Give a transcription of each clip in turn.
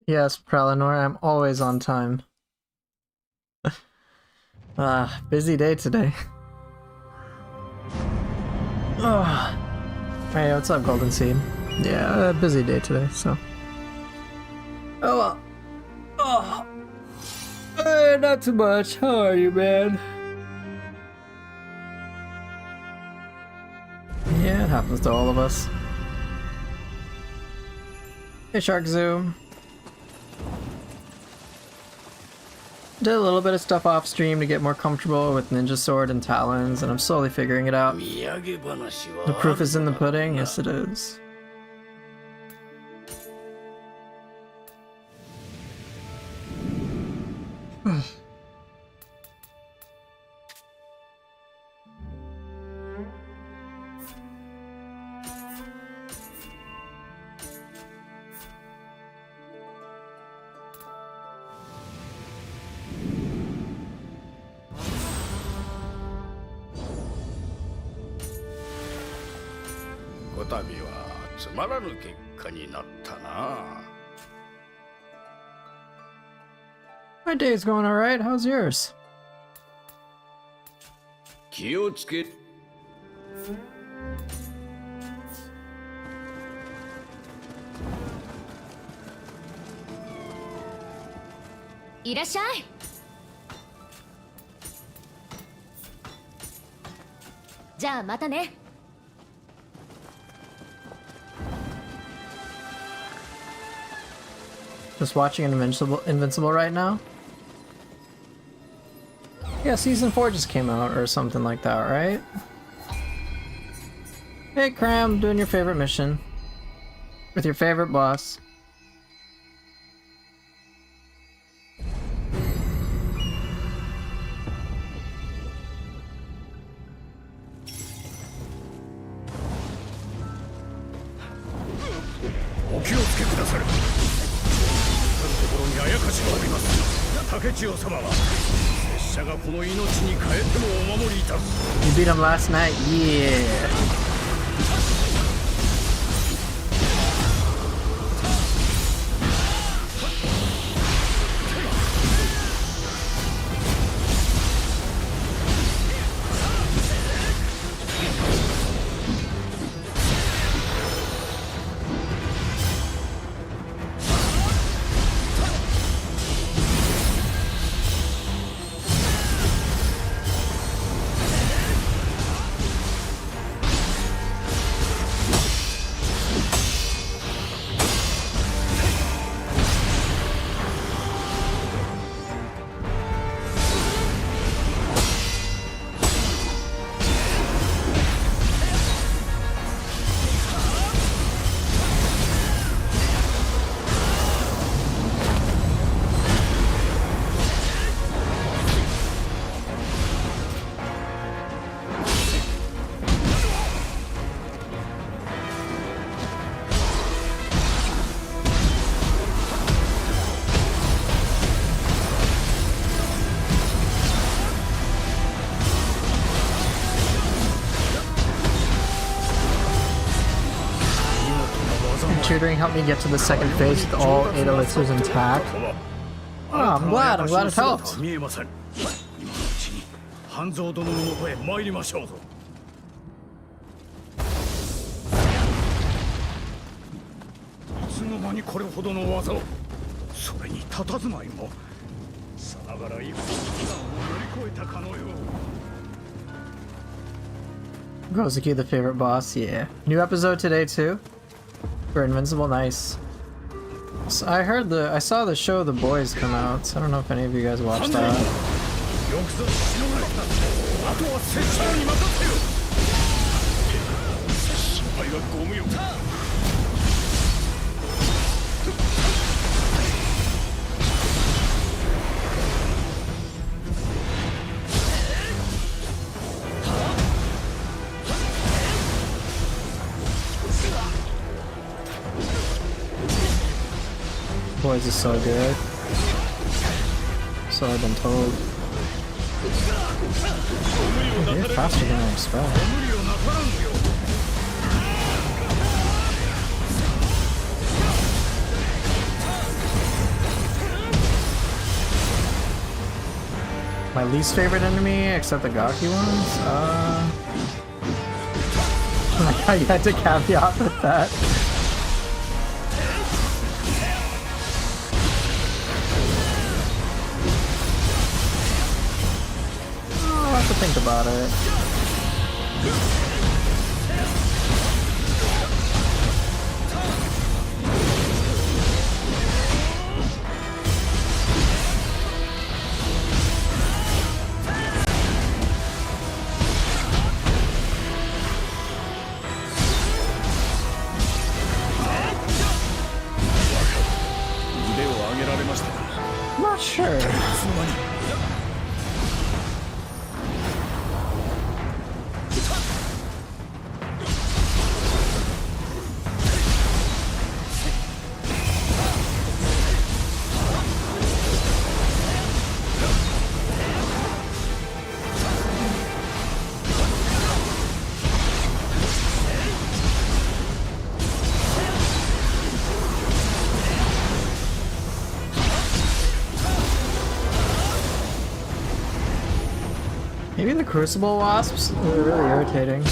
Yes, Pralinor, I'm always on time. Busy day today. Oh. Hey, what's up, Golden Seed? Yeah, busy day today, so. Oh well. Oh. Not too much. How are you, man? Yeah, it happens to all of us. Hey, Shark Zoo. Did a little bit of stuff off stream to get more comfortable with Ninja Sword and Talons, and I'm slowly figuring it out. The proof is in the pudding? Yes, it is. My day's going alright, how's yours? 気をつけいらっしゃい。じゃあまたね。Just watching Invincible right now? Yeah, Season 4 just came out, or something like that, right? Hey, Cram, doing your favorite mission. With your favorite boss. You beat him last night? Yeah. Tutoring helped me get to the second phase with all 8 elixirs intact. Oh, I'm glad it helped. 半蔵殿のもとへ参りましょうぞ。いつの間にこれほどの技を、それに佇まいも、さながら幾つの苦難を乗り越えたかのよう。 Gozuki, the favorite boss, yeah. New episode today too? For Invincible, nice. So I saw the show The Boys come out, so I don't know if any of you guys watched that. Boys is so good. So I've been told. They're faster than I expect. My least favorite enemy, except the Gaki ones? I had to caveat with that. Oh, I'll have to think about it. Not sure. Maybe the Crucible Wasps? They're really irritating.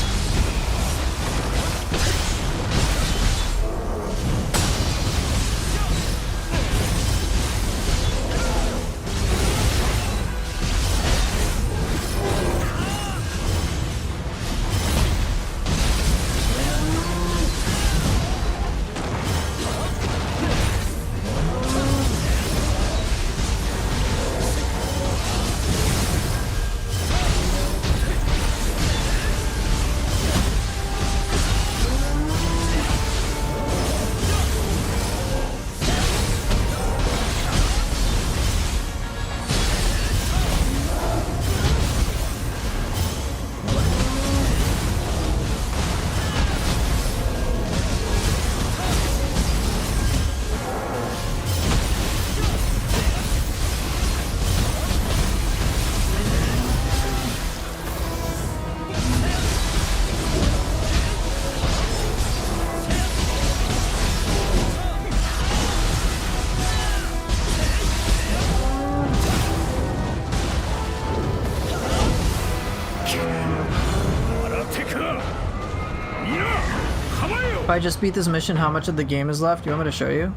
If I just beat this mission, how much of the game is left? Do you want me to show you?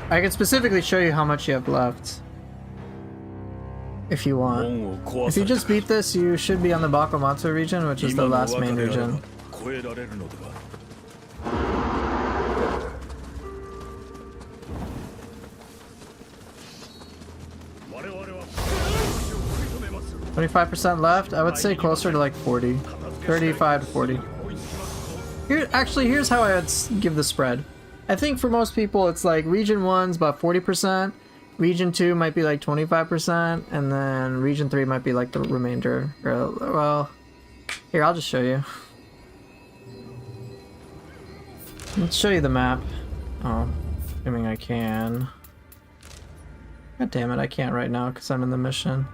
I can specifically show you how much you have left. If you want. If you just beat this, you should be on the Bakumatsu region, which is the last main region. $25% left? I would say closer to like 40. 35 to 40. Here's how I would give the spread. I think for most people it's like region 1's about 40%, region 2 might be like 25%, and then region 3 might be like the remainder. Well, here, I'll just show you. Let's show you the map. Oh, assuming I can. God damn it, I can't right now because I'm in the mission.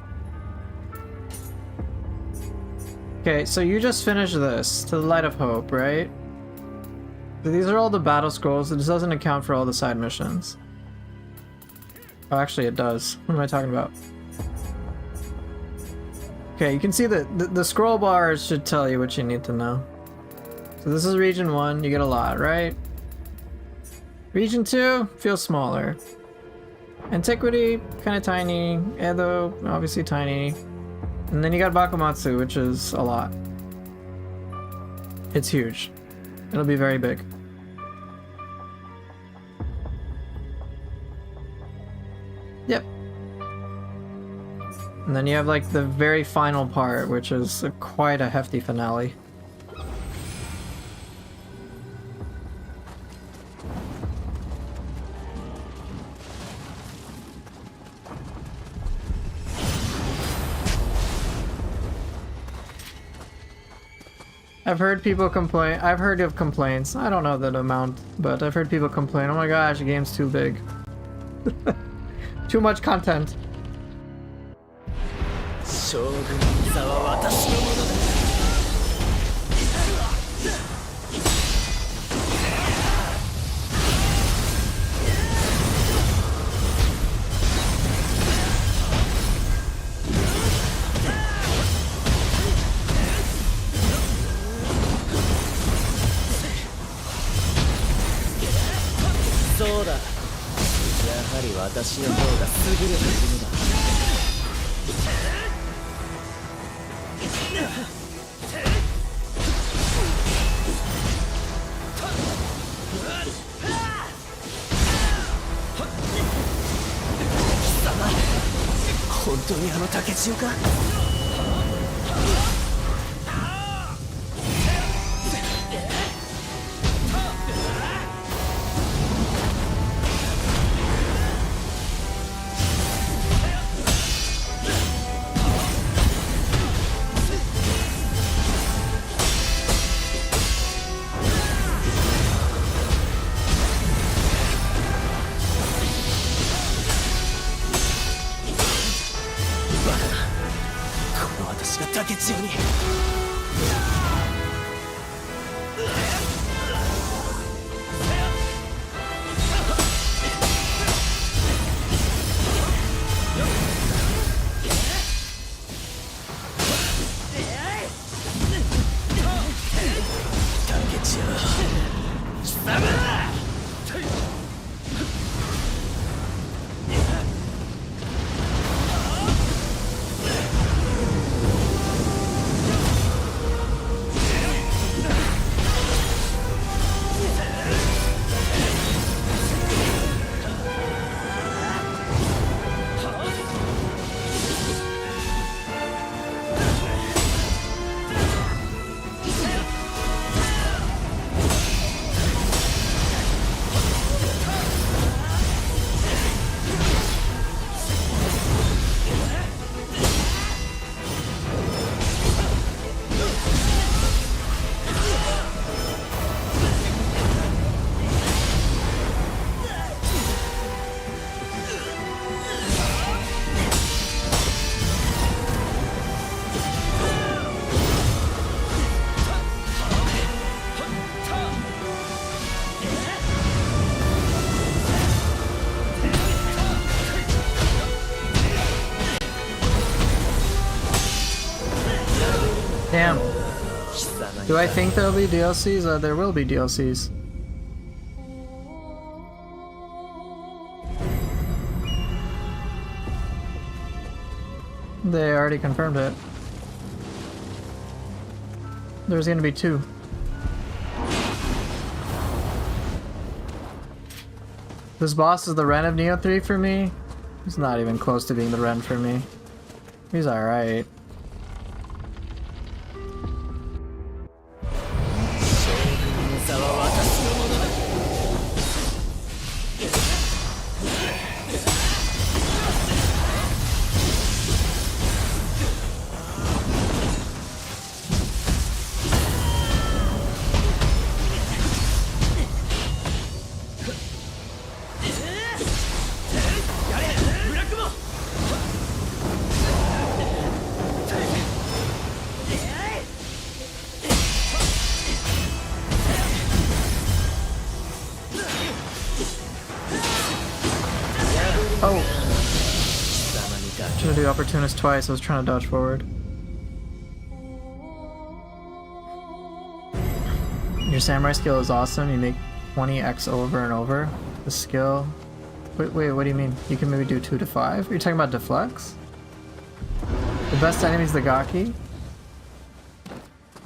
Okay, so you just finished this, To the Light of Hope, right? So these are all the battle scrolls. This doesn't account for all the side missions. Oh, actually it does. What am I talking about? Okay, you can see that the scroll bars should tell you what you need to know. So this is region 1, you get a lot, right? Region 2 feels smaller. Antiquity, kind of tiny. Edo, obviously tiny. And then you got Bakumatsu, which is a lot. It's huge. It'll be very big. Yep. And then you have like the very final part, which is quite a hefty finale. I've heard people complain. I've heard of complaints. I don't know that amount, but I've heard people complain. Oh my gosh, the game's too big. Too much content. 優れているのだ。本当にあの竹千代か。私が竹千代に。竹千代貴様。Damn. Do I think there'll be DLCs? There will be DLCs. They already confirmed it. There's gonna be 2. This boss is the Ren of Neo 3 for me. He's not even close to being the Ren for me. He's alright. Oh! Should do opportunist twice, I was trying to dodge forward. Your samurai skill is awesome, you make 20x over and over. The skill... Wait, what do you mean? You can maybe do 2 to 5? Are you talking about deflects? The best enemy is the Gaki?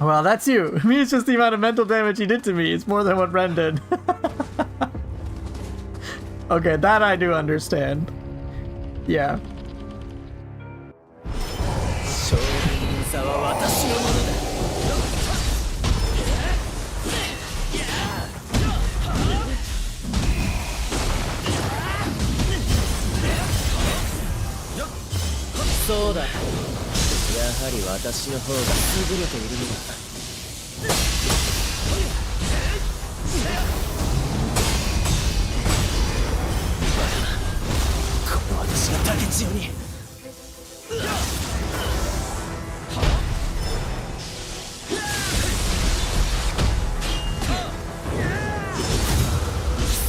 Well, that's you! I mean, it's just the amount of mental damage he did to me. It's more than what Ren did. Okay, that I do understand. Yeah. Soだ。やはり私の方が優れているのだ。私が竹千代に。貴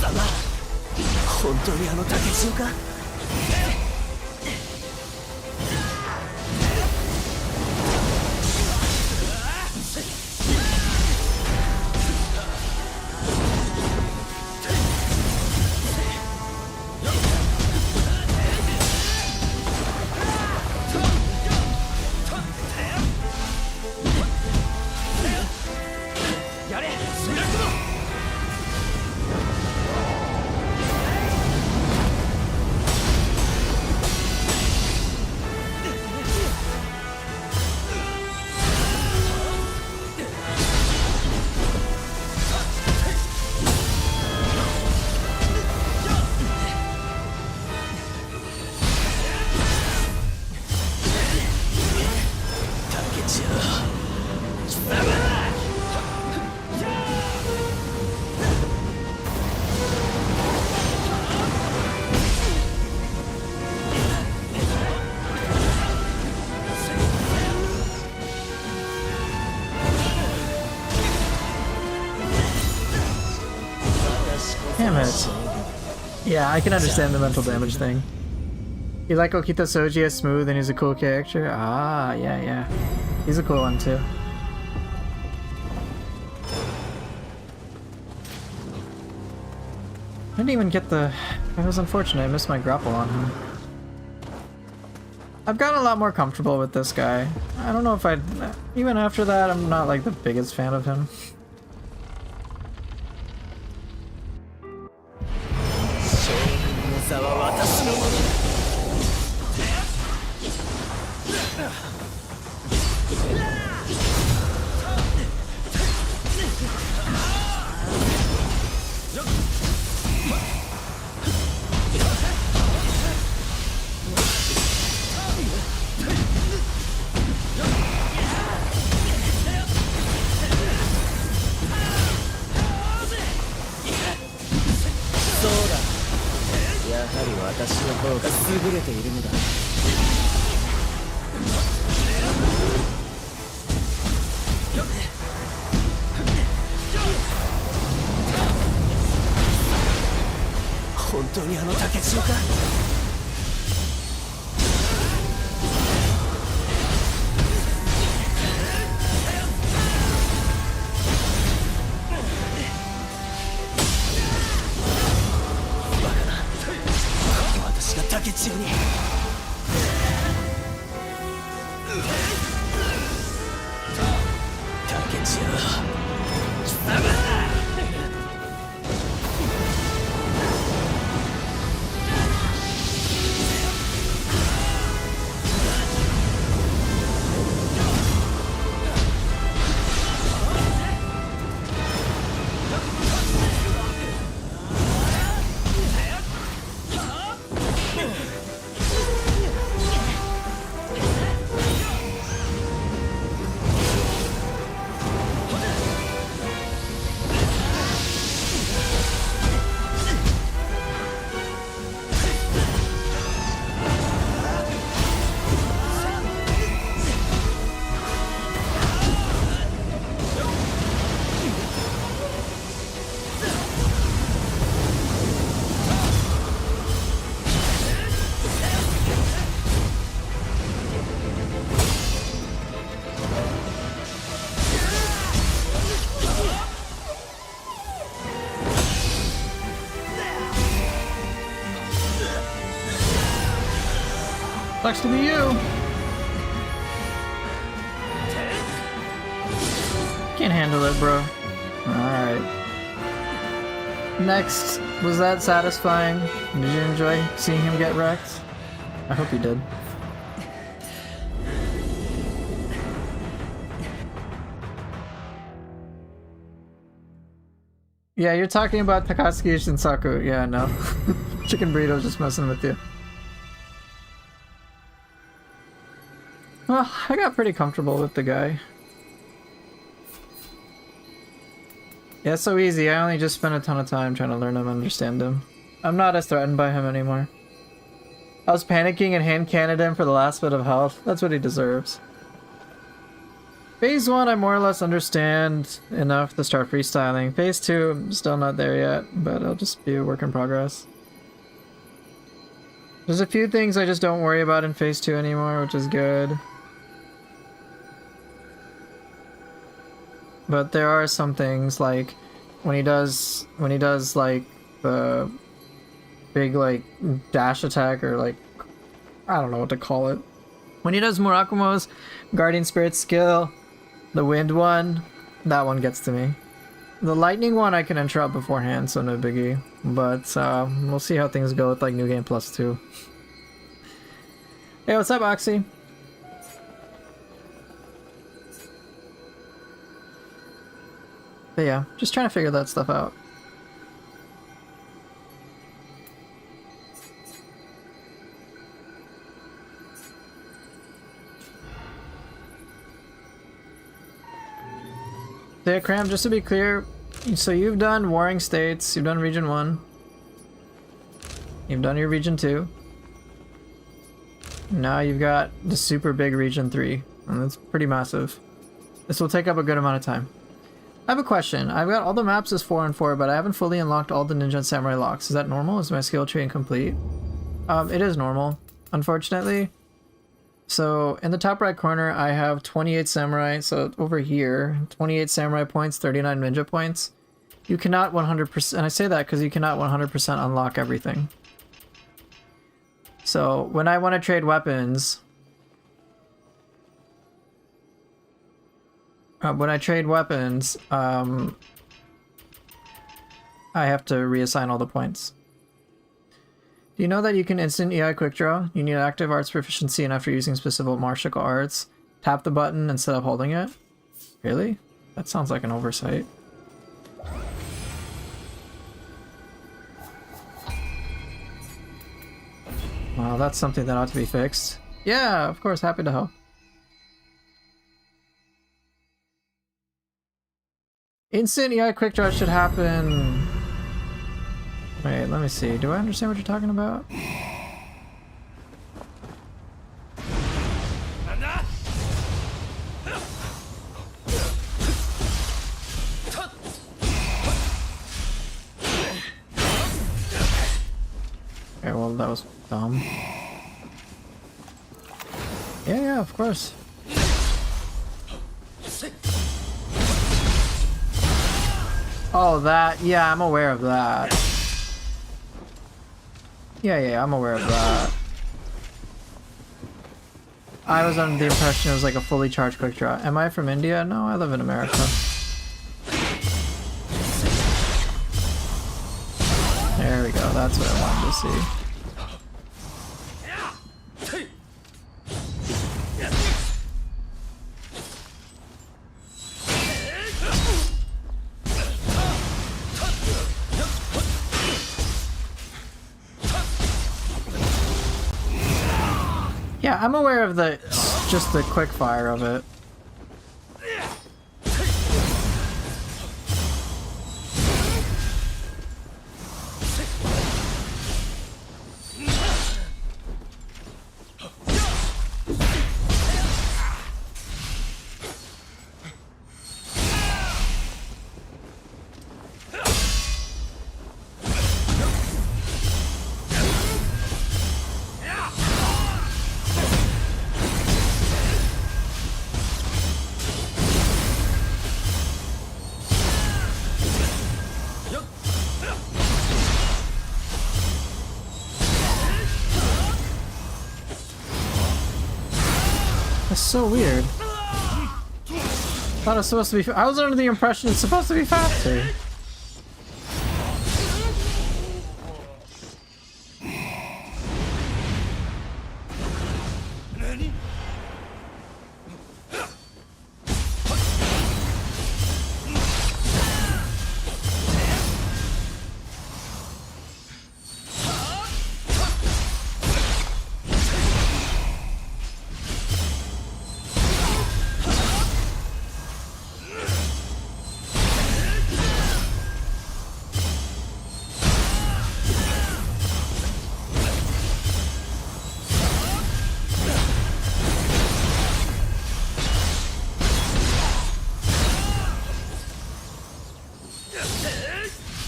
様、本当にあの竹千代か。Yeah, I can understand the mental damage thing. You like Okita Soji as smooth and he's a cool character? Ah, yeah, yeah. He's a cool one too. I didn't even get the... It was unfortunate, I missed my grapple on him. I've gotten a lot more comfortable with this guy. I don't know if I'd... Even after that, I'm not like the biggest fan of him. Sucks to be you. Can't handle it, bro. Alright. Next, was that satisfying? Did you enjoy seeing him get wrecked? I hope you did. Yeah, you're talking about Takatsuki Shinsaku. Yeah, no. Chicken Burrito's just messing with you. Well, I got pretty comfortable with the guy. Yeah, it's so easy. I only just spent a ton of time trying to learn him and understand him. I'm not as threatened by him anymore. I was panicking and hand-cannoned him for the last bit of health. That's what he deserves. Phase 1, I more or less understand enough to start freestyling. Phase 2, I'm still not there yet, but it'll just be a work in progress. There's a few things I just don't worry about in Phase 2 anymore, which is good. But there are some things, like when he does like the big like dash attack, or like, I don't know what to call it. When he does Murakumo's Guardian Spirit skill, the wind one, that one gets to me. The lightning one I can interrupt beforehand, so no biggie. But we'll see how things go with like New Game Plus 2. Hey, what's up, Oxy? But yeah, just trying to figure that stuff out. So yeah, Cram, just to be clear, so you've done Warring States, you've done Region 1, you've done your Region 2, now you've got the super big Region 3, and that's pretty massive. This will take up a good amount of time. I have a question. I've got all the maps as 4 and 4, but I haven't fully unlocked all the ninja and samurai locks. Is that normal? Is my skill tree incomplete? It is normal, unfortunately. So in the top right corner, I have 28 samurai. So over here, 28 samurai points, 39 ninja points. You cannot 100%, and I say that because you cannot 100% unlock everything. So when I want to trade weapons, I have to reassign all the points. Do you know that you can instant EI quick draw? You need active arts proficiency, and after using specific martial arts, tap the button instead of holding it? Really? That sounds like an oversight. Wow, that's something that ought to be fixed. Yeah, of course, happy to help. Instant EI quick draw should happen. Wait, let me see. Do I understand what you're talking about? Okay, well, that was dumb. Yeah, of course. Oh, that. Yeah, I'm aware of that. Yeah, I'm aware of that. I was under the impression it was like a fully charged quick draw. Am I from India? No, I live in America. There we go, that's what I wanted to see. Yeah, I'm aware of just the quick fire of it. That's so weird. Thought it was supposed to be. I was under the impression it's supposed to be faster.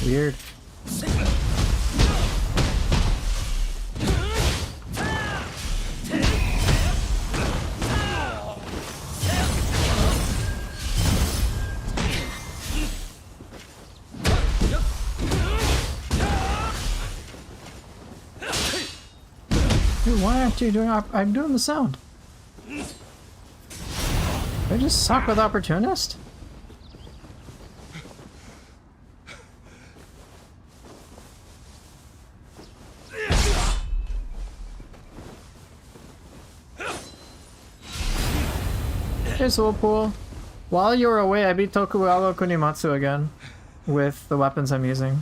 Weird. Dude, why aren't you doing? I'm doing the sound. I just suck with opportunist. Hey Soulpool, while you were away I beat Tokugawa Kunimatsu again with the weapons I'm using.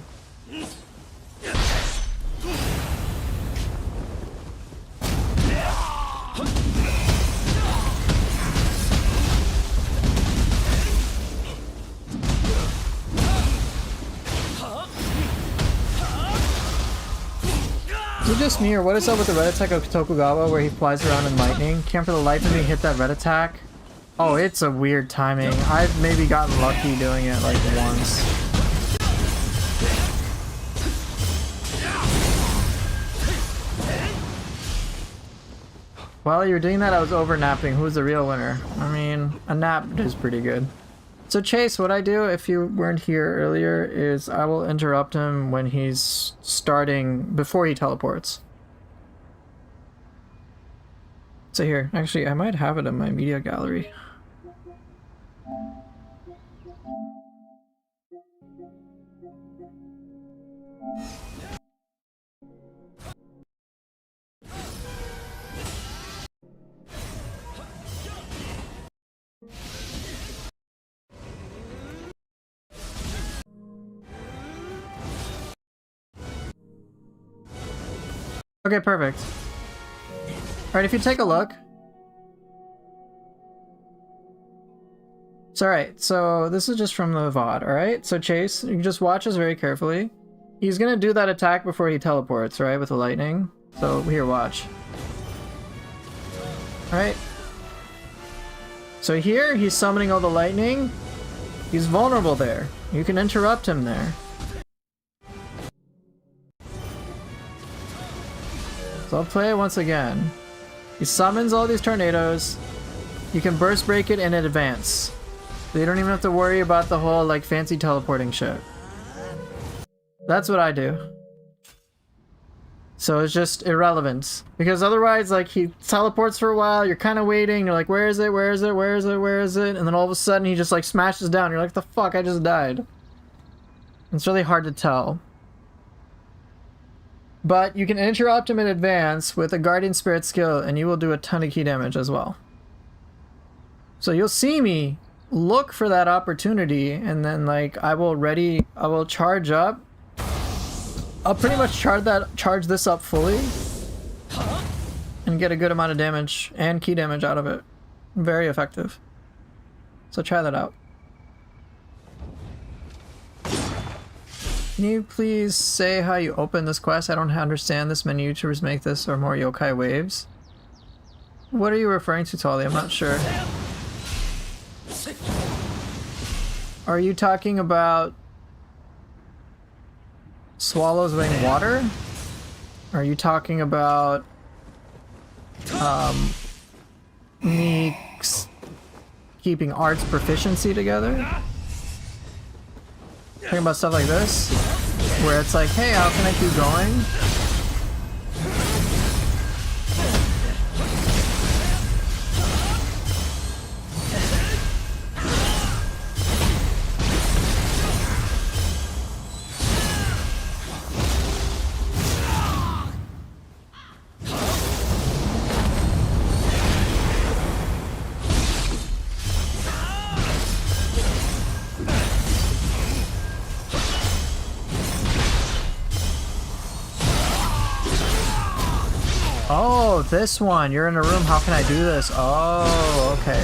Is it just me or what is up with the red attack of Tokugawa where he flies around in lightning? Can't for the life of me hit that red attack Oh, it's a weird timing. I've maybe gotten lucky doing it like once. While you were doing that, I was overnapping. Who's the real winner? I mean, a nap is pretty good. So Chase, what I do if you weren't here earlier is I will interrupt him when he's starting, before he teleports. So here, actually, I might have it in my media gallery. Okay, perfect. Alright, if you take a look. It's alright, so this is just from the VOD, alright? So Chase, you just watch us very carefully. He's gonna do that attack before he teleports, right? With the lightning. So here, watch. Alright. So here, he's summoning all the lightning. He's vulnerable there. You can interrupt him there. So I'll play it once again. He summons all these tornadoes. You can burst break it in advance. So you don't even have to worry about the whole like fancy teleporting shit. That's what I do. So it's just irrelevant. Because otherwise, like, he teleports for a while, you're kind of waiting, you're like, where is it, where is it, where is it, where is it? And then all of a sudden he just like smashes down, you're like, the fuck, I just died. It's really hard to tell. But you can interrupt him in advance with a Guardian Spirit skill, and you will do a ton of key damage as well. So you'll see me look for that opportunity, and then like I will charge up. I'll pretty much charge this up fully, and get a good amount of damage and key damage out of it. Very effective. So try that out. Can you please say how you open this quest? I don't understand this. Many YouTubers make this or more yokai waves. What are you referring to, Tolly? I'm not sure. Are you talking about swallows weighing water? Are you talking about me keeping arts proficiency together? Talking about stuff like this, where it's like, hey, how can I keep going? Oh, this one. You're in a room. How can I do this? Oh, okay.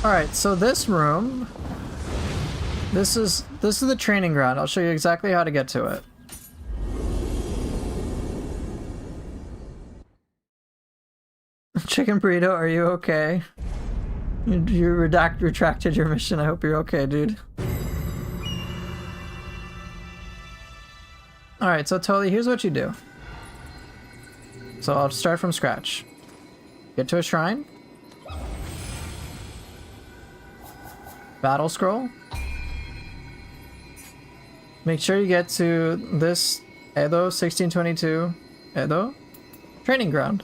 Alright, so this room, this is the training ground. I'll show you exactly how to get to it. Chicken Burrito, are you okay? You retracted your mission. I hope you're okay, dude. Alright, so Totally, here's what you do. So I'll start from scratch. Get to a shrine. Battle scroll. Make sure you get to this Edo 1622 Edo training ground.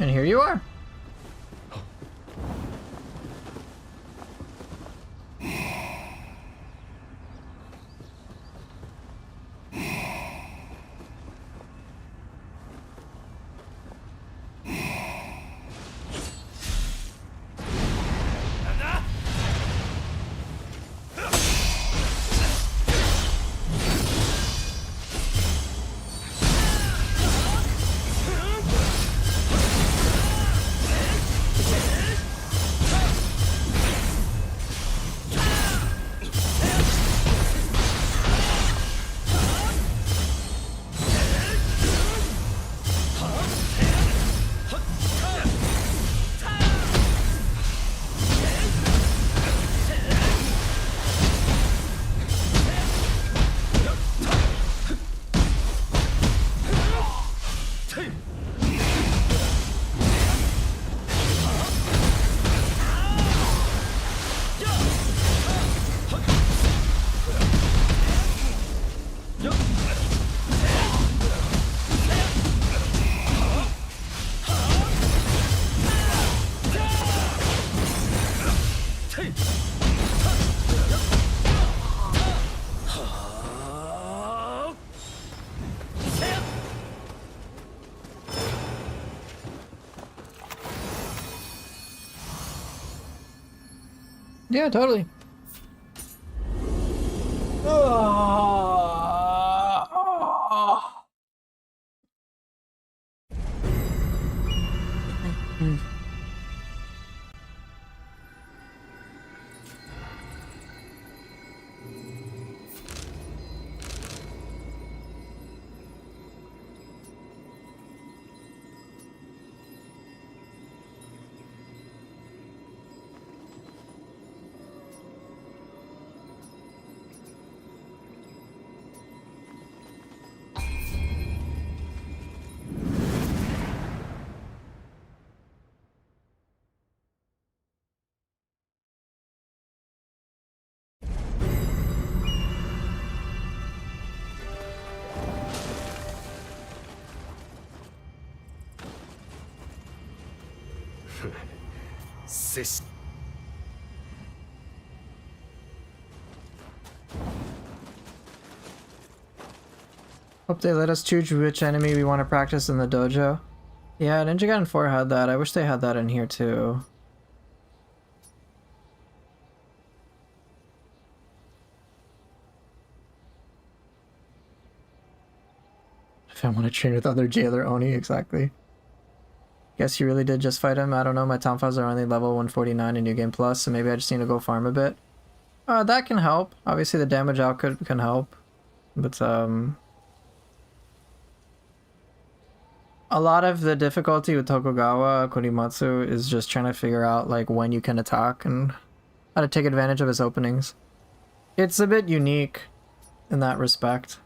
And here you are. Yeah, totally. Hope they let us choose which enemy we want to practice in the dojo. Yeah, Ninja Gaiden 4 had that. I wish they had that in here too. If I want to train with other jailer Oni, exactly. Guess you really did just fight him. I don't know, my Tonfas are only level 149 in New Game Plus, so maybe I just need to go farm a bit. That can help. Obviously the damage output can help. But, a lot of the difficulty with Tokugawa Kurimatsu is just trying to figure out, like, when you can attack and how to take advantage of his openings. It's a bit unique in that respect.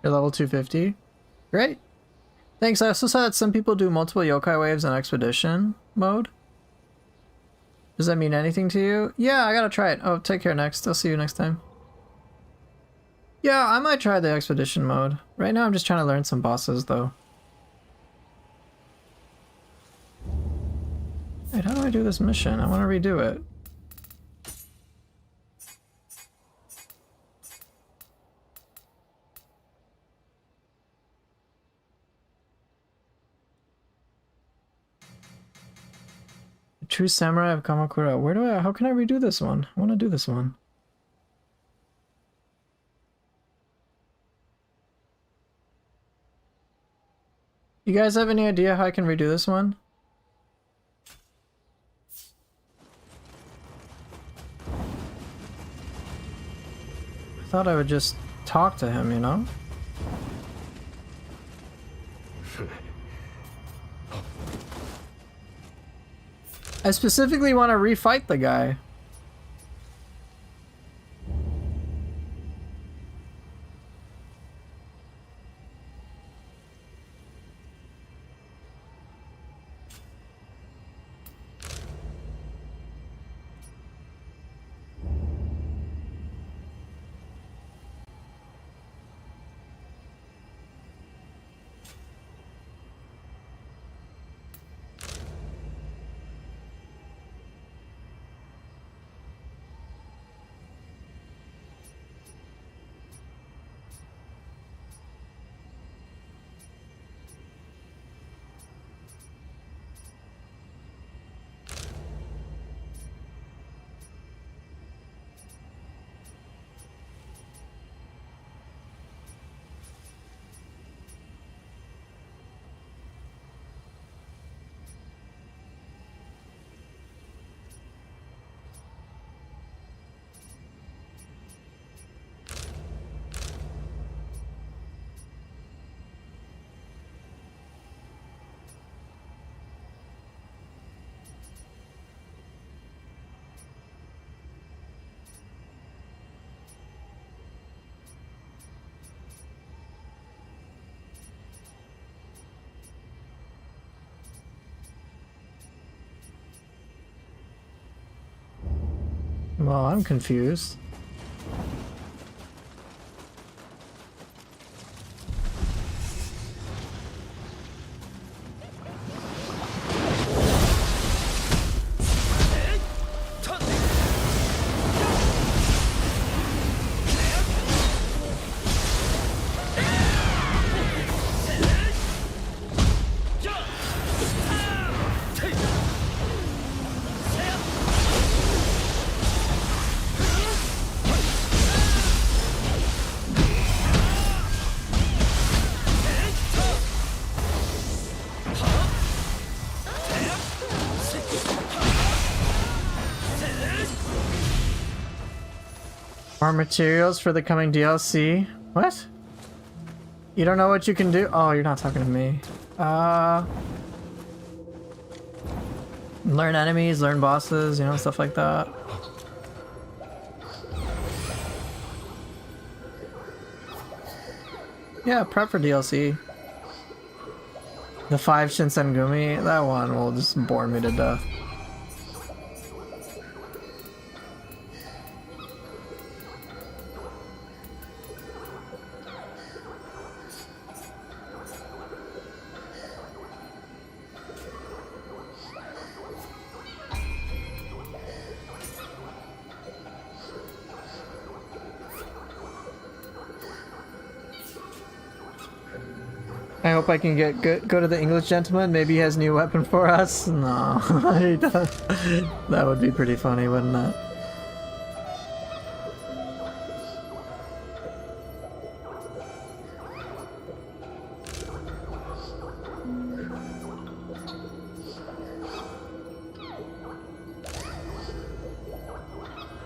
You're level 250? Great. Thanks. I also saw that some people do multiple yokai waves in expedition mode. Does that mean anything to you? Yeah, I gotta try it. Oh, take care next. I'll see you next time. Yeah, I might try the expedition mode. Right now I'm just trying to learn some bosses though. Wait, how do I do this mission? I want to redo it. True Samurai of Kamakura. Where do I, how can I redo this one? I want to do this one. You guys have any idea how I can redo this one? I thought I would just talk to him, you know? I specifically want to refight the guy. Well, I'm confused. More materials for the coming DLC. What? You don't know what you can do? Oh, you're not talking to me. Learn enemies, learn bosses, you know, stuff like that. Yeah, prep for DLC. The 5 Shinsengumi, that one will just bore me to death. I hope I can go to the English gentleman. Maybe he has a new weapon for us. No, he doesn't. That would be pretty funny, wouldn't it?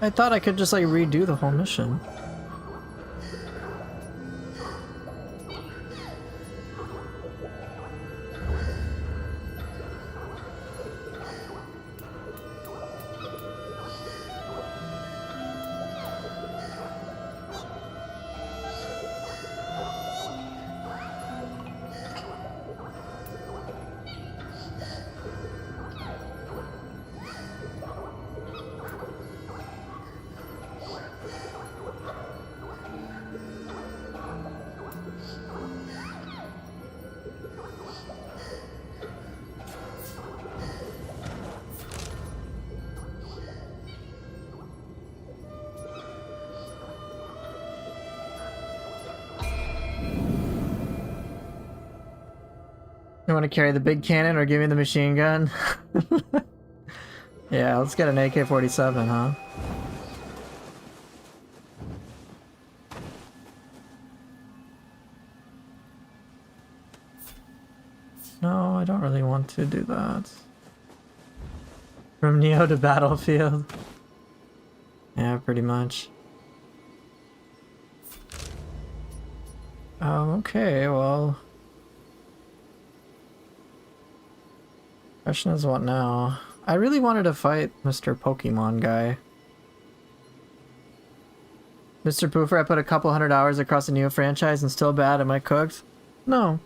I thought I could just like redo the whole mission. You want to carry the big cannon or give me the machine gun? Yeah, let's get an AK-47, huh? No, I don't really want to do that. From Neo to Battlefield. Yeah, pretty much. Okay, well... Question is what now? I really wanted to fight Mr. Pokemon guy. Mr. Poofer, I put a couple hundred hours across the Neo franchise and still bad. Am I cooked? No.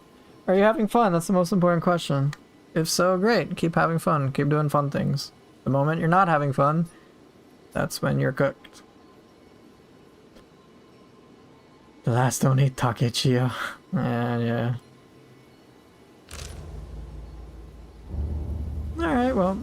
Are you having fun? That's the most important question. If so, great. Keep having fun. Keep doing fun things. The moment you're not having fun, that's when you're cooked. The last don't eat Takechio. Yeah. Alright, well.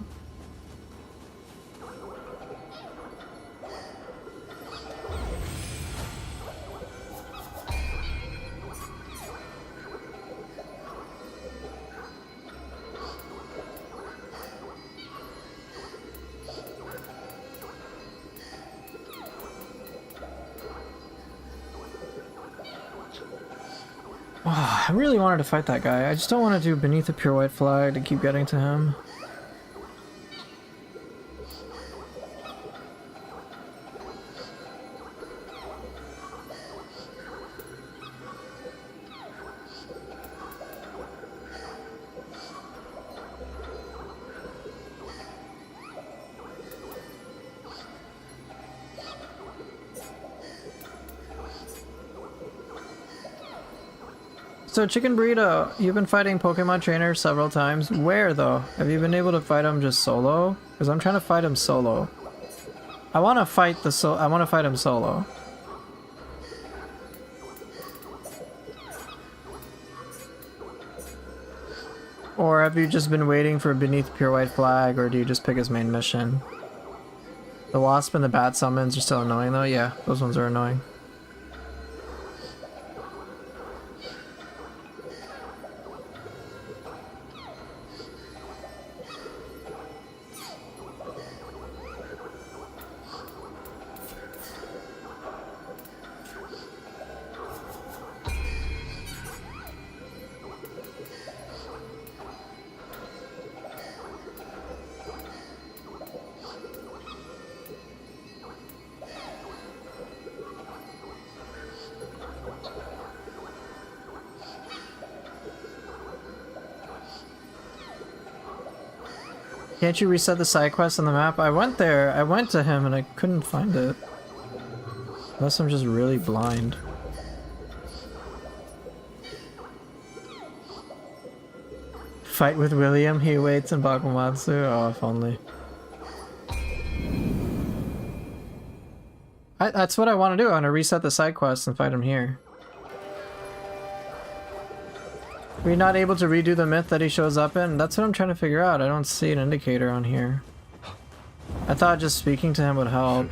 I really wanted to fight that guy. I just don't want to do Beneath the Pure White Flag to keep getting to him. So Chicken Burrito, you've been fighting Pokemon trainers several times. Where though? Have you been able to fight him just solo? Because I'm trying to fight him solo. I want to fight him solo. Or have you just been waiting for Beneath Pure White Flag, or do you just pick his main mission? The Wasp and the Bat summons are still annoying though? Yeah, those ones are annoying. Can't you reset the side quest on the map? I went there, I went to him and I couldn't find it. Unless I'm just really blind. Fight with William, he waits in Bakumatsu. Oh, if only. That's what I want to do. I want to reset the side quest and fight him here. We're not able to redo the myth that he shows up in? That's what I'm trying to figure out. I don't see an indicator on here. I thought just speaking to him would help.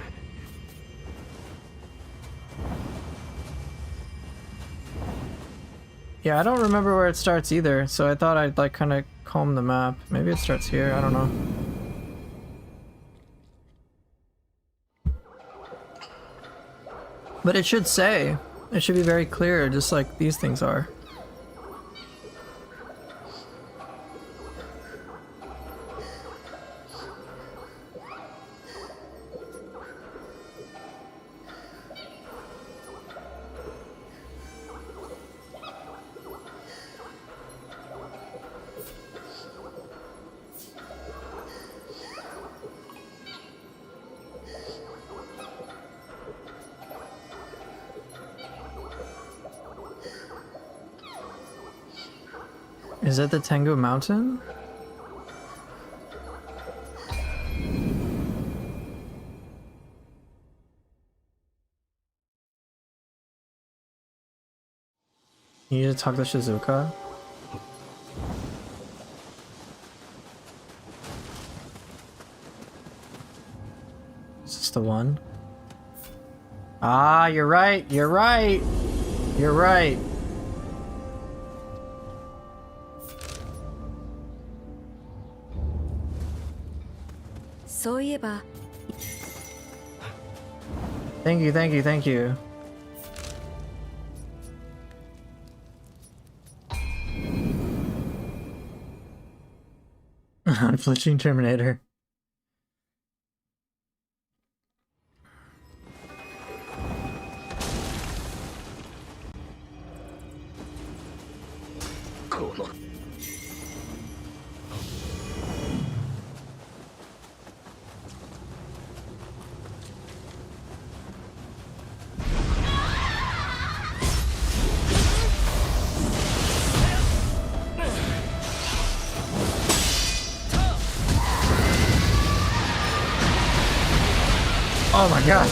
Yeah, I don't remember where it starts either, so I thought I'd like kind of comb the map. Maybe it starts here, I don't know. But it should say. It should be very clear, just like these things are. Is that the Tengu Mountain? You need to talk to Shizuka? Is this the one? Ah, you're right, you're right! You're right. そういえば Thank you, thank you, thank you. Unflinching Terminator. Oh my god.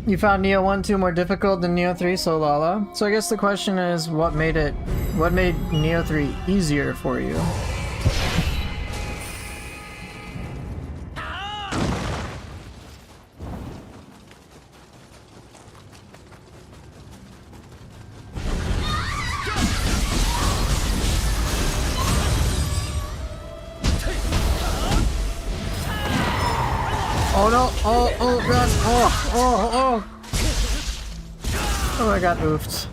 You found Neo 1 2 more difficult than Neo 3, so Lala. So I guess the question is what made Neo 3 easier for you? Oh no! Oh god! Oh! Oh, I got oofed.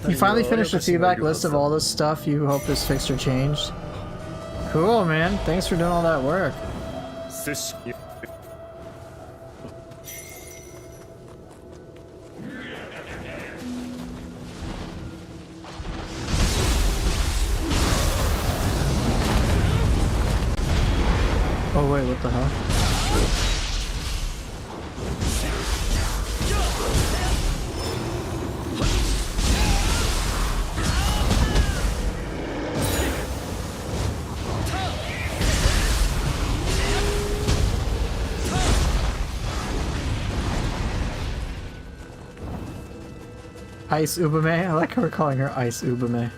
You finally finished the feedback list of all the stuff you hope is fixed or changed. Cool, man. Thanks for doing all that work. Oh wait, what the hell? Ice Ubume? I like how we're calling her Ice Ubume.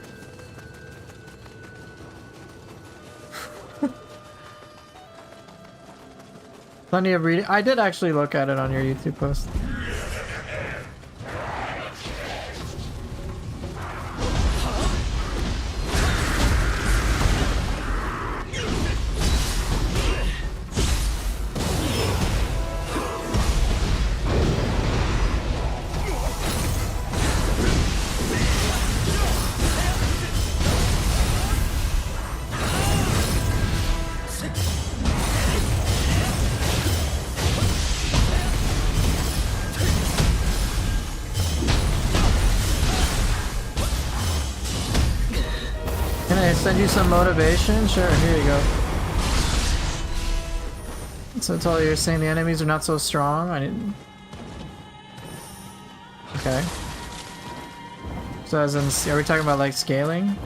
Plenty of reading. I did actually look at it on your YouTube post. Send you some motivation? Sure, here you go. So that's all you're saying, the enemies are not so strong? I didn't... Okay. So as in, are we talking about like scaling?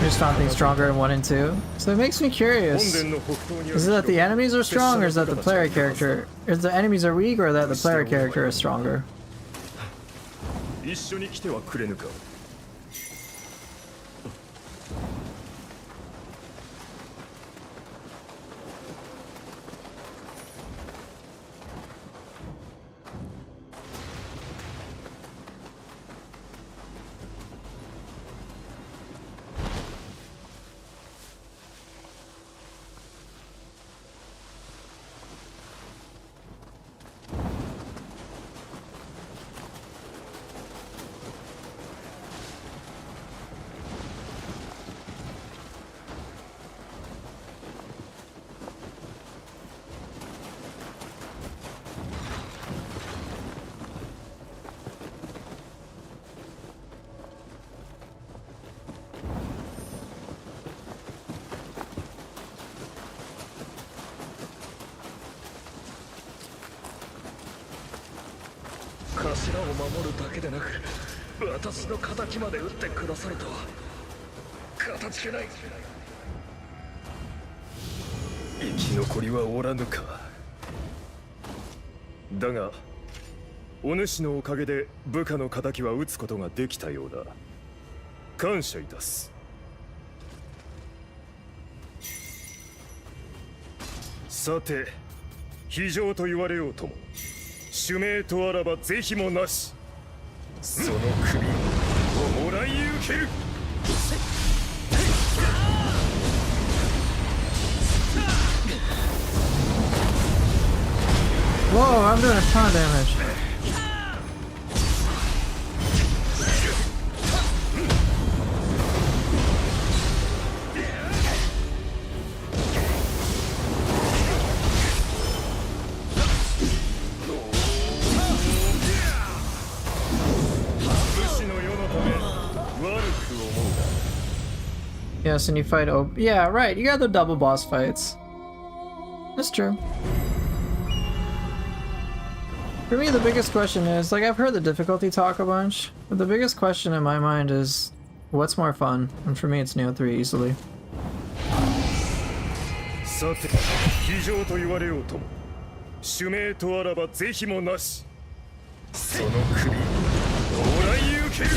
You're stomping stronger in 1 and 2. So it makes me curious. 本殿の北東にある Is it that the enemies are strong, or is that the player character? Is the enemies are weak, or that the player character is stronger? 一緒に来てはくれぬか。頭を守るだけでなく、私の敵まで撃ってくださるとはかたじけない。生き残りはおらぬか。だがお主のおかげで部下の敵は撃つことができたようだ。感謝いたす。さて、非常と言われようとも主命とあらば是非もなし。その首をもらい受ける。Whoa, I'm doing a ton of damage. Yes, and you fight yeah, right, you got the double boss fights. That's true. For me, the biggest question is, like, I've heard the difficulty talk a bunch, but the biggest question in my mind is, what's more fun? And for me, it's Neo 3 easily. さて、非常と言われようとも主命とあらば是非もなし。その首をもらい受ける。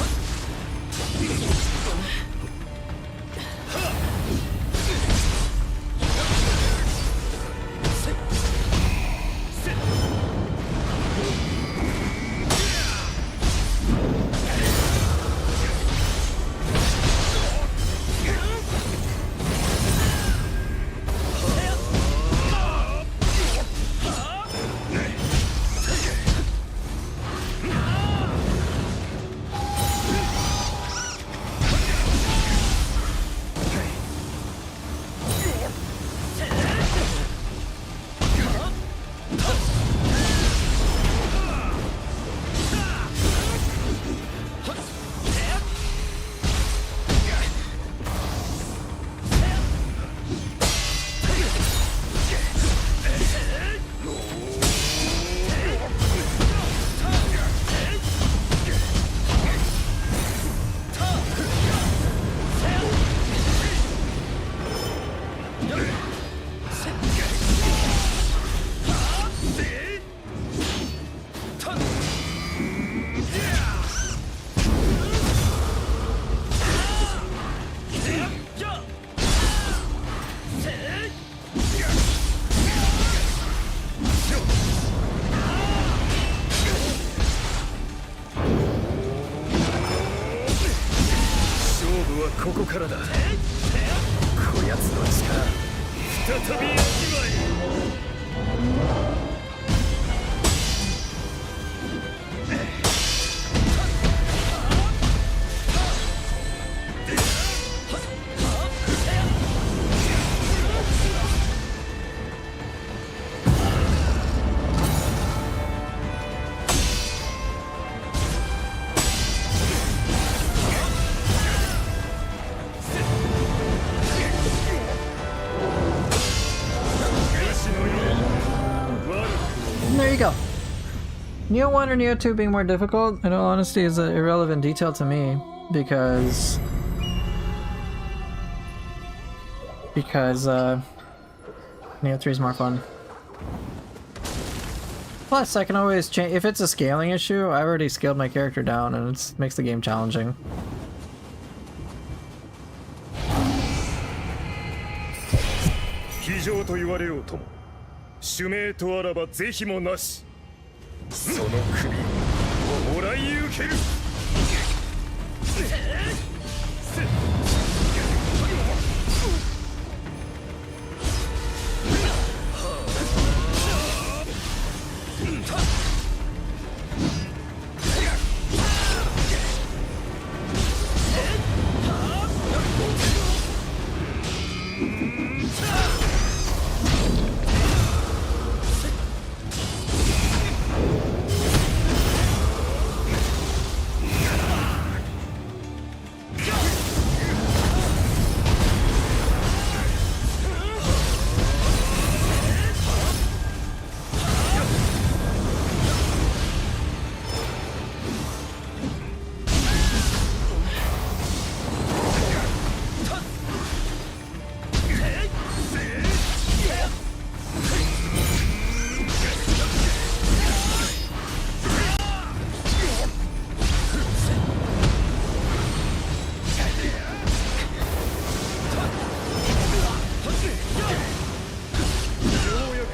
ここからだ。こやつの力再び味わえ。There you go. Neo 1 or Neo 2 being more difficult, in all honesty, is an irrelevant detail to me, because because Neo 3 is more fun. Plus, I can always change if it's a scaling issue. I already scaled my character down, and it makes the game challenging. 非常と言われようとも主命とあらば是非もなしその首をもらい受ける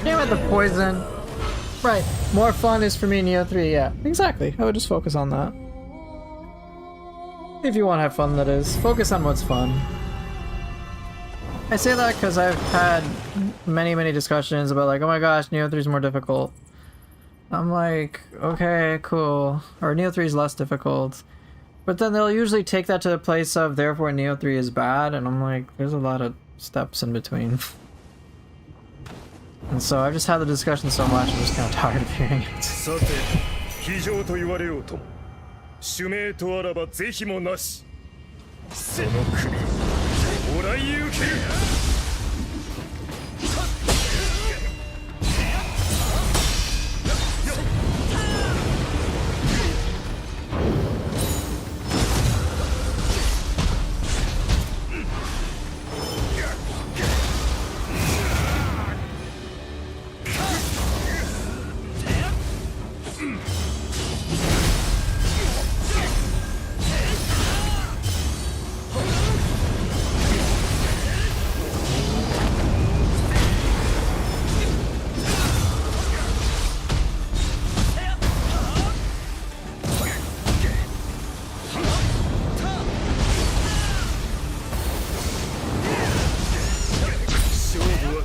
Damn it, the poison. Right, more fun is for me Neo 3, yeah. Exactly, I would just focus on that. If you want to have fun, that is. Focus on what's fun. I say that because I've had many discussions about like, oh my gosh, Neo 3 is more difficult. I'm like, okay, cool. Or Neo 3 is less difficult. But then they'll usually take that to the place of, therefore Neo 3 is bad, and I'm like, there's a lot of steps in between. And so I've just had the discussion so much, I'm just kind of tired of hearing it. さて非常と言われようとも主命とあらば是非もなしその首をもらい受ける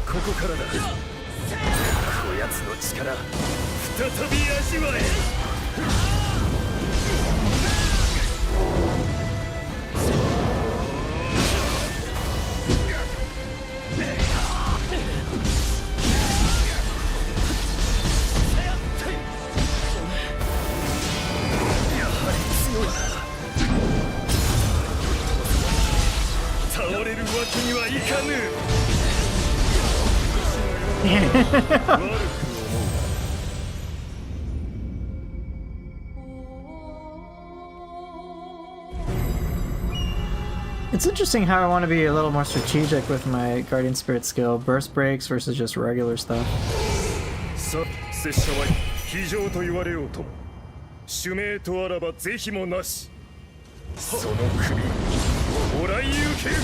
ここからだこやつの力再び味わえやはり強い倒れるわけにはいかぬ It's interesting how I want to be a little more strategic with my Guardian Spirit skill. Burst breaks versus just regular stuff. さあ拙者は非常と言われようとも主命とあらば是非もなしその首をもらい受ける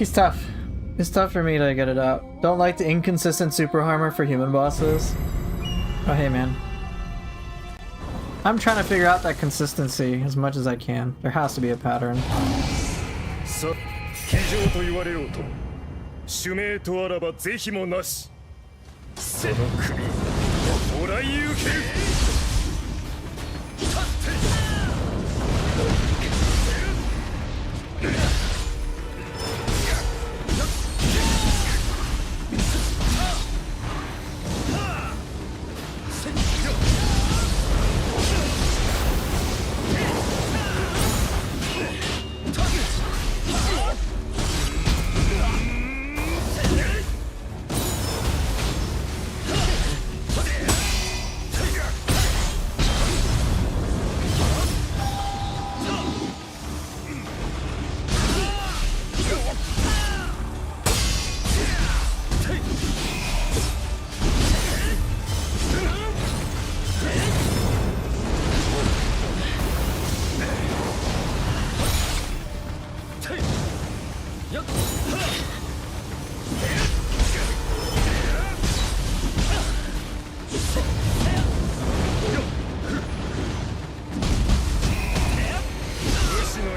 He's tough. It's tough for me to get it out. Don't like the inconsistent super armor for human bosses. Oh hey man. I'm trying to figure out that consistency as much as I can. There has to be a pattern. さ非常と言われようとも主命とあらば是非もなしその首もらい受ける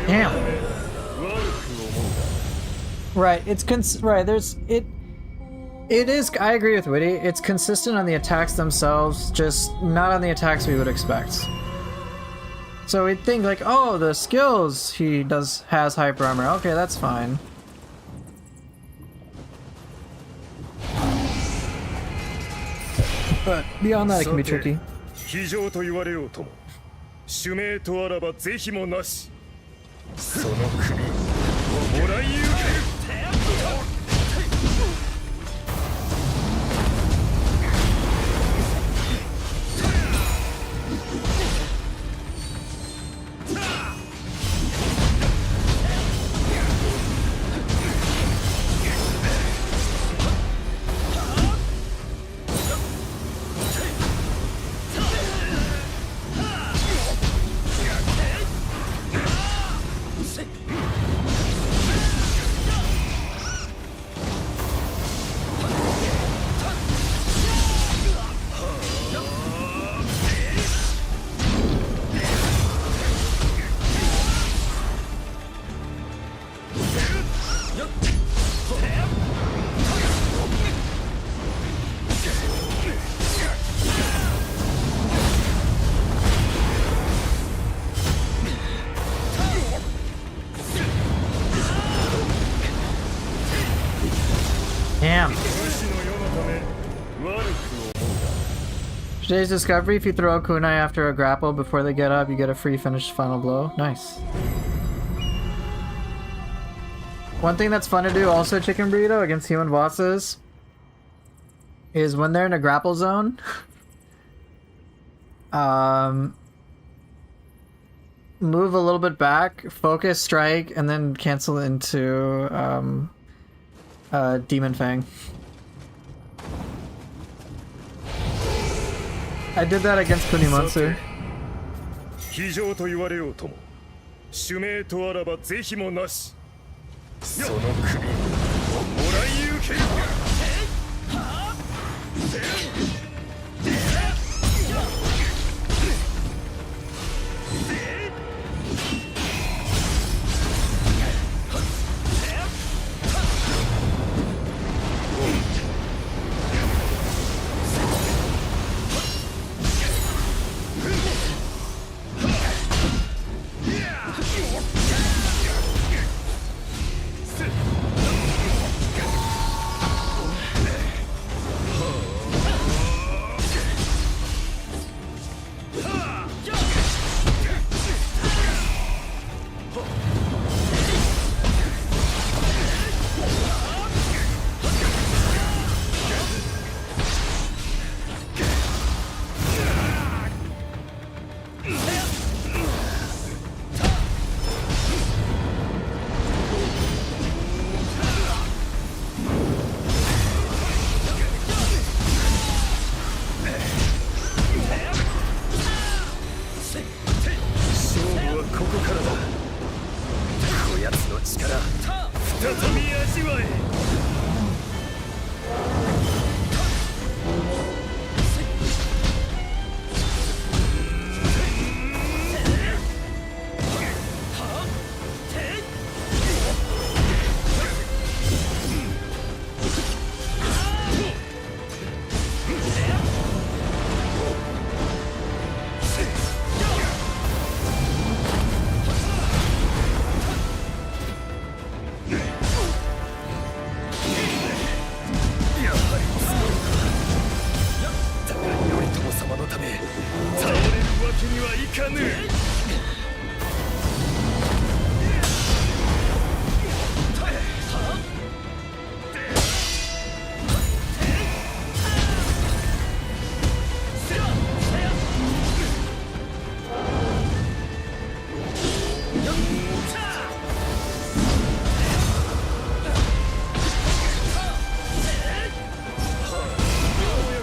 Damn. Right, it's right, there's it is, I agree with Witty, it's consistent on the attacks themselves, just not on the attacks we would expect. So we'd think like, oh, the skills he has hyper armor, okay, that's fine. But beyond that it can be tricky. 非常と言われようとも主命とあらば是非もなしその首もらい受ける Damn. Today's discovery, if you throw a kunai after a grapple before they get up, you get a free finished final blow. Nice. One thing that's fun to do also, Chicken Burrito, against human bosses is when they're in a grapple zone, move a little bit back, focus, strike, and then cancel into Demon Fang. I did that against Kunimonsu. 非常と言われようとも主命とあらば是非もなしその首もらい受ける Damn.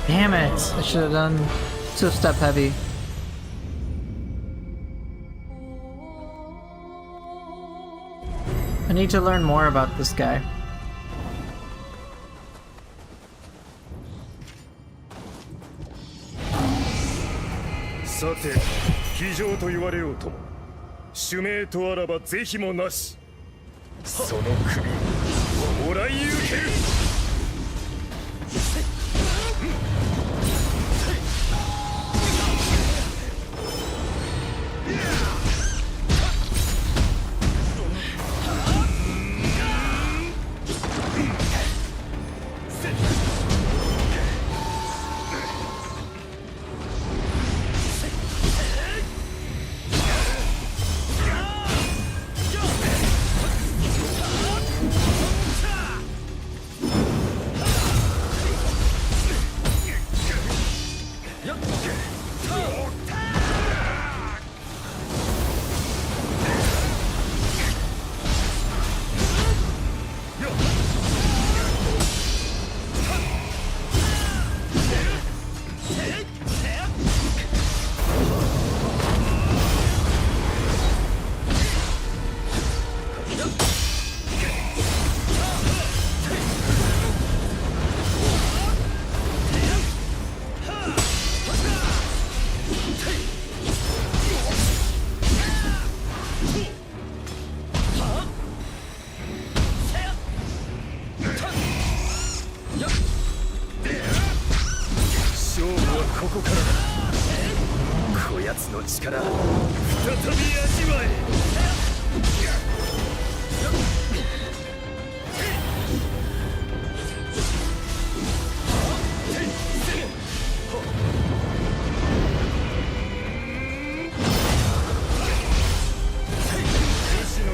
Damn it! I should have done two-step heavy. I need to learn more about this guy. さて非常と言われようとも主命とあらば是非もなしその首もらい受ける勝負はここからだこやつの力再び味わえ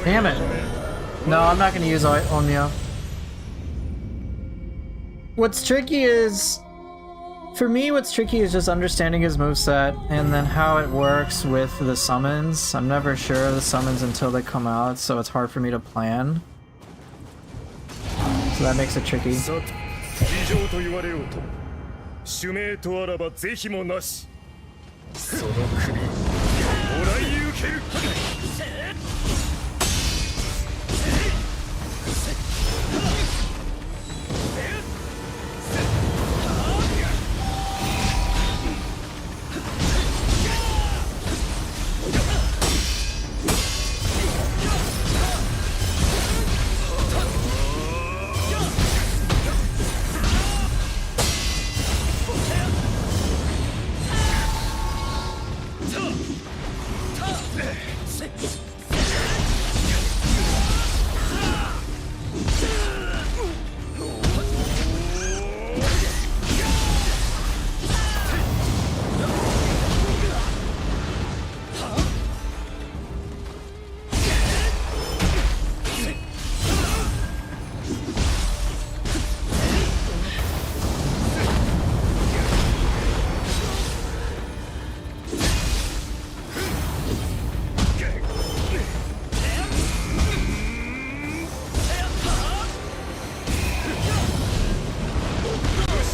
Damn it! No, I'm not gonna use Omnia. What's tricky is... For me, what's tricky is just understanding his moveset and then how it works with the summons. I'm never sure of the summons until they come out, so it's hard for me to plan. So that makes it tricky. さて非常と言われようとも主命とあらば是非もなしその首もらい受ける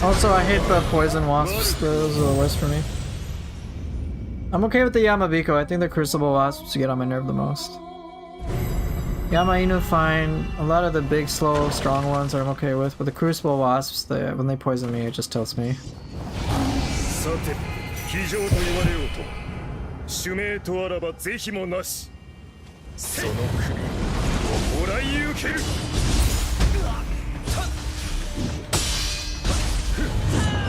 Also, I hate the poison wasps. Those are the worst for me. I'm okay with the Yamabiko. I think the crucible wasps get on my nerve the most. Yama Inu fine. A lot of the big, slow, strong ones I'm okay with, but the crucible wasps, when they poison me, it just tilts me. さて非常と言われようと主命とあらば是非もなしその首をもらい受ける Oh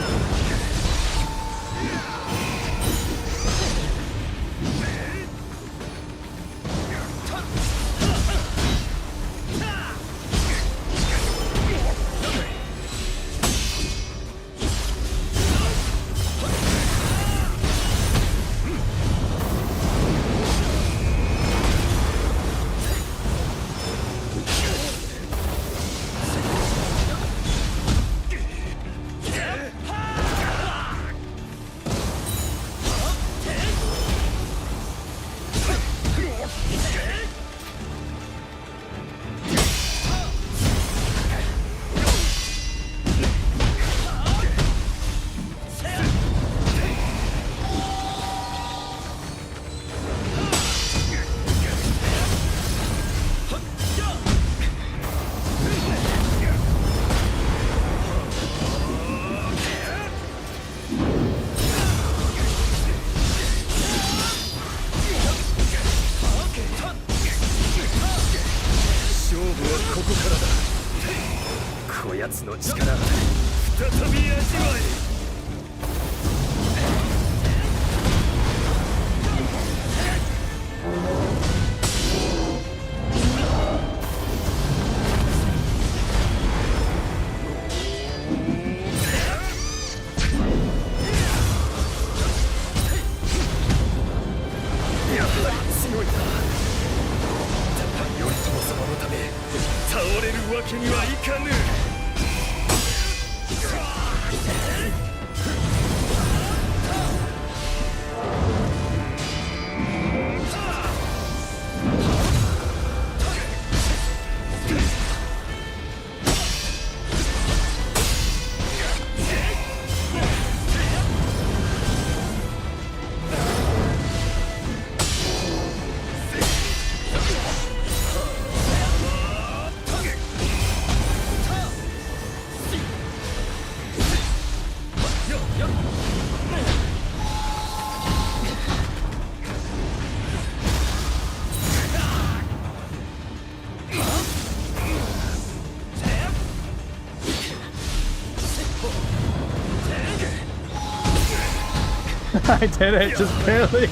I did it, just barely.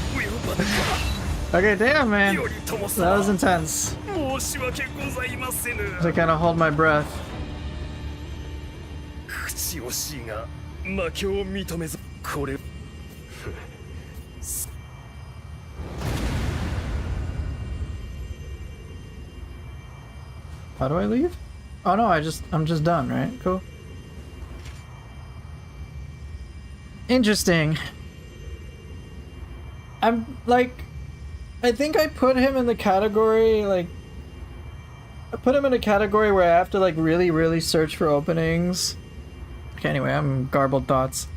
Okay, damn, man. That was intense. 申し訳ございませぬ。 To kind of hold my breath. 口惜しいが負けを認めずこれ How do I leave? Oh no, I'm just done, right? Cool. Interesting. I'm like, I think I put him in the category, like, I put him in a category where I have to like really search for openings. Okay, anyway, I'm garbled thoughts.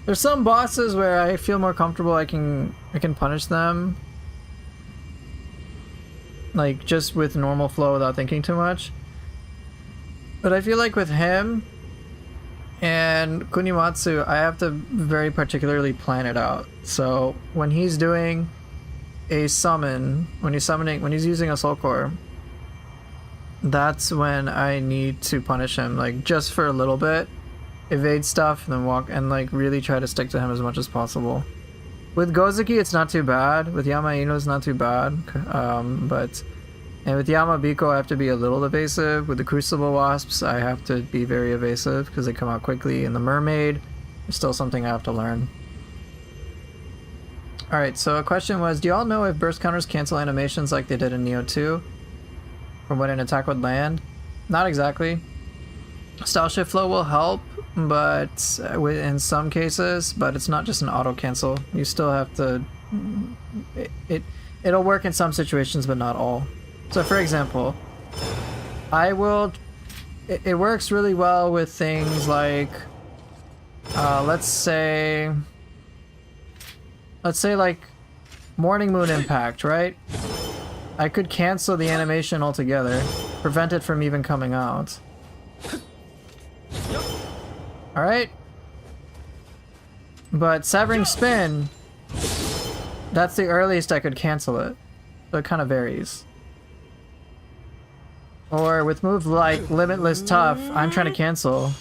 There's some bosses where I feel more comfortable I can punish them, like just with normal flow without thinking too much. But I feel like with him and Kunimatsu, I have to very particularly plan it out. So when he's doing a summon, when he's using a soul core, that's when I need to punish him, like just for a little bit, evade stuff, and then walk and like really try to stick to him as much as possible. With Gozuki, it's not too bad. With Yamaino, it's not too bad. And with Yamabiko, I have to be a little evasive. With the Crucible Wasps, I have to be very evasive because they come out quickly. And the Mermaid is still something I have to learn. Alright, so a question was, do y'all know if burst counters cancel animations like they did in Neo 2? From when an attack would land? Not exactly. Style shift flow will help, but in some cases, but it's not just an auto cancel. You still have to... It'll work in some situations, but not all. So for example, it works really well with things like, let's say like Morning Moon Impact, right? I could cancel the animation altogether, prevent it from even coming out. Alright? But Severing Spin, that's the earliest I could cancel it. So it kind of varies. Or with moves like Limitless Tough, I'm trying to cancel.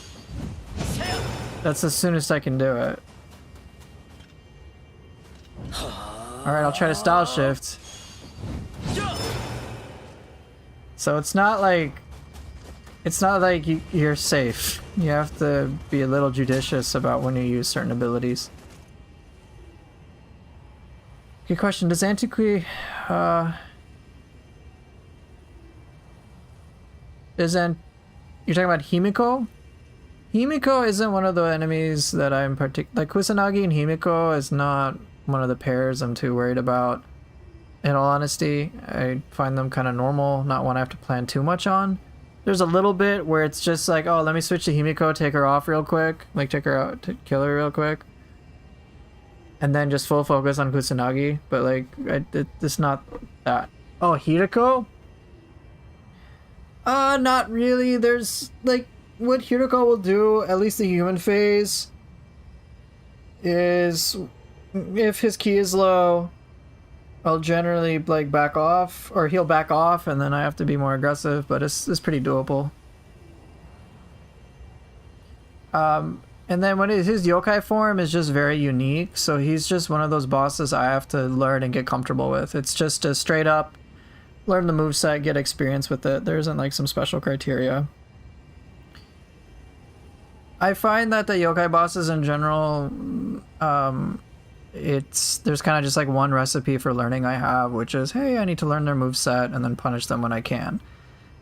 That's the soonest I can do it. Alright, I'll try to style shift. So it's not like you're safe. You have to be a little judicious about when you use certain abilities. Good question. Does Antiqui you're talking about Himiko? Himiko isn't one of the enemies that I'm like Kusanagi and Himiko is not one of the pairs I'm too worried about. In all honesty, I find them kind of normal, not one I have to plan too much on. There's a little bit where it's just like, oh, let me switch to Himiko, take her off real quick, like take her out, kill her real quick, and then just full focus on Kusanagi. But like, it's not that. Oh, Hirako? Not really. There's like what Hirako will do, at least the human phase, is if his ki is low, I'll generally like back off, or he'll back off, and then I have to be more aggressive. But it's pretty doable. And then when his yokai form is just very unique, so he's just one of those bosses I have to learn and get comfortable with. It's just a straight up learn the moveset, get experience with it. There isn't like some special criteria. I find that the yokai bosses in general, there's kind of just like one recipe for learning I have, which is, hey, I need to learn their moveset and then punish them when I can.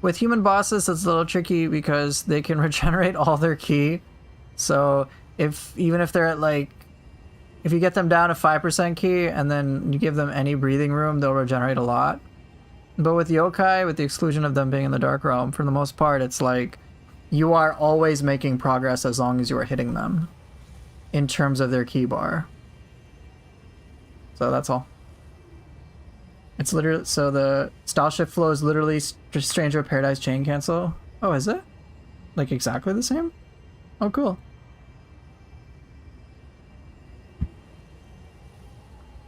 With human bosses, it's a little tricky because they can regenerate all their ki. So even if they're at like, if you get them down to 5% ki and then you give them any breathing room, they'll regenerate a lot. But with yokai, with the exclusion of them being in the Dark Realm, for the most part, it's like you are always making progress as long as you are hitting them in terms of their ki bar. So that's all. It's literally, so the style shift flow is literally Stranger of Paradise chain cancel. Oh, is it? Like exactly the same? Oh, cool.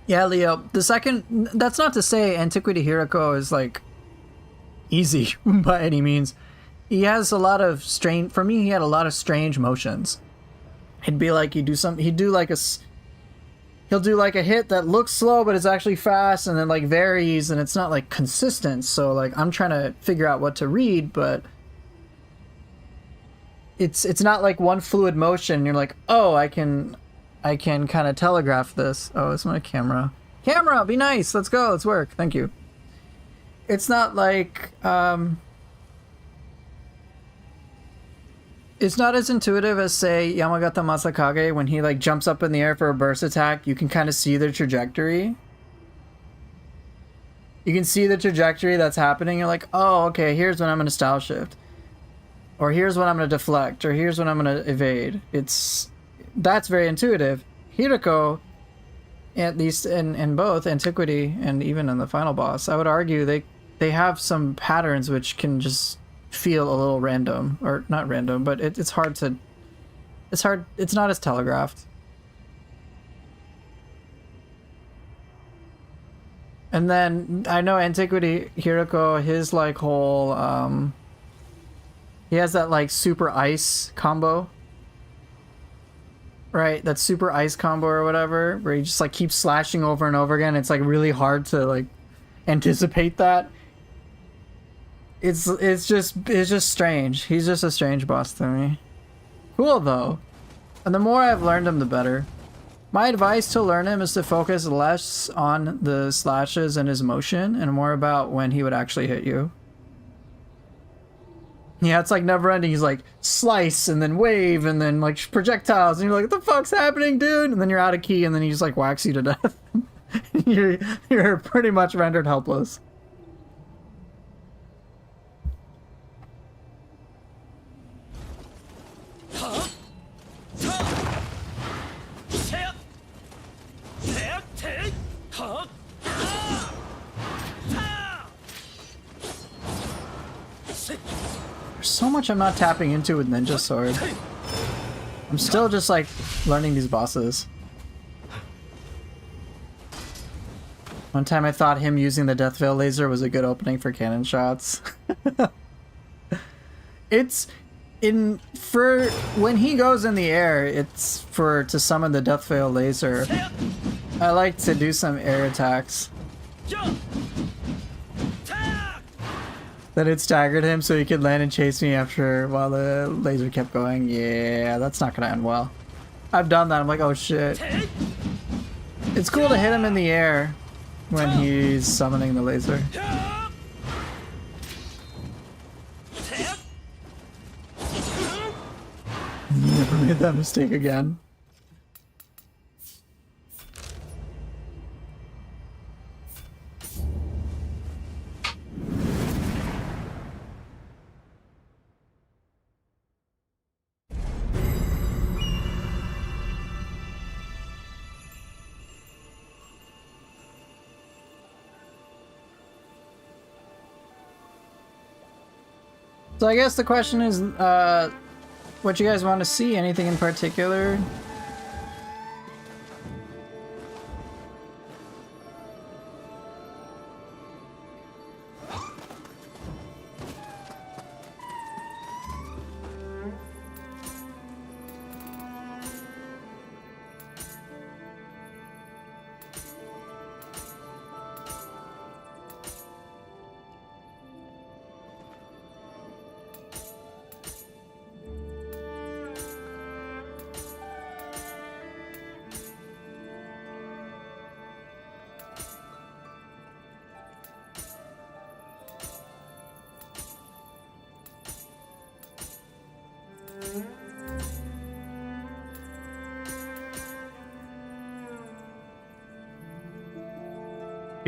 Yeah, Leo. The second, that's not to say Antiquity Hiroko is like easy by any means. He has a lot of strange. For me, he had a lot of strange motions. It'd be like he'd do like he'll do like a hit that looks slow, but it's actually fast, and then like varies, and it's not like consistent. So like I'm trying to figure out what to read, but it's not like one fluid motion. You're like, oh, I can kind of telegraph this. Oh, it's my camera. Camera, be nice. Let's go. Let's work. Thank you. It's not like it's not as intuitive as, say, Yamagata Masakage when he like jumps up in the air for a burst attack. You can kind of see the trajectory. You can see the trajectory that's happening. You're like, oh, okay, here's when I'm going to style shift. Or here's when I'm going to deflect. Or here's when I'm going to evade. That's very intuitive. Hiroko, at least in both Antiquity and even in the final boss, I would argue they have some patterns which can just feel a little random. Or not random, but it's hard. It's not as telegraphed. And then I know Antiquity Hiroko, his like whole he has that like super ice combo. Right, that super ice combo or whatever, where he just like keeps slashing over and over again. It's like really hard to like anticipate that. It's just strange. He's just a strange boss to me. Cool though. And the more I've learned him, the better. My advice to learn him is to focus less on the slashes and his motion and more about when he would actually hit you. Yeah, it's like never ending. He's like slice and then wave and then like projectiles, and you're like, what the fuck's happening, dude? And then you're out of key, and then he just like whacks you to death. You're pretty much rendered helpless. There's so much I'm not tapping into with Ninja Sword. I'm still just like learning these bosses. One time I thought him using the Death Veil laser was a good opening for cannon shots. For when he goes in the air, it's to summon the Death Veil laser. I like to do some air attacks. Then it staggered him so he could land and chase me while the laser kept going. Yeah, that's not gonna end well. I've done that. I'm like, oh shit. It's cool to hit him in the air when he's summoning the laser. Never made that mistake again. So I guess the question is, what you guys want to see? Anything in particular?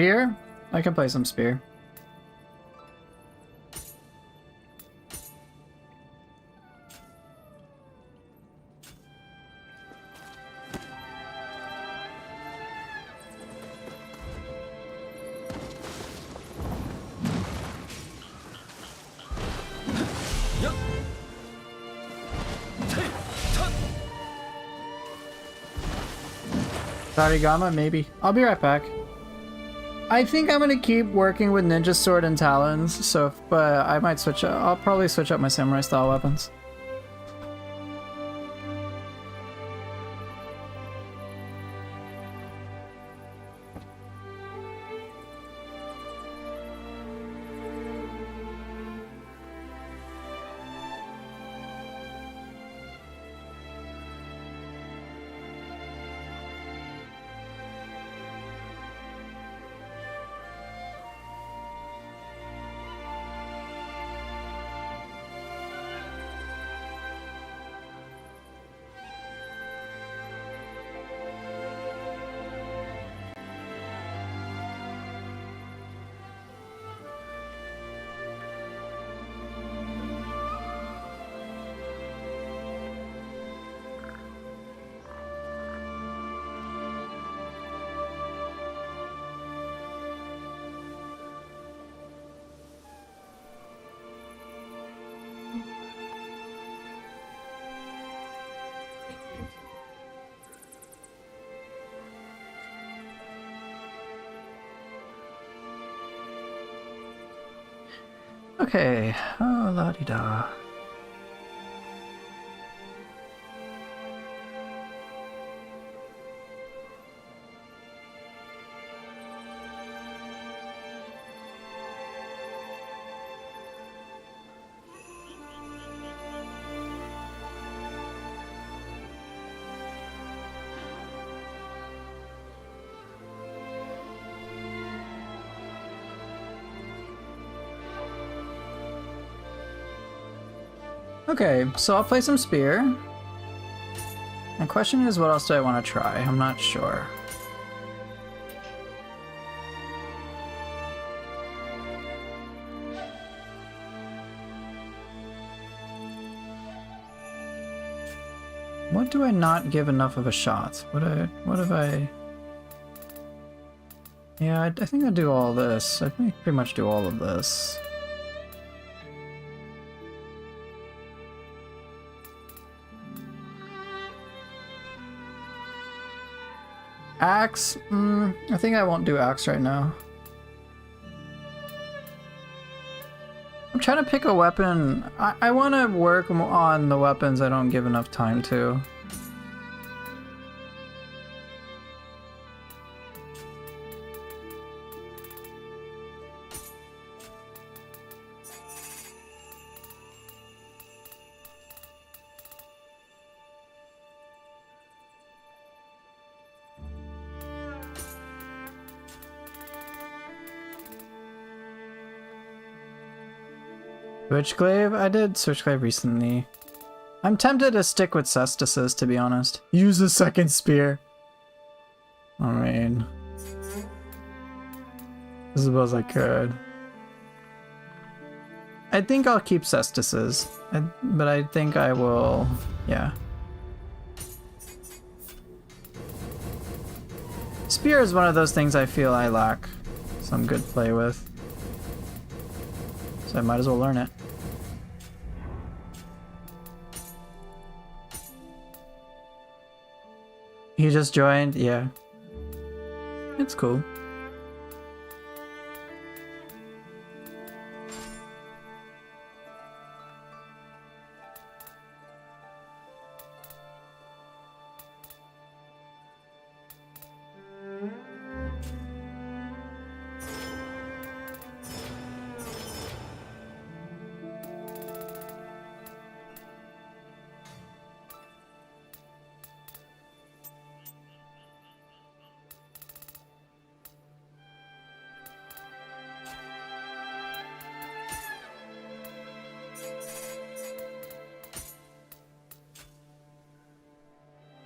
Spear? I can play some Spear. Sarigama, maybe. I'll be right back. I think I'm gonna keep working with Ninja Sword and Talons, so I might switch up. I'll probably switch up my samurai style weapons. Okay, oh la di da. Okay, so I'll play some Spear. The question is, what else do I want to try? I'm not sure. What do I not give enough of a shot? What have I... Yeah, I think I do all this. I think I pretty much do all of this. Axe? I think I won't do axe right now. I'm trying to pick a weapon. I want to work on the weapons I don't give enough time to. Switchglaive? I did Switchglaive recently. I'm tempted to stick with Cestices, to be honest. Use the second spear. I mean... I suppose I could. I think I'll keep Cestices. But I think I will... yeah. Spear is one of those things I feel I lack some good play with. So I might as well learn it. You just joined? Yeah. It's cool.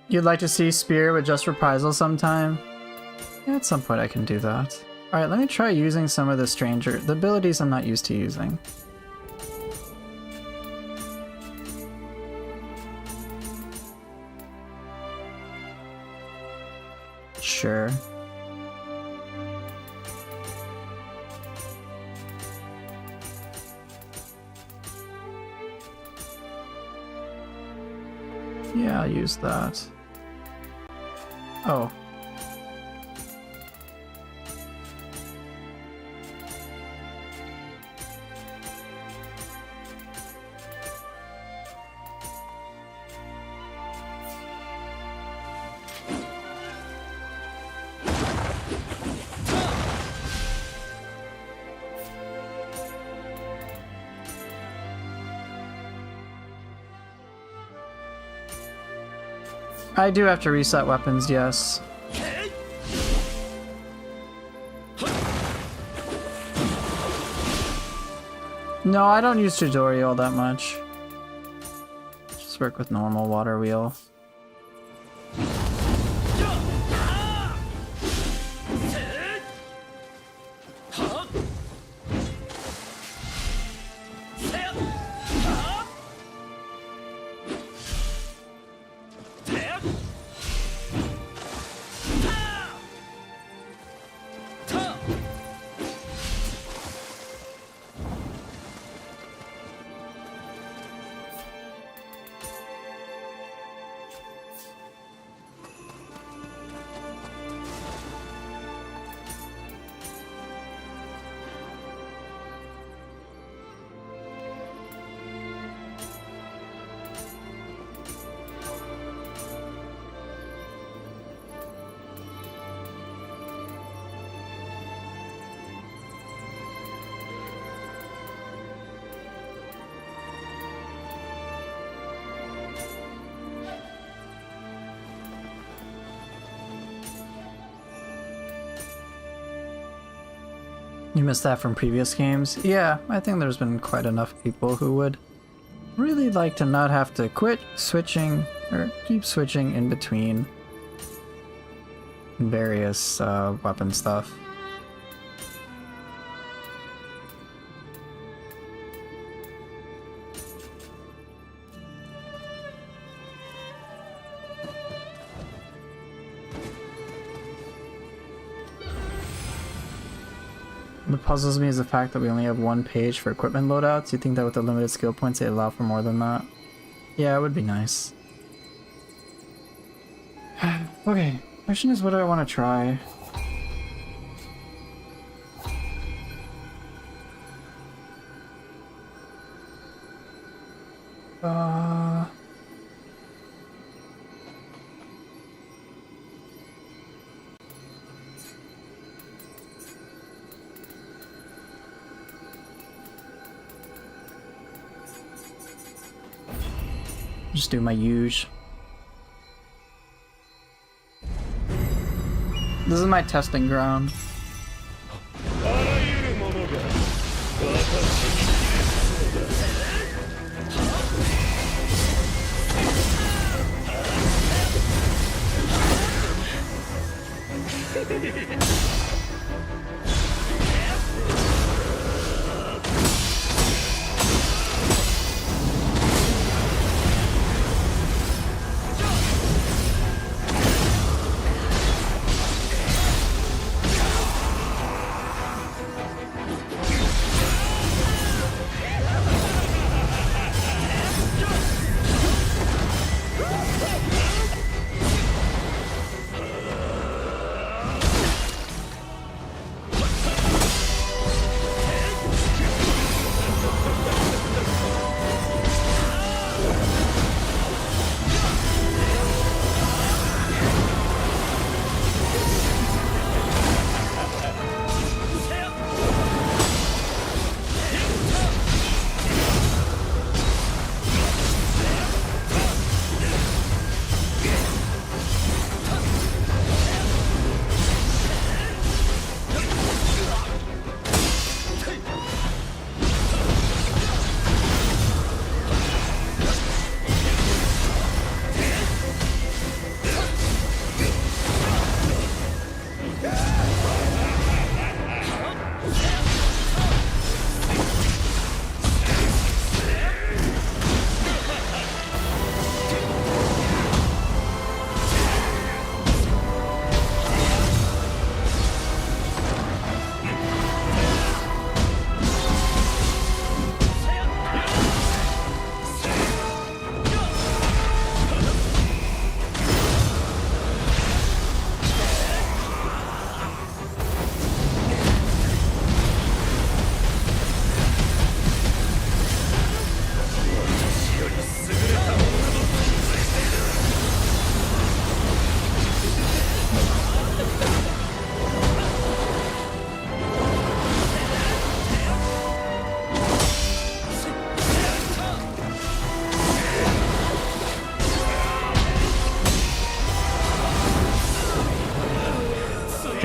You'd like to see Spear with just reprisal sometime? Yeah, at some point I can do that. Alright, let me try using some of the abilities I'm not used to using. Sure. Yeah, I'll use that. Oh. I do have to reset weapons, yes. No, I don't use Chidori all that much. Just work with normal water wheel. You missed that from previous games? Yeah, I think there's been quite enough people who would really like to not have to quit switching or keep switching in between various weapon stuff. What puzzles me is the fact that we only have one page for equipment loadouts. You think that with the limited skill points they allow for more than that? Yeah, it would be nice. Okay, question is, what do I want to try? Just do my usual. This is my testing ground. あらゆるものが私に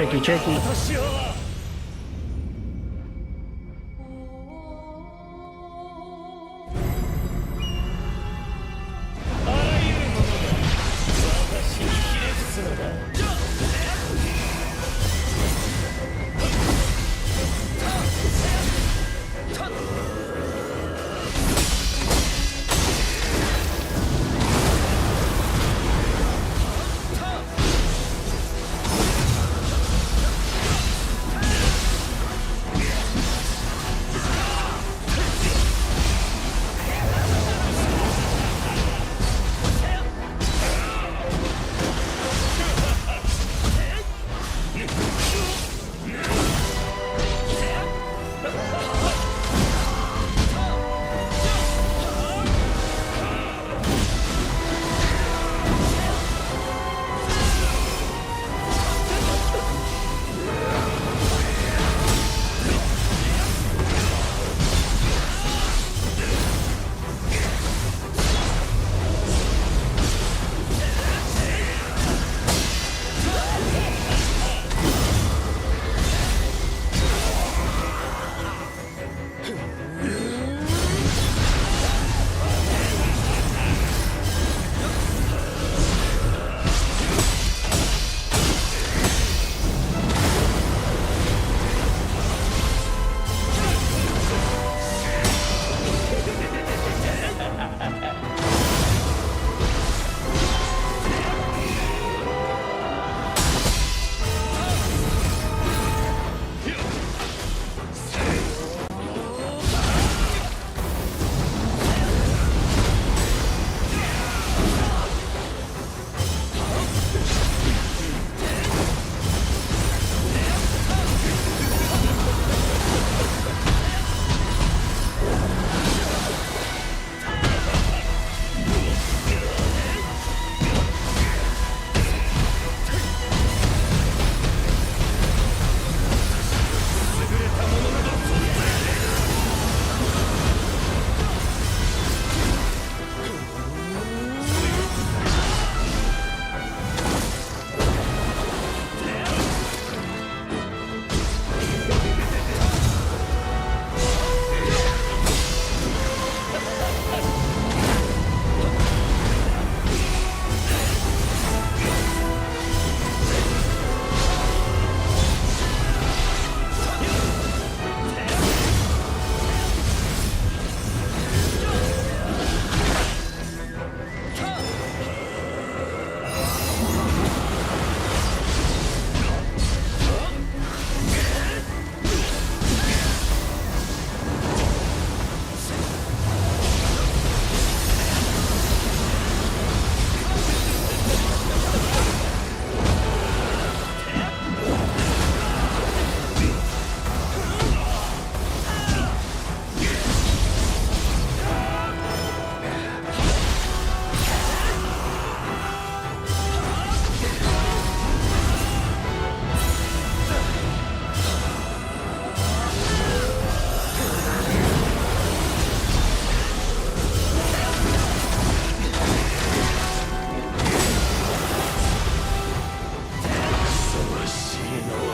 Tricky, tricky. 私はあらゆるものが私にひれ伏すのだ。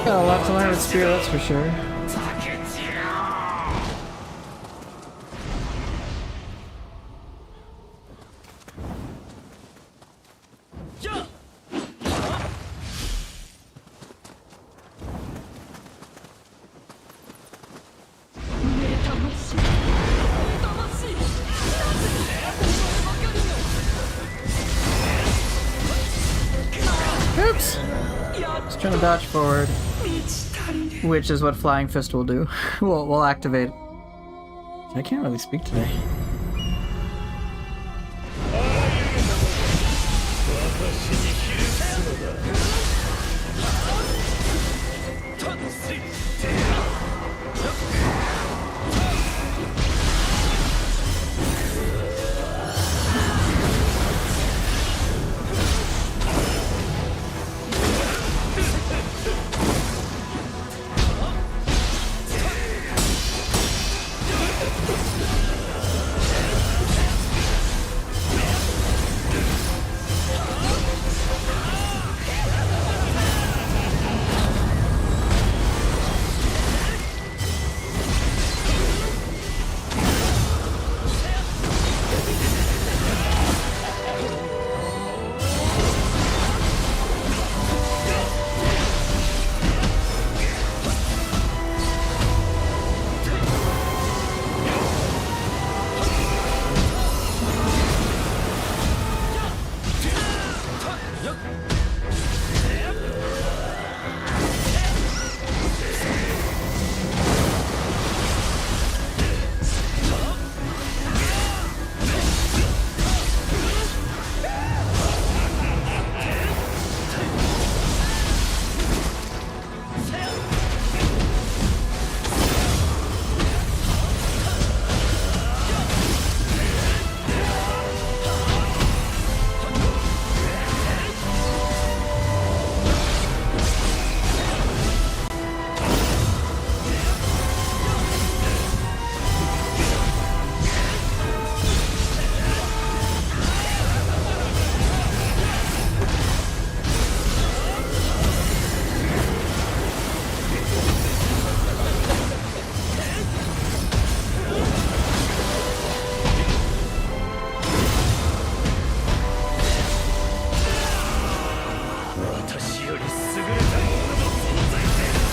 Got a lot to learn with Spear, that's for sure. Oops! Just trying to dodge forward, which is what Flying Fist will do. we'll activate. I can't really speak today. 私より優れたものの存在性だ。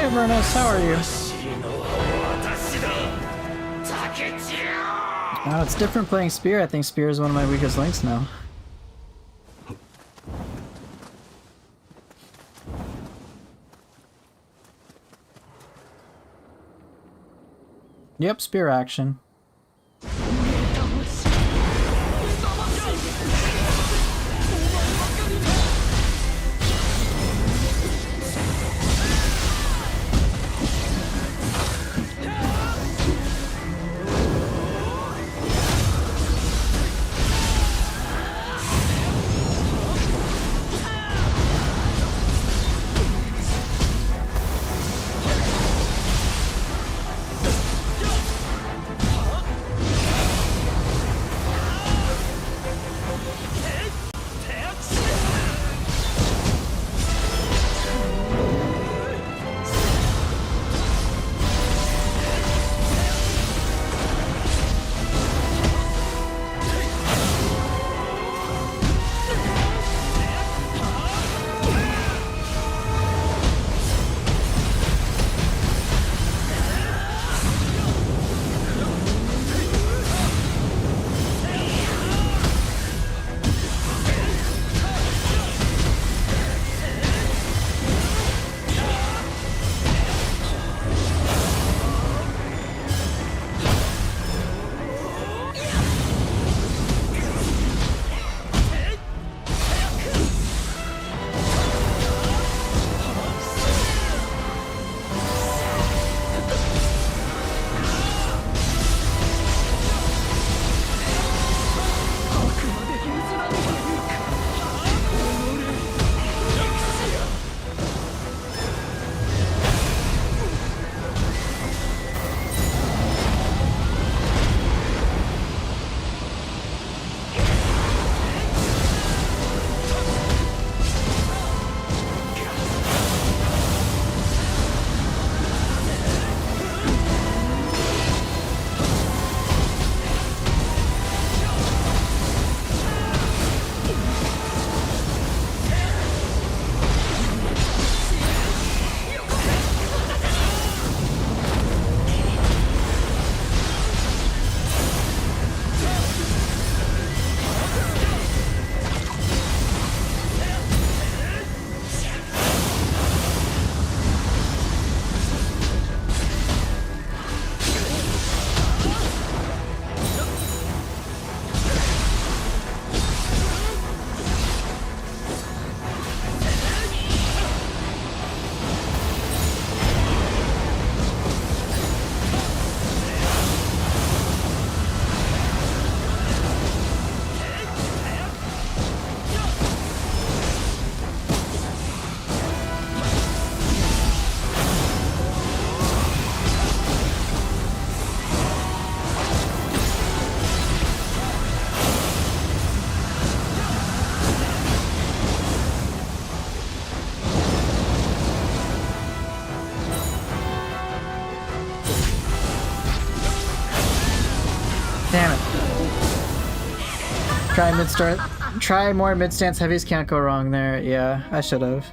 Hey, Vernos, how are you? 真の私だ。竹千代。 Wow, it's different playing Spear. I think Spear is one of my weakest links now. Yep, Spear action. Try more mid stance heavies, can't go wrong there. Yeah, I should have.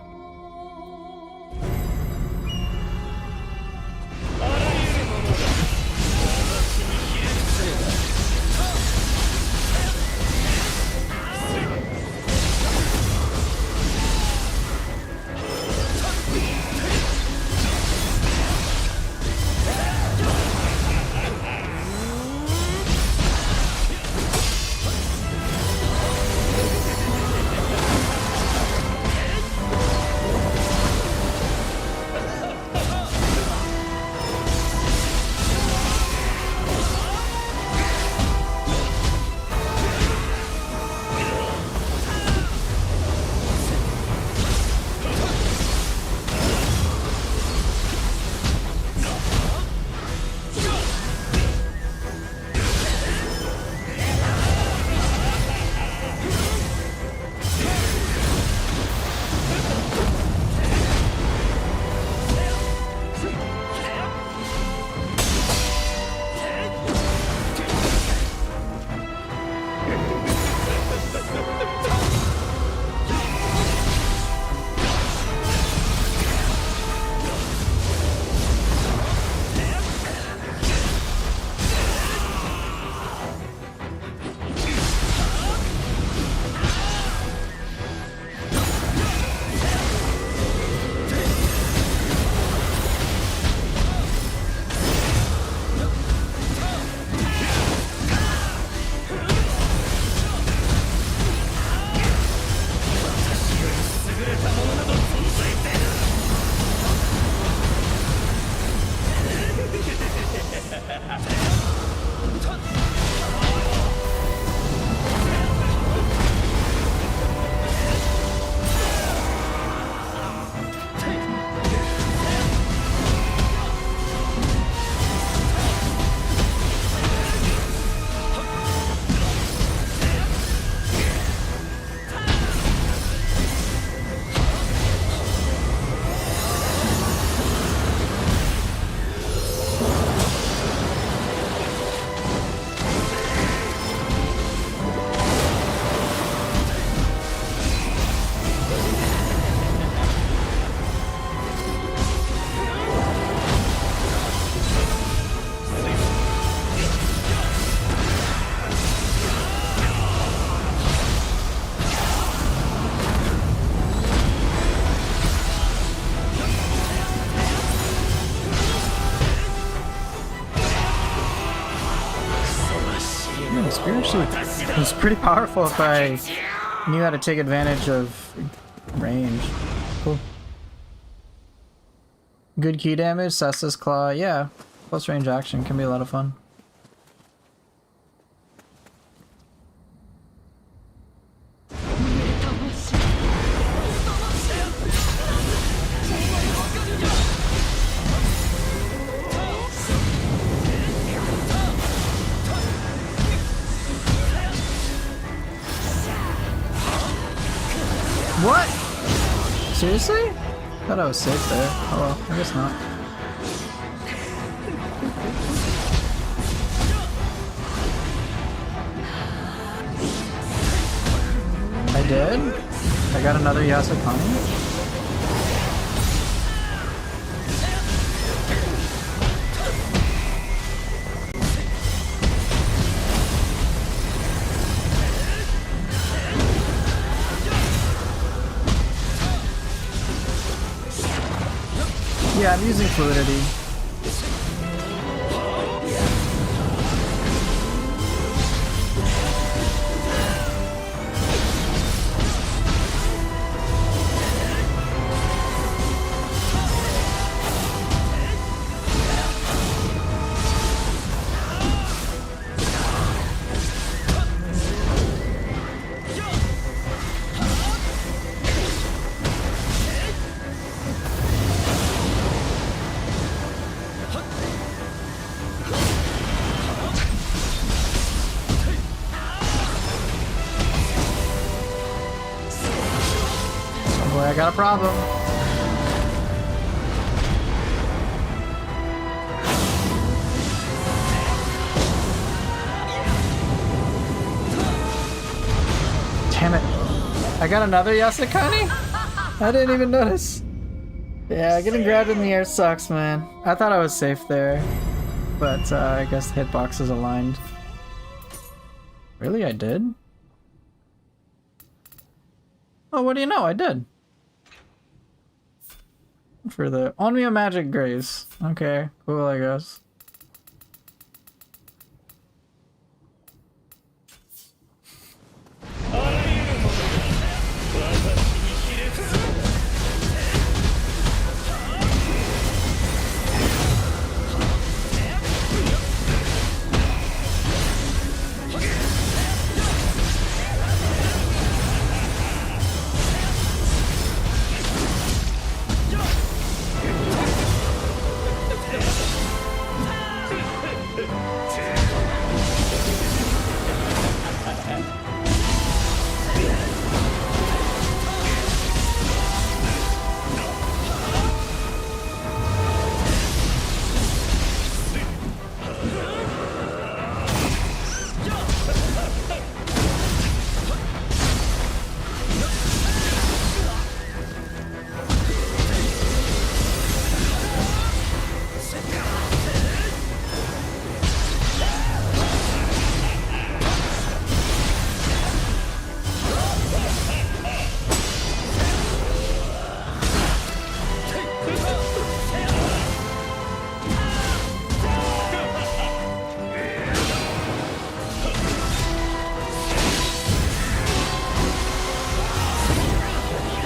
Spiritually, it was pretty powerful if I knew how to take advantage of range. Cool. Good key damage, Cessa's Claw, yeah. Close range action can be a lot of fun. What? Seriously? Thought I was safe there. Oh well, I guess not. I did? I got another Yasukani? Yeah, I'm using fluidity. Boy, I got a problem. I got another Yasukani? I didn't even notice. Yeah, getting grabbed in the air sucks, man. I thought I was safe there. But I guess the hitbox is aligned. Really, I did? Oh, what do you know? I did. For the Onmyo Magic Grace. Okay, cool, I guess.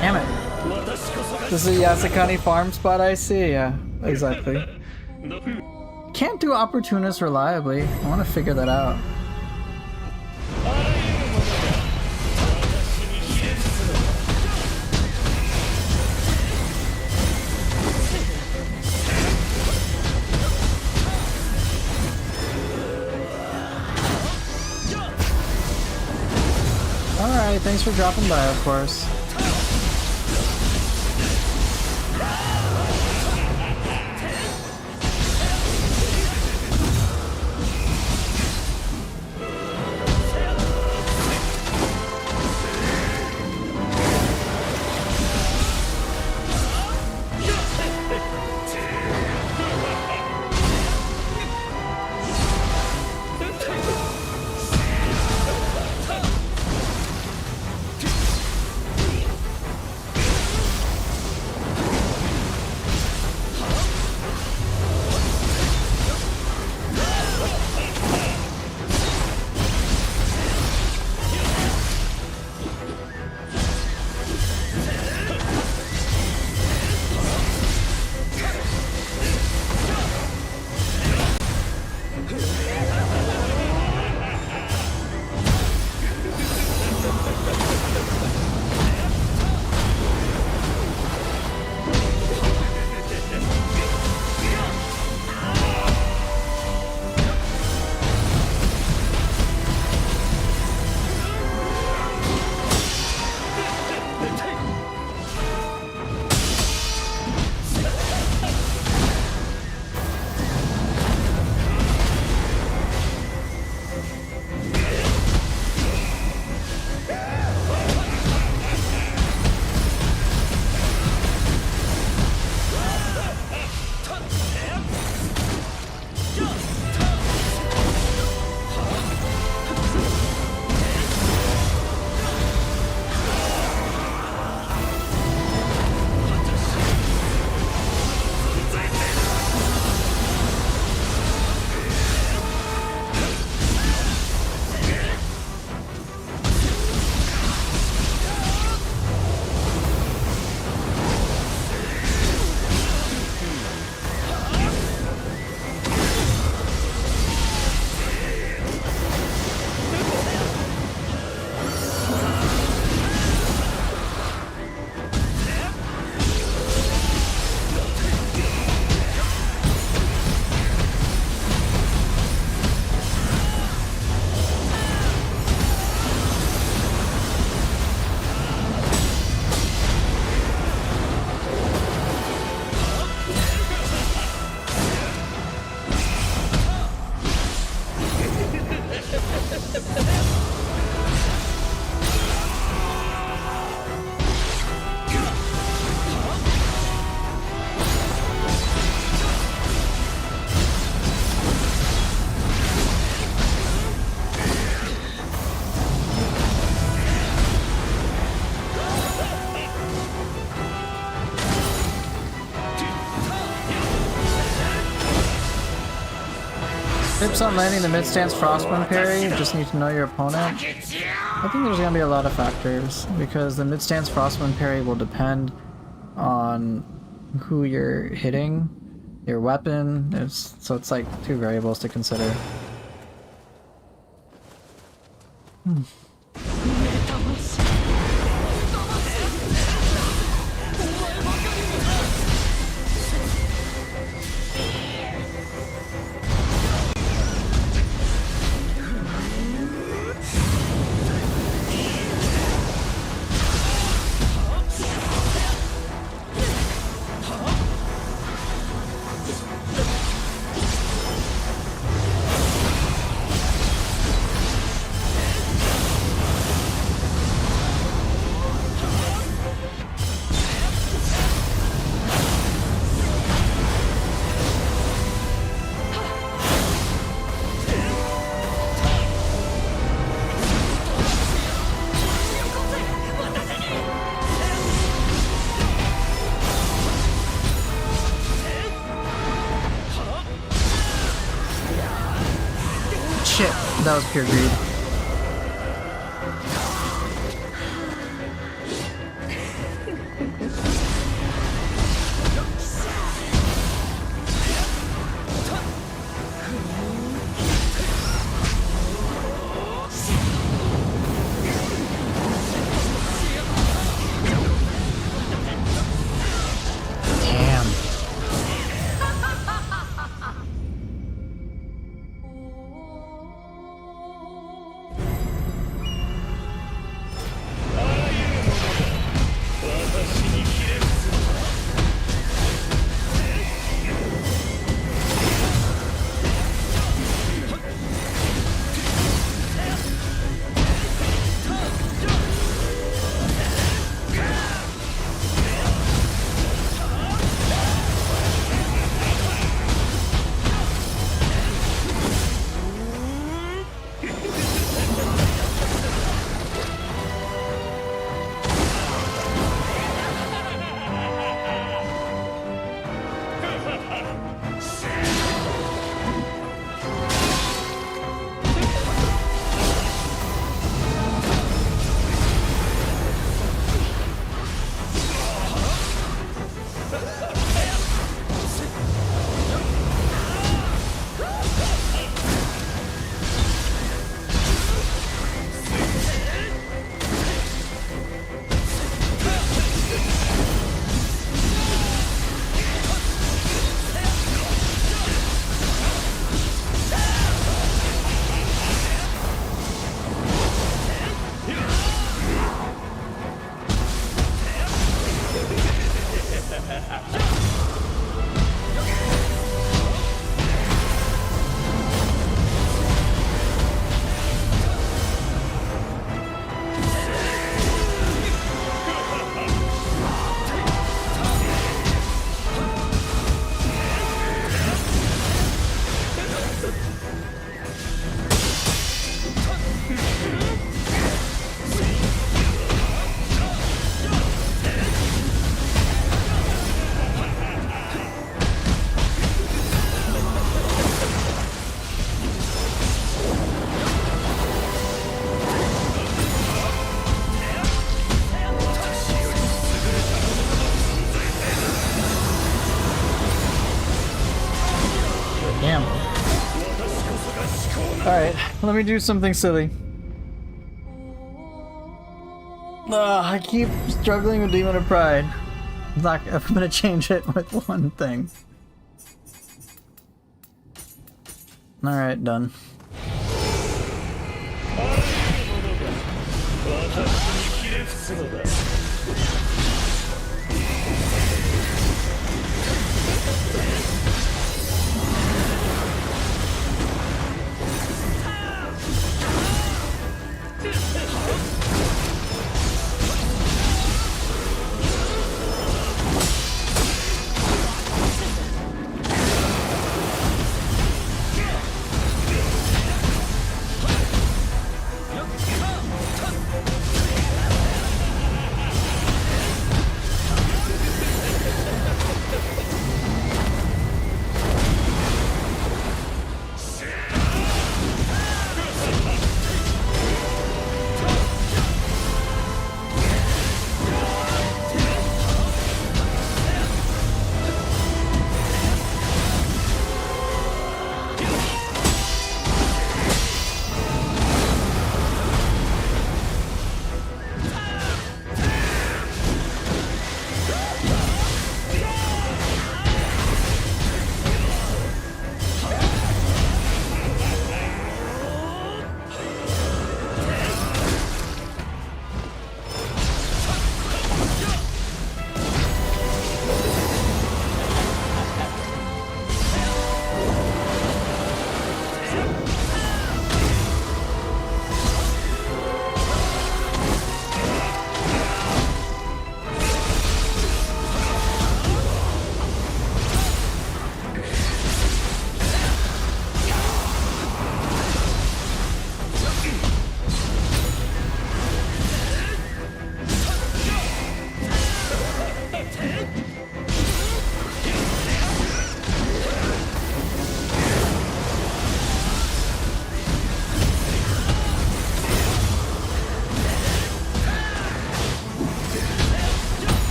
Damn it. This is a Yasukani farm spot I see, yeah, exactly. Can't do opportunists reliably. I want to figure that out. Alright, thanks for dropping by, of course. Tips on landing the mid-stance Frostwind parry, you just need to know your opponent. I think there's gonna be a lot of factors, because the mid-stance Frostwind parry will depend on who you're hitting, your weapon, so it's like 2 variables to consider. Shit, that was pure greed. Damn. Alright, let me do something silly. I keep struggling with Demon of Pride. I'm gonna change it with one thing. Alright, done.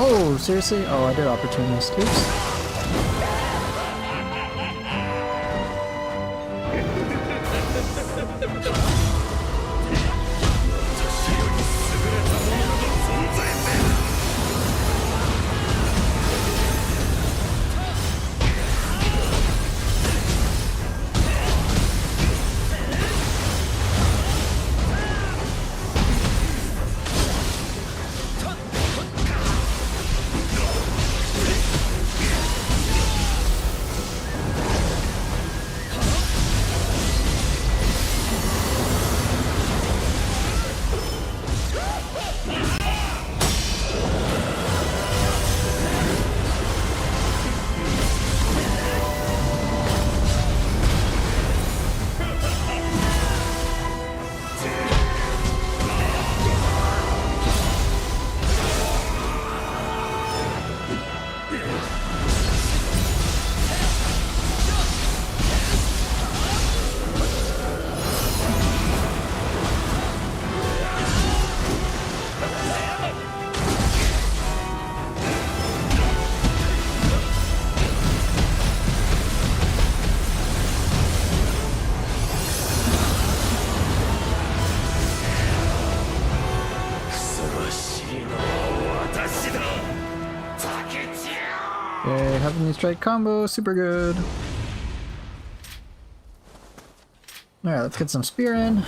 Oh, seriously? Oh, I did opportunist. Oops. Okay, Heavenly Strike combo, super good. Alright, let's get some spear in.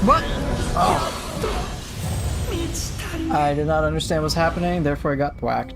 What? Oh. I did not understand what's happening, therefore I got whacked.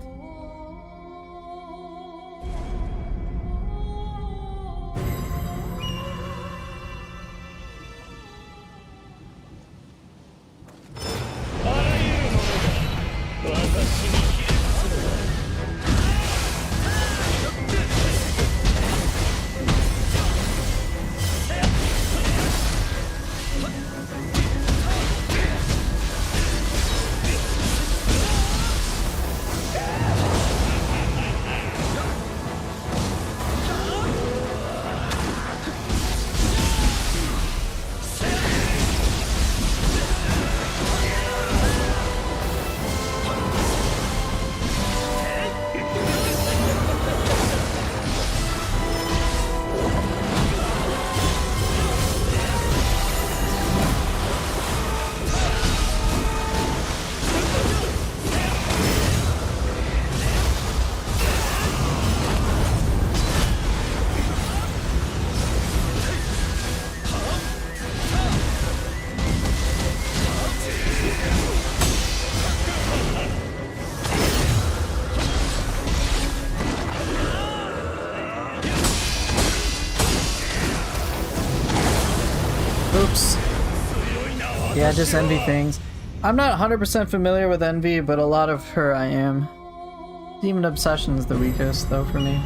Oops. Yeah, just Envy things. I'm not 100% familiar with Envy, but a lot of her I am. Demon Obsession is the weakest, though, for me.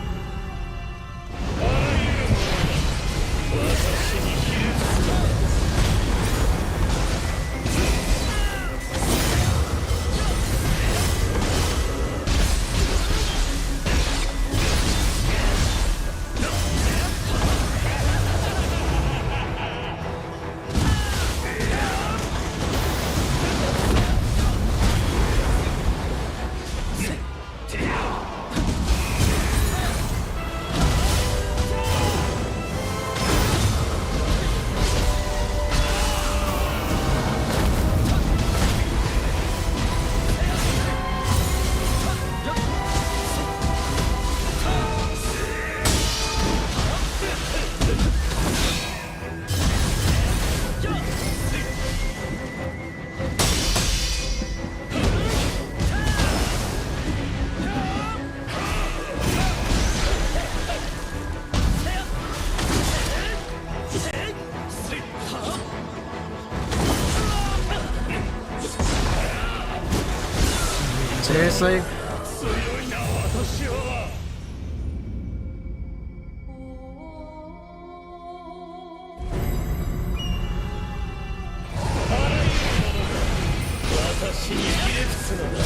Seriously? 強いな私は。あらゆるものが私にひれ伏すのだ。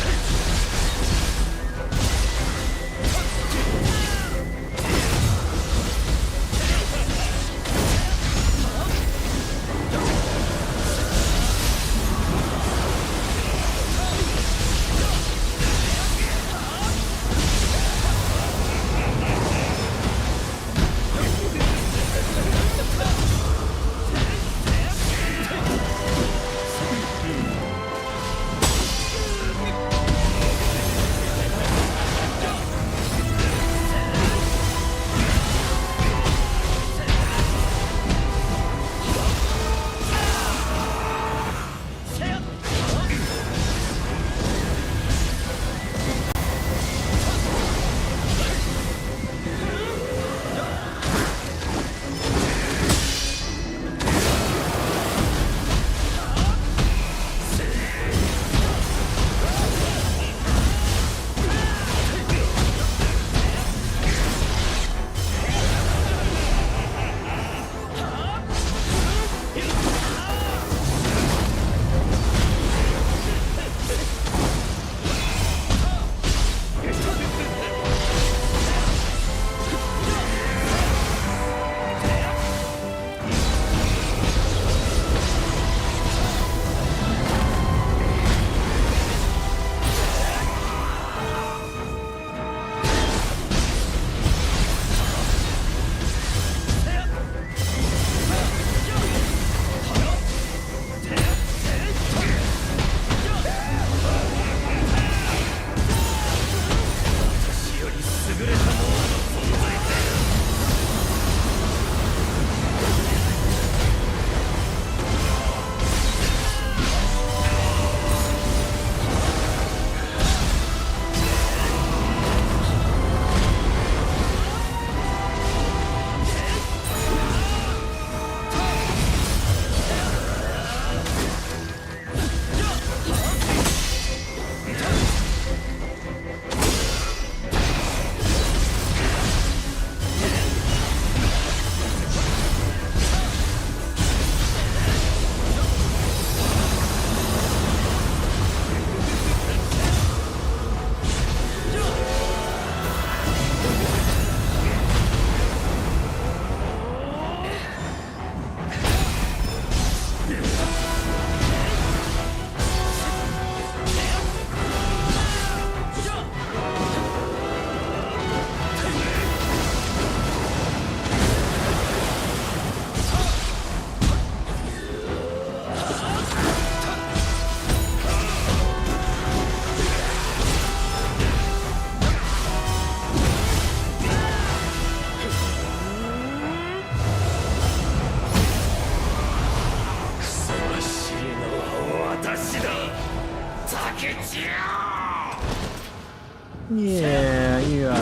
Yeah, you I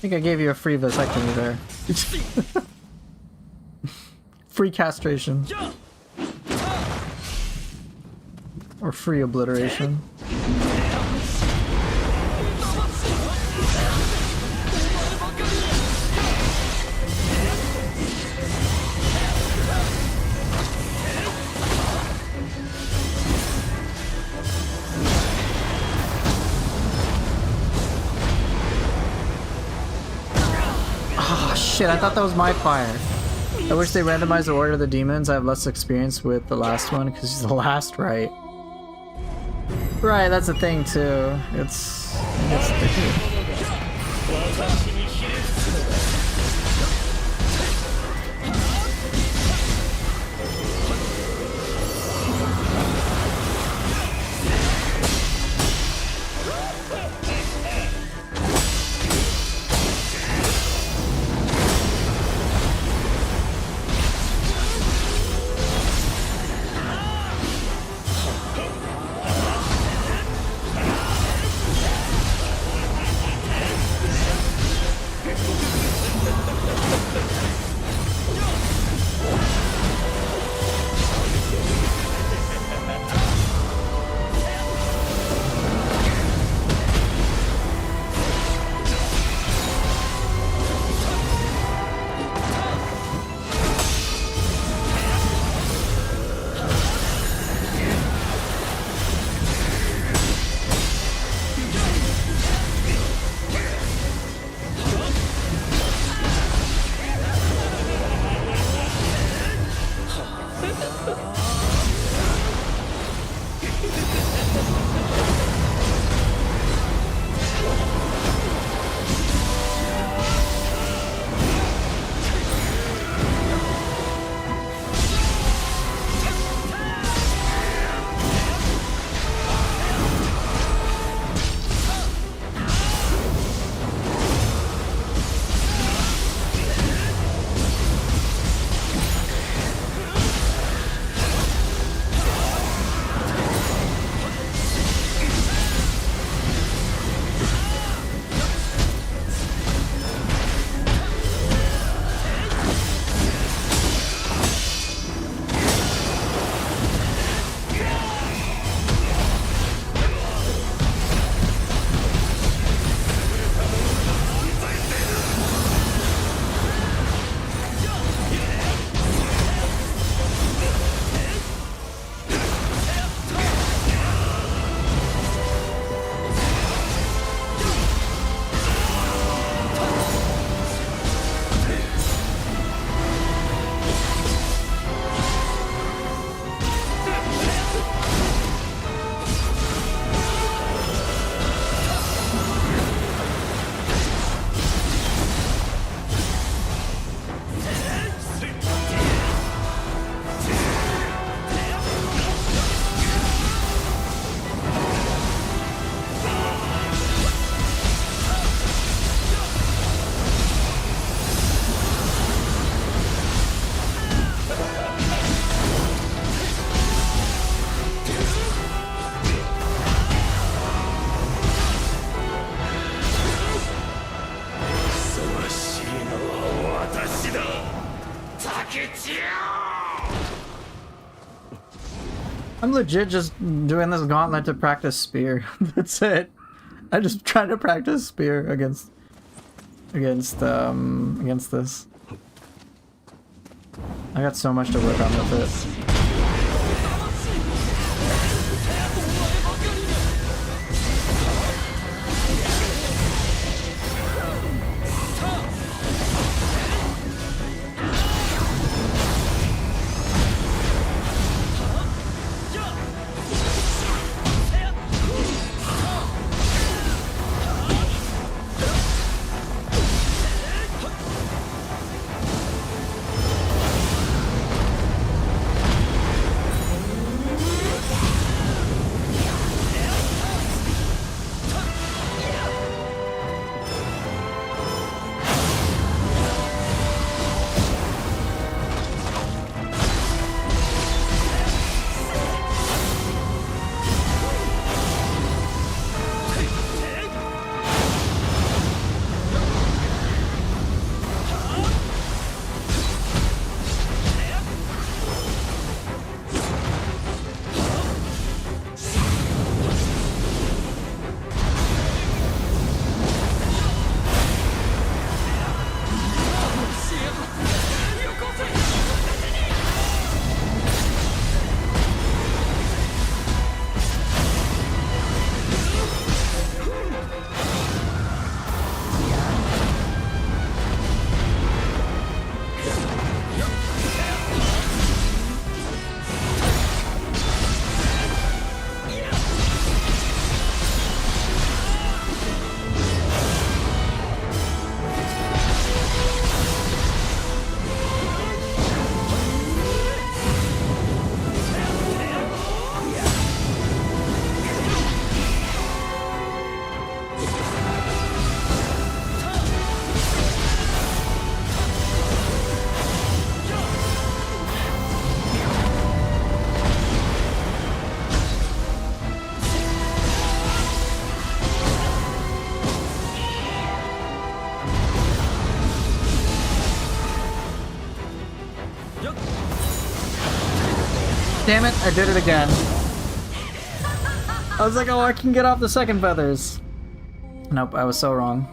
think I gave you a free vasectomy there. Free castration. Or free obliteration. Shit, I thought that was my fire. I wish they randomized the order of the demons. I have less experience with the last one because he's the last, right? Right, that's the thing too. It's sticky. I'm legit just doing this gauntlet to practice spear. That's it. I'm just trying to practice spear against this. I got so much to work on with it. Damn it, I did it again. I was like, oh, I can get off the second feathers. Nope, I was so wrong.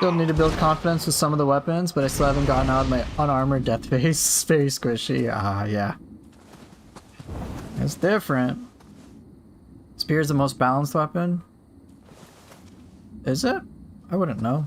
Still need to build confidence with some of the weapons, but I still haven't gotten out of my unarmored death face. Very squishy. Ah, yeah. It's different. Spear is the most balanced weapon. Is it? I wouldn't know.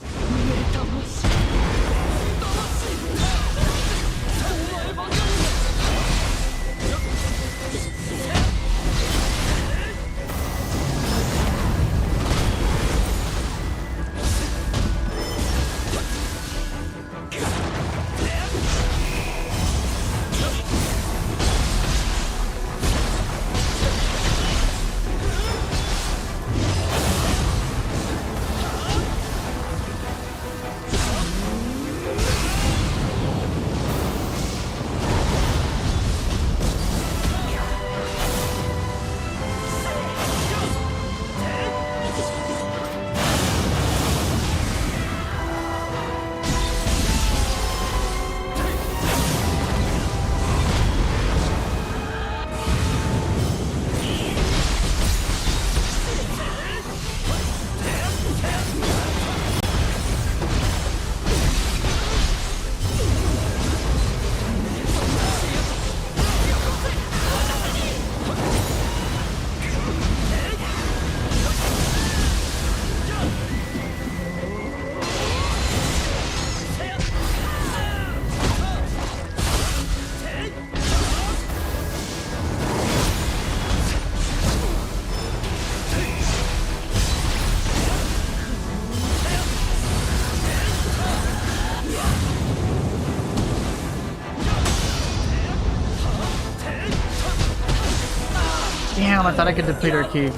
Damn, I thought I could deplete her key.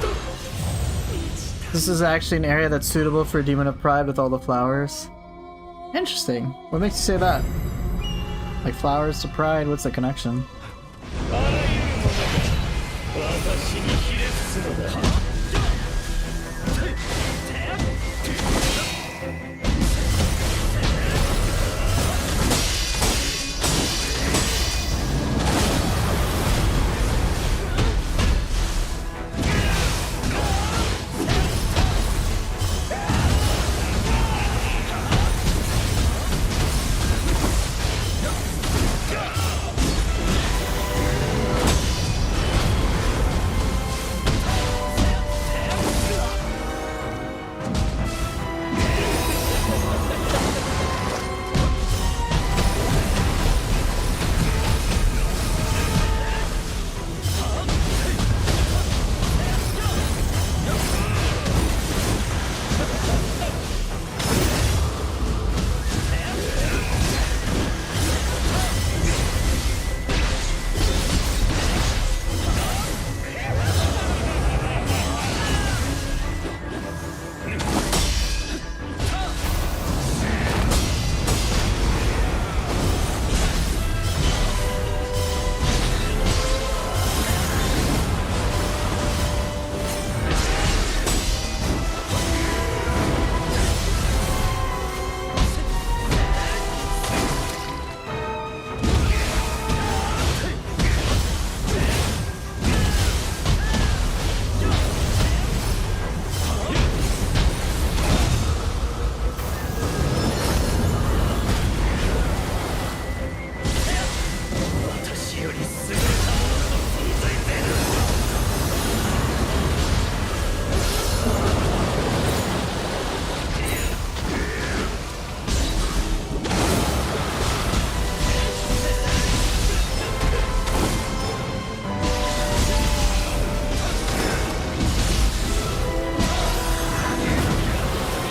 This is actually an area that's suitable for Demon of Pride with all the flowers. Interesting. What makes you say that? Like flowers to pride, what's the connection?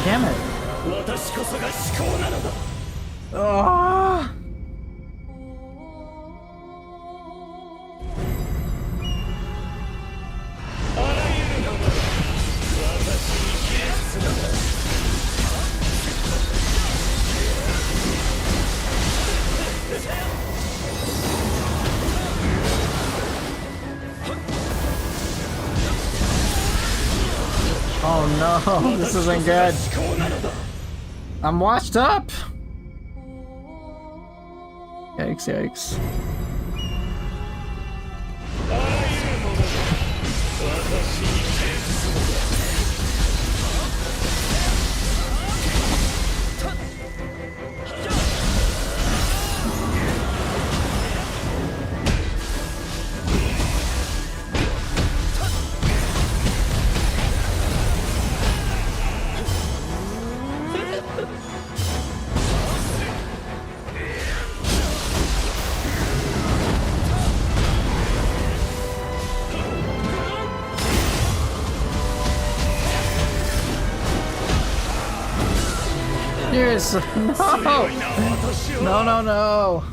Damn it. Oh. Oh no, this isn't good. I'm washed up. Yikes, yikes. Yes! No! No, no, no!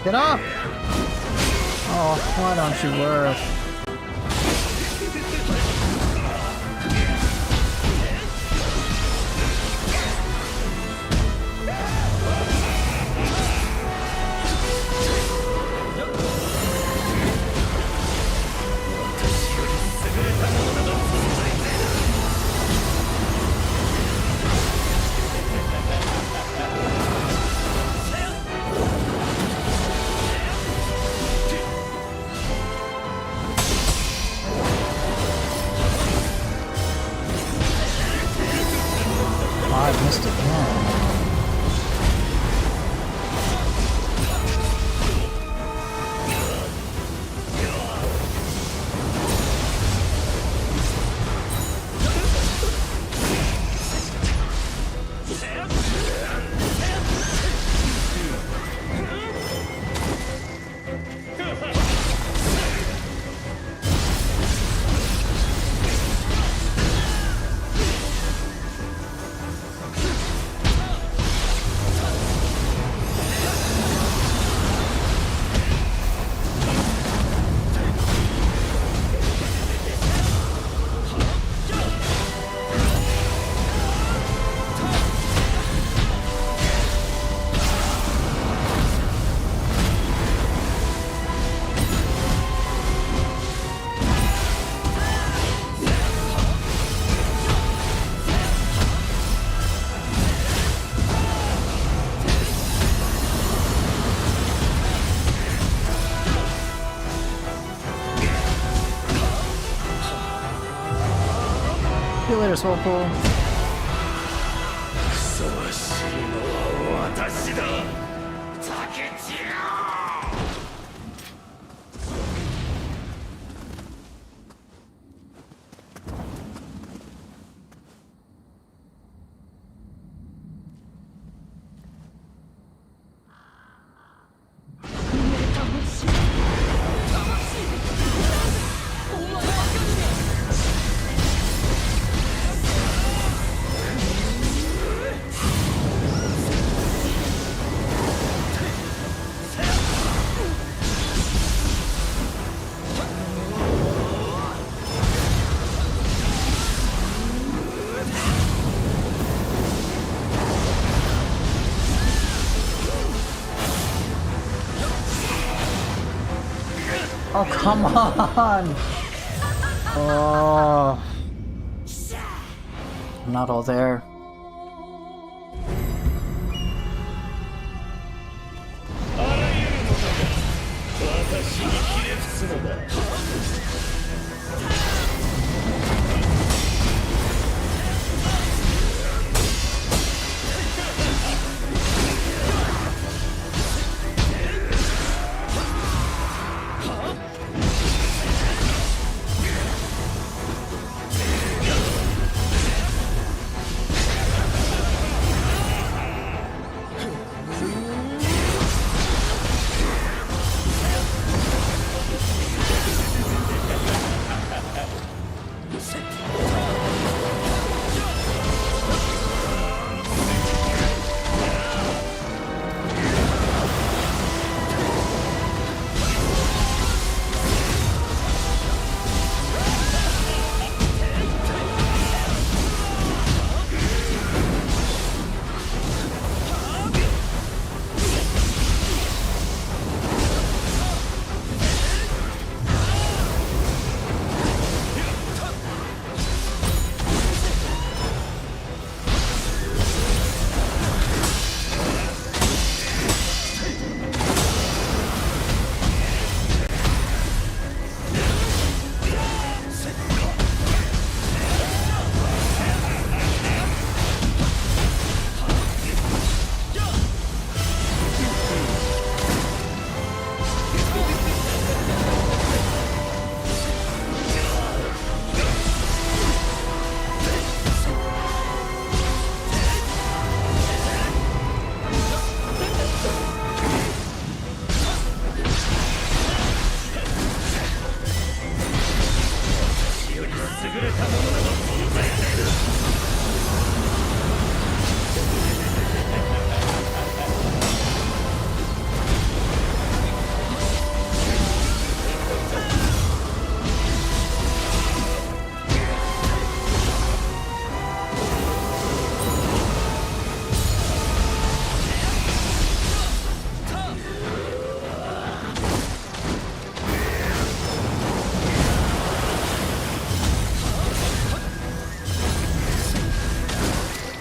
'Get up! Oh, why don't you work? I missed it. Oh. See you later, Soul Pool. ふさわしいのは私だ竹千代。come on! Oh. I'm not all there.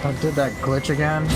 I did that glitch again.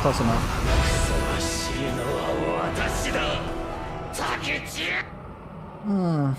Close enough. Hmm.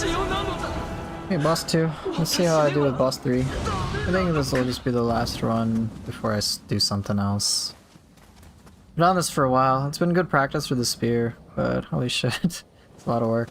Okay, boss 2. Let's see how I do with boss 3. I think this will just be the last run before I do something else. I've done this for a while. It's been good practice for the spear, but holy shit, it's a lot of work.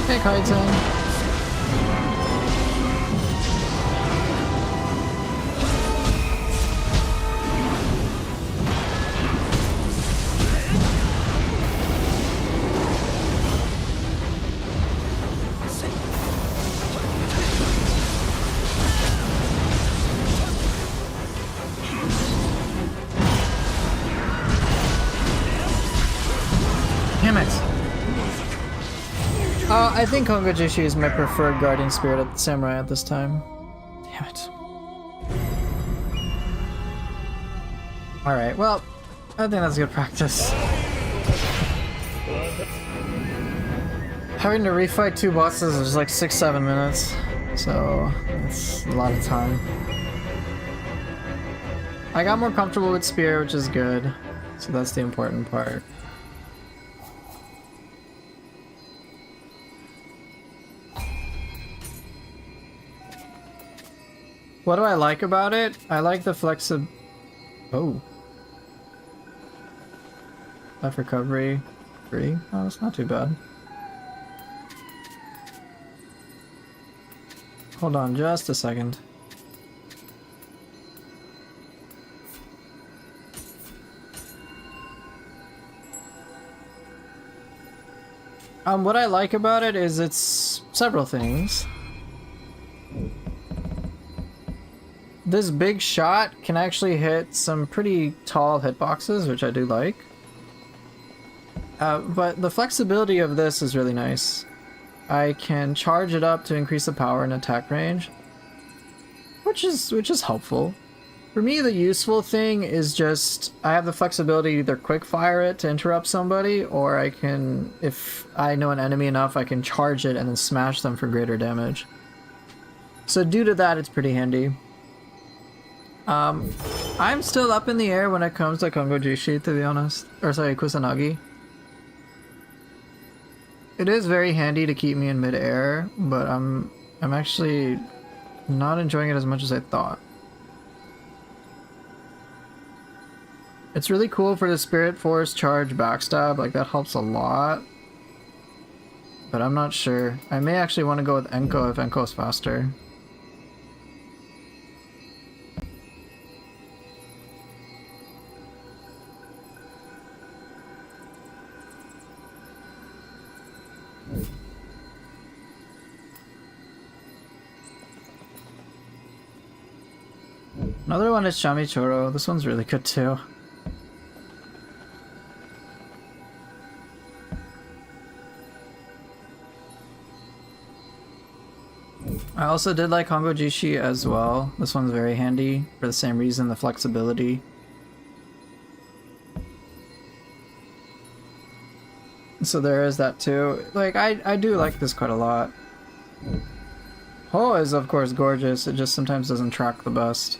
Hey, Kaiten. Damn it. I think Hongo Jishi is my preferred guardian spirit at samurai at this time. Damn it. Alright, well, I think that's good practice. Having to refight 2 bosses is like 6-7 minutes, so it's a lot of time. I got more comfortable with spear, which is good, so that's the important part. What do I like about it? I like the Oh. Life recovery 3? Oh, that's not too bad. Hold on just a second. What I like about it is it's several things. This big shot can actually hit some pretty tall hitboxes, which I do like. But the flexibility of this is really nice. I can charge it up to increase the power and attack range, which is helpful. For me, the useful thing is just I have the flexibility to either quick fire it to interrupt somebody, or I can, if I know an enemy enough, I can charge it and then smash them for greater damage. So due to that, it's pretty handy. I'm still up in the air when it comes to Hongo Jishi, to be honest. Or sorry, Kusanagi. It is very handy to keep me in mid-air, but I'm actually not enjoying it as much as I thought. It's really cool for the Spirit Force charge backstab, like that helps a lot. But I'm not sure. I may actually want to go with Enko if Enko's faster. Another one is Shamichoro. This one's really good too. I also did like Hongo Jishi as well. This one's very handy for the same reason, the flexibility. So there is that too. Like, I do like this quite a lot. Ho is of course gorgeous, it just sometimes doesn't track the best.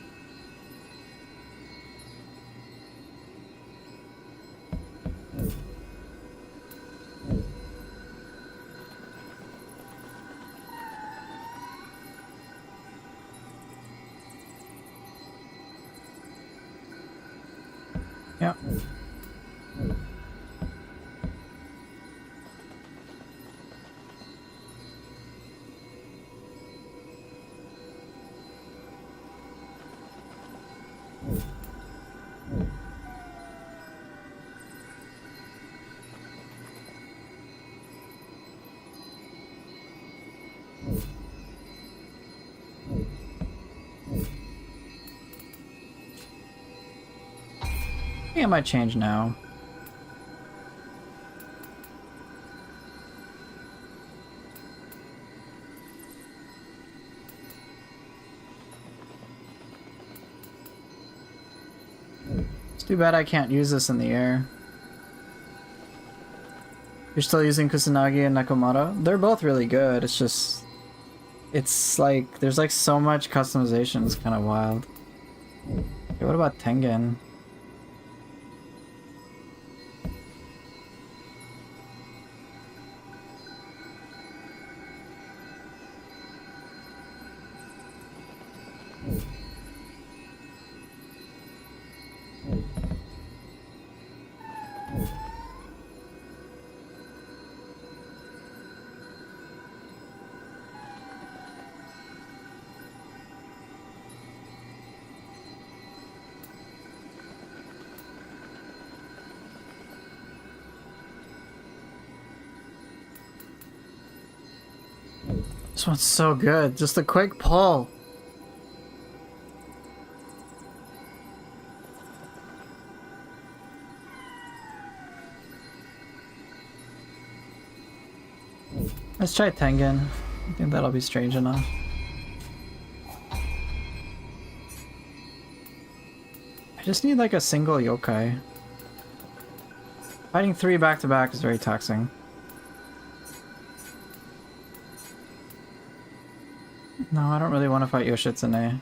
Yeah. think I might change now. It's too bad I can't use this in the air. You're still using Kusanagi and Nekomato? They're both really good, it's just... It's like, there's like so much customization, it's kind of wild. Okay, what about Tengen? This one's so good. Just a quick pull. Let's try Tengen. I think that'll be strange enough. I just need like a single yokai. Fighting 3 back to back is very taxing. No, I don't really want to fight Yoshitsune.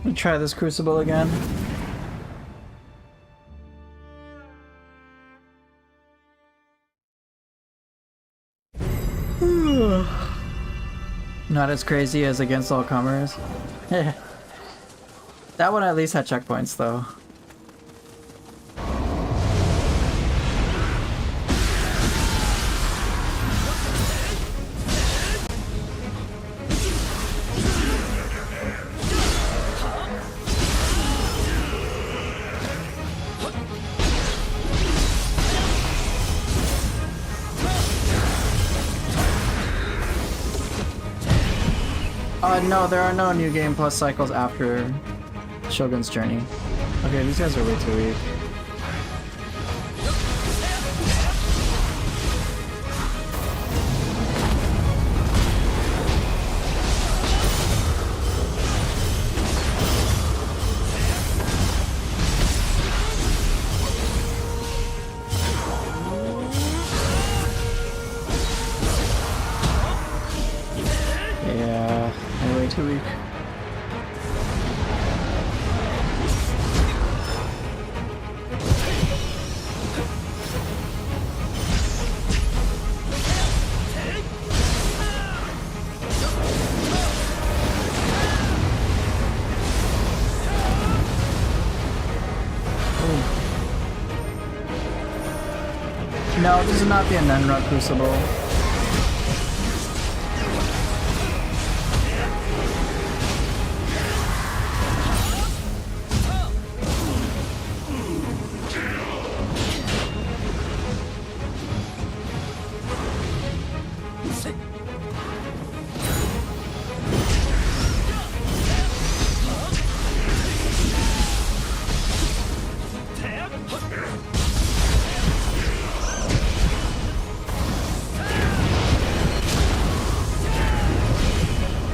Let me try this Crucible again. Not as crazy as Against All Comers. That one at least had checkpoints though. No, there are no New Game Plus cycles after Shogun's Journey. Okay, these guys are way too weak. No, this is not the Anenra Crucible.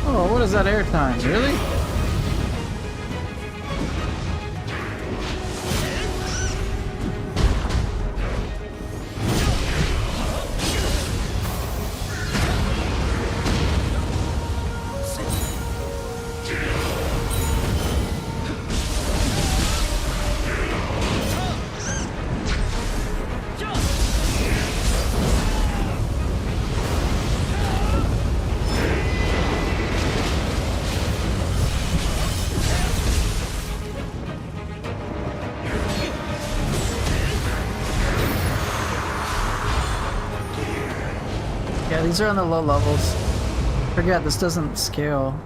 Oh, what is that airtime? Really? these are on the low levels. Forget, this doesn't scale.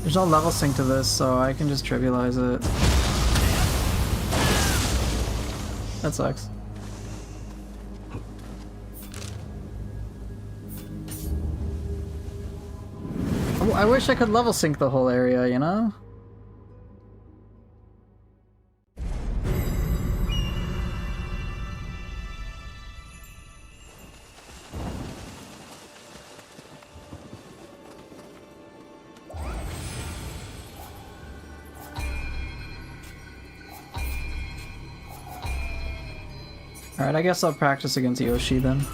There's no level sync to this, so I can just trivialize it. That sucks. I wish I could level sync the whole area, you know? Alright, I guess I'll practice against Yoshi then.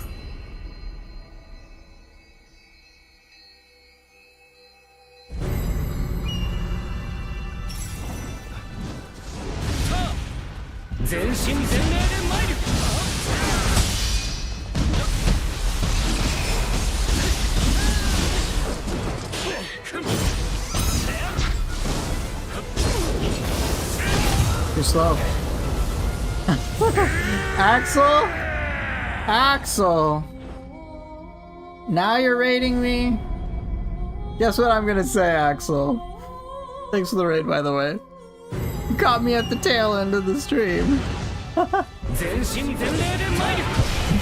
You're slow. Axel? Axel! Now you're raiding me? Guess what I'm gonna say, Axel? Thanks for the raid, by the way. You caught me at the tail end of the stream.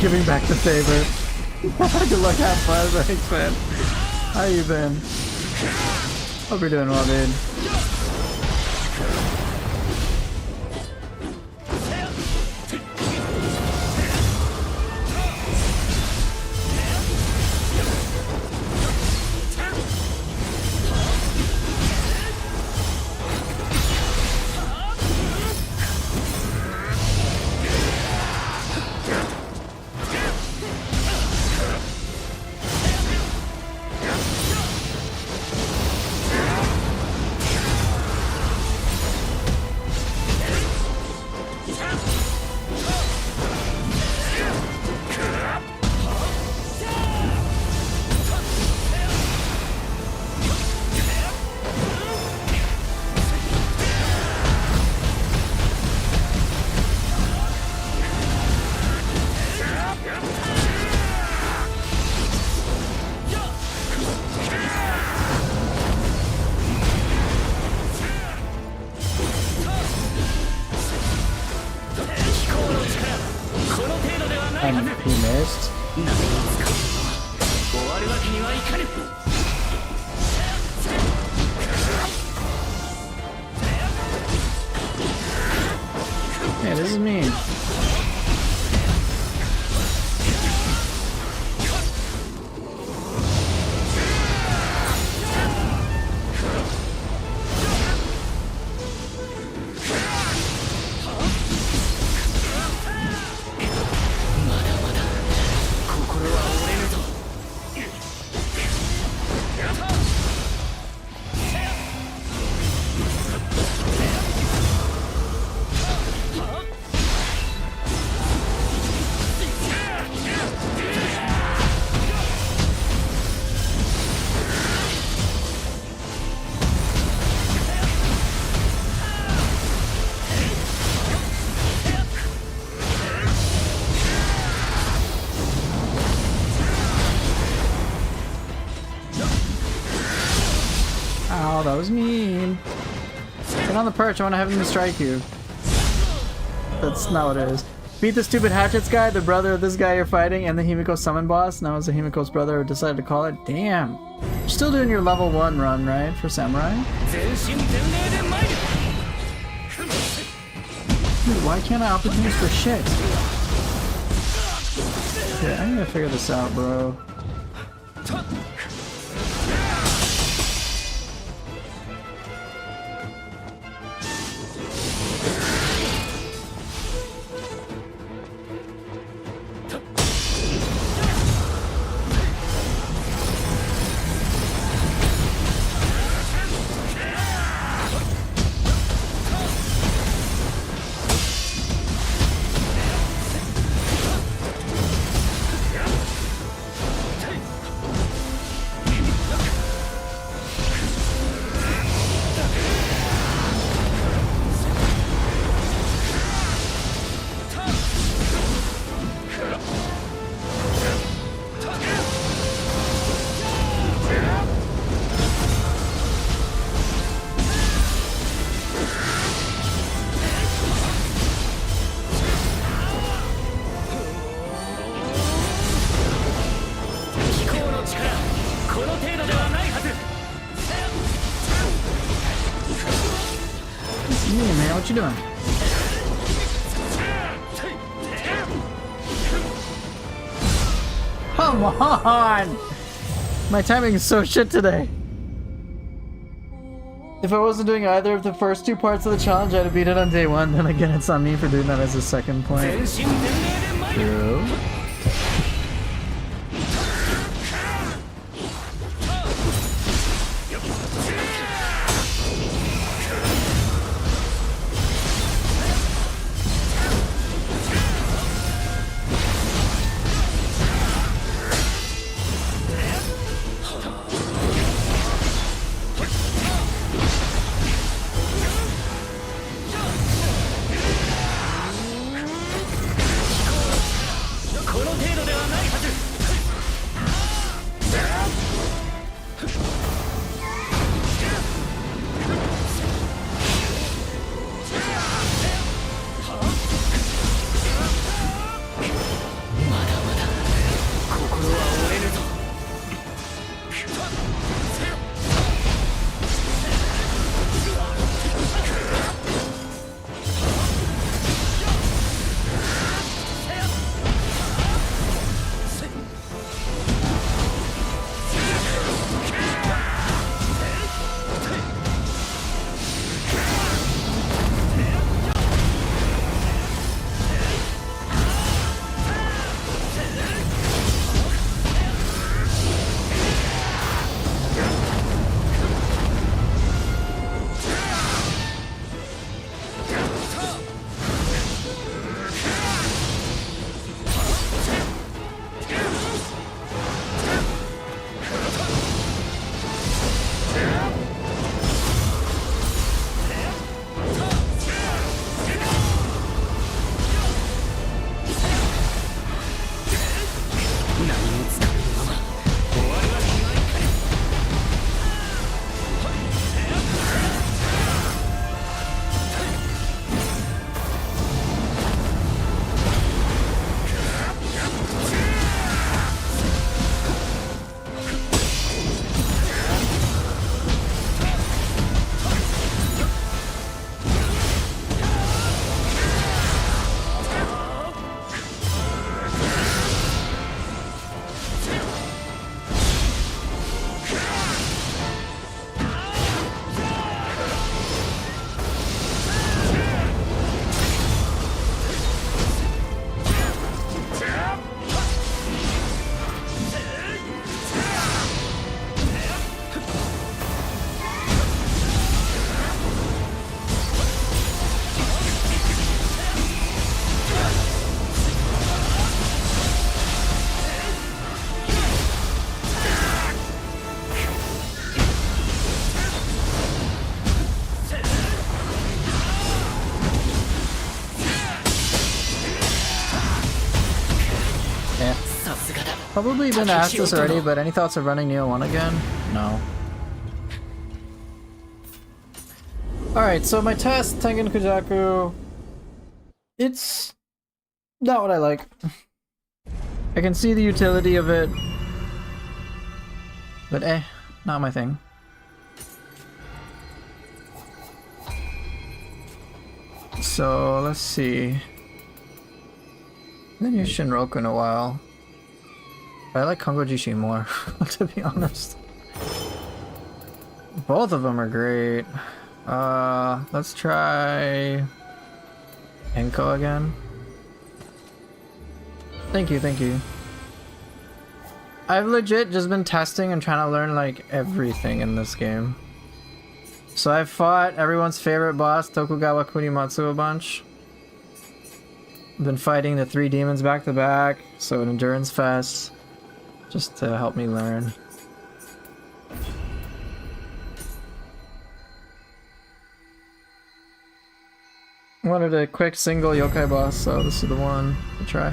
Giving back the favor. Good luck, have fun, thanks, man. How you been? Hope you're doing well, dude. And he missed. Yeah, this is mean. Ow, that was mean. Get on the perch, I want to have him strike you. That's not what it is. Beat the stupid Hatchets guy, the brother of this guy you're fighting, and the Himiko summon boss. Now it's the Himiko's brother who decided to call it. Damn. You're still doing your level 1 run, right? For Samurai? Dude, why can't I opportunities for shit? Yeah, I need to figure this out, bro. man, what you doing? Come on! My timing is so shit today. If I wasn't doing either of the first two parts of the challenge, I'd have beat it on day one. Then again, it's on me for doing that as a second point. True. Probably been asked this already, but any thoughts of running Neo 1 again? No. Alright, so my test, Tengen Kujaku, it's not what I like. I can see the utility of it, but not my thing. So, let's see. Then use Shinroku in a while. But I like Kongo Jishi more, to be honest. Both of them are great. Let's try Enko again. Thank you, thank you. I've legit just been testing and trying to learn like everything in this game. So I've fought everyone's favorite boss, Tokugawa Kunimatsu, a bunch. I've been fighting the 3 demons back to back, so an endurance fest, just to help me learn. Wanted a quick single yokai boss, so this is the one to try.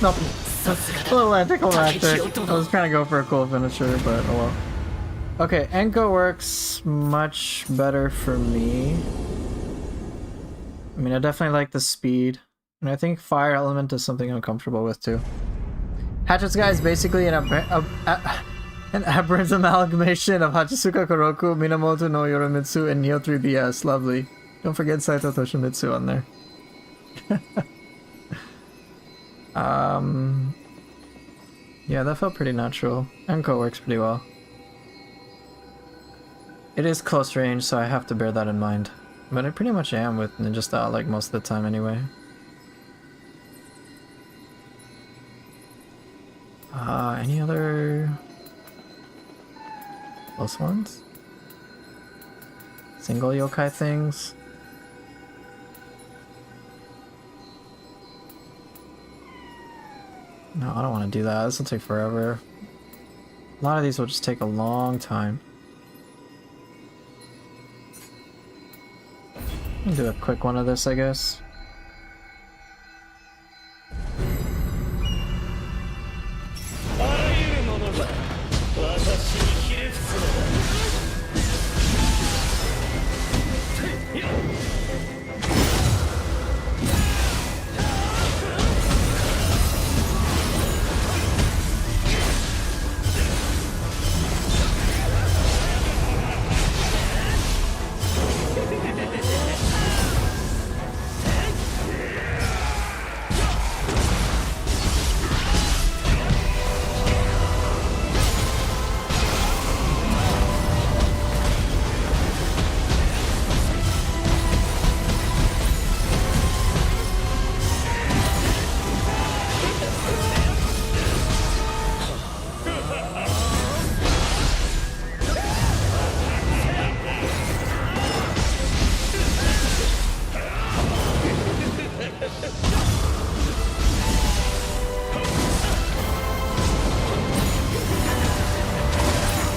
Nothing. A little anticlimactic. I was trying to go for a cool finisher, but oh well. Okay, Enko works much better for me. I mean, I definitely like the speed. And I think Fire Element is something I'm comfortable with too. Hatchet's Guy is basically an aberrant amalgamation of Hachisuka Koroku, Minamoto no Yoromitsu, and Neo 3DS. Lovely. Don't forget Saito Toshimitsu on there. Yeah, that felt pretty natural. Enko works pretty well. It is close range, so I have to bear that in mind. But I pretty much am with Ninja Style like most of the time anyway. Any other close ones? Single yokai things? No, I don't want to do that. This will take forever. A lot of these will just take a long time. I'll do a quick one of this, I guess.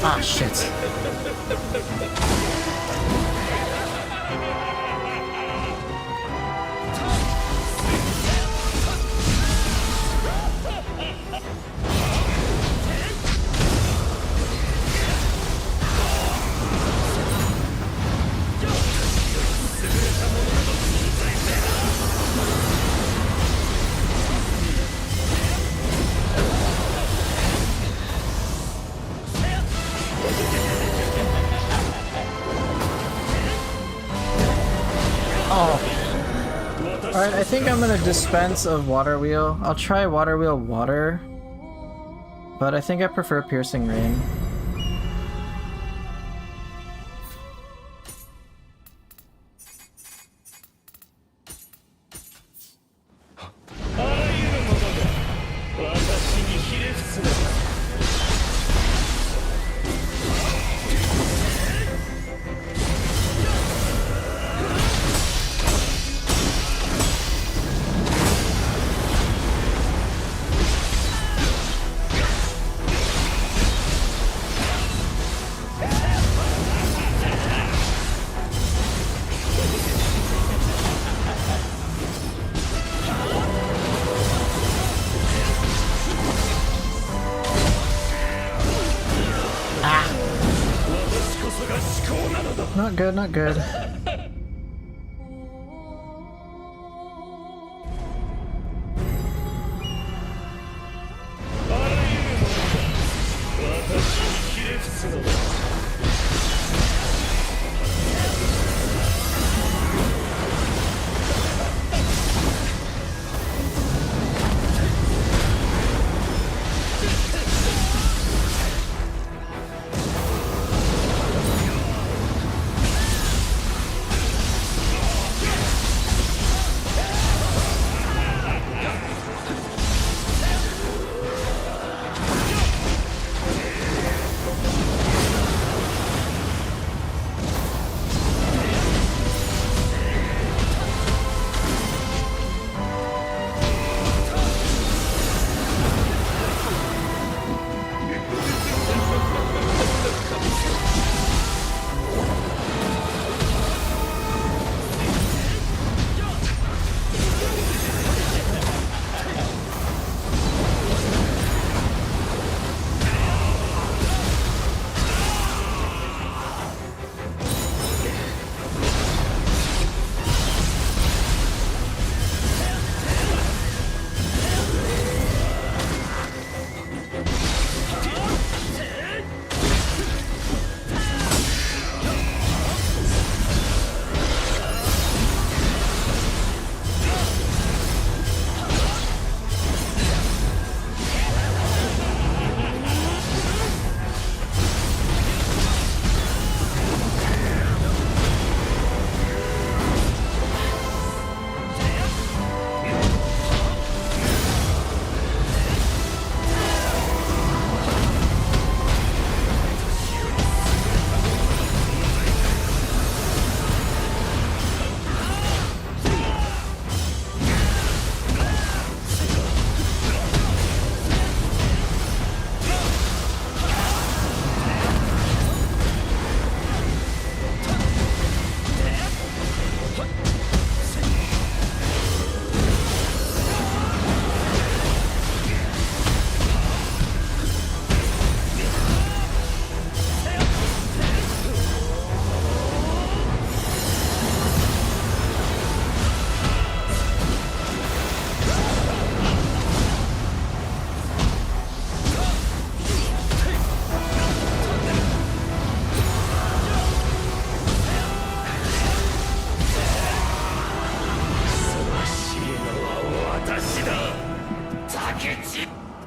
Ah, shit. Alright, I think I'm gonna dispense of Water Wheel. I'll try Water Wheel Water, but I think I prefer Piercing Rain. Not good, not good.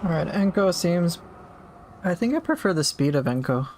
Alright, Enko seems... I think I prefer the speed of Enko.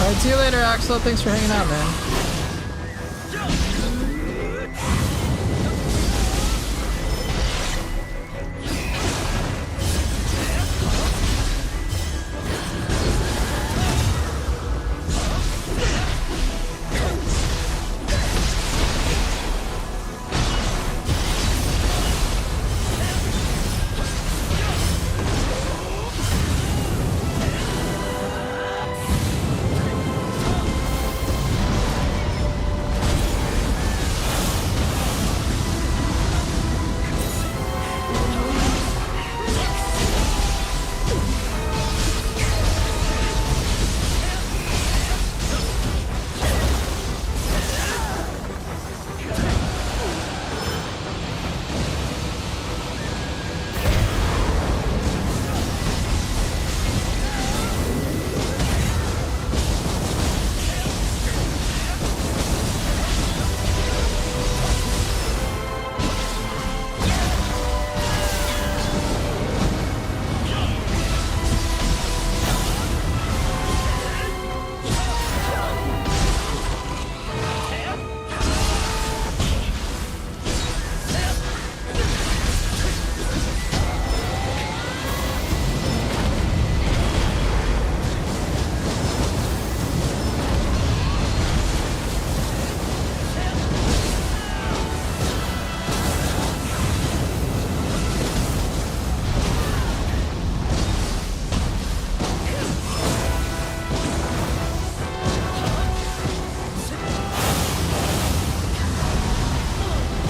Alright, see you later, Axel. Thanks for hanging out, man.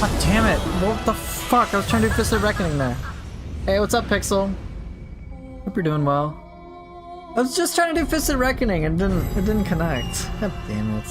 God damn it! What the fuck? I was trying to do Fist of Reckoning there. Hey, what's up, Pixel? Hope you're doing well. I was just trying to do Fist of Reckoning and it didn't connect. God damn it.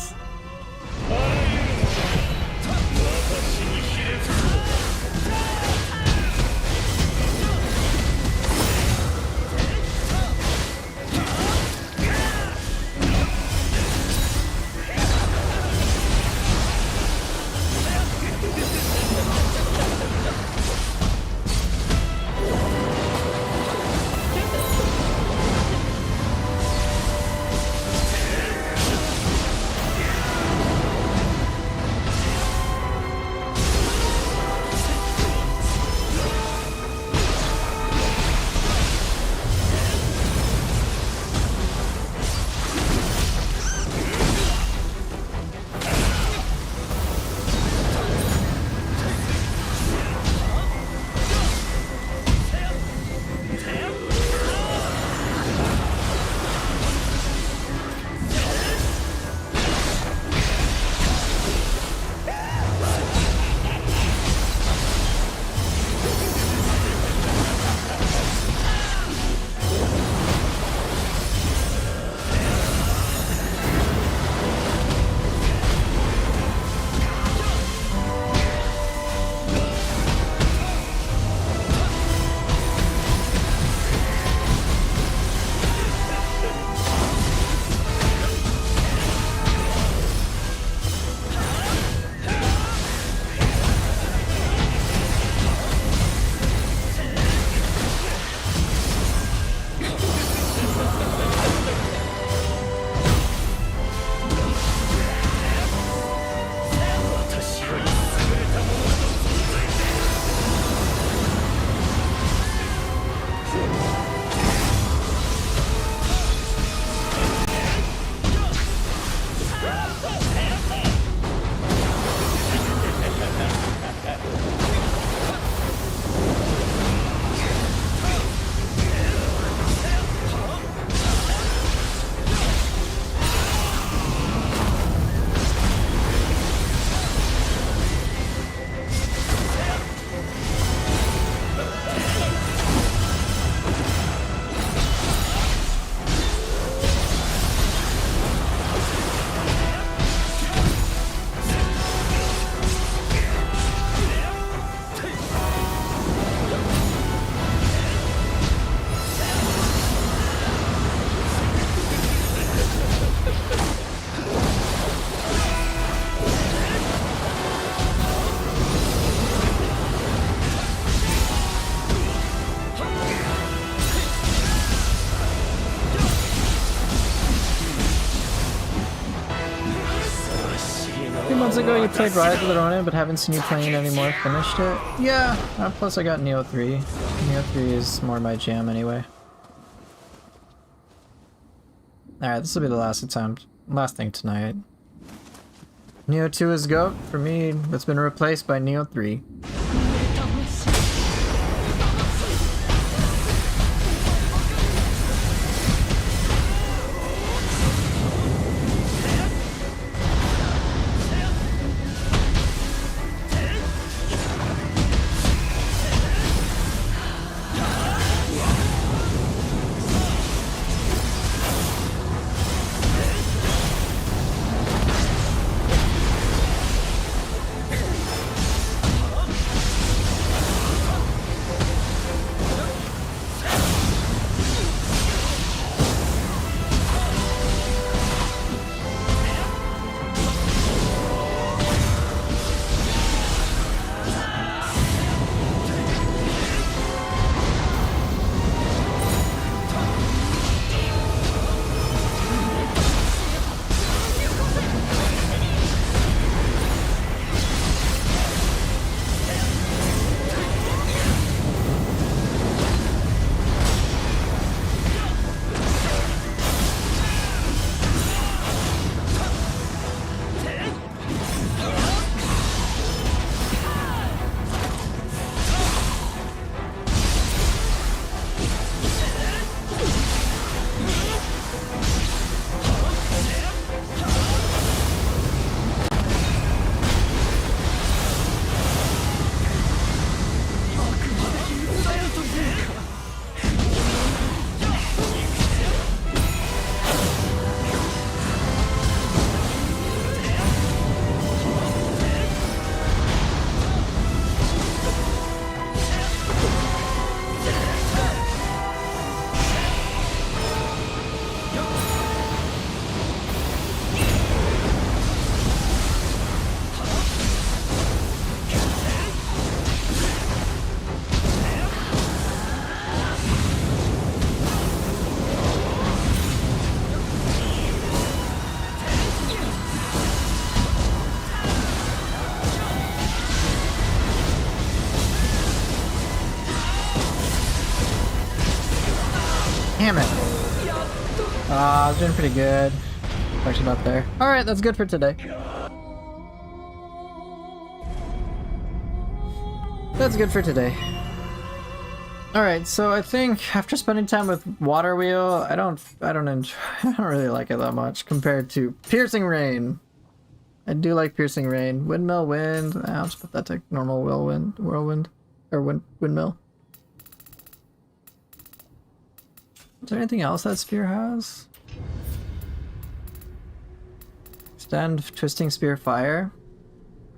ago you played Rise of the Ronin, but haven't seen you playing it anymore. Finished it? Yeah. Plus I got Neo 3. Neo 3 is more my jam anyway. Alright, this will be the last thing tonight. Neo 2 is GOAT. For me, it's been replaced by Neo 3. Damn it. I was doing pretty good. Actually not there. Alright, that's good for today. That's good for today. Alright, so I think after spending time with Water Wheel, I don't really like it that much compared to Piercing Rain. I do like Piercing Rain. Windmill Wind. I'll just put that to normal whirlwind. Or windmill. Is there anything else that Spear has? Stand Twisting Spear Fire.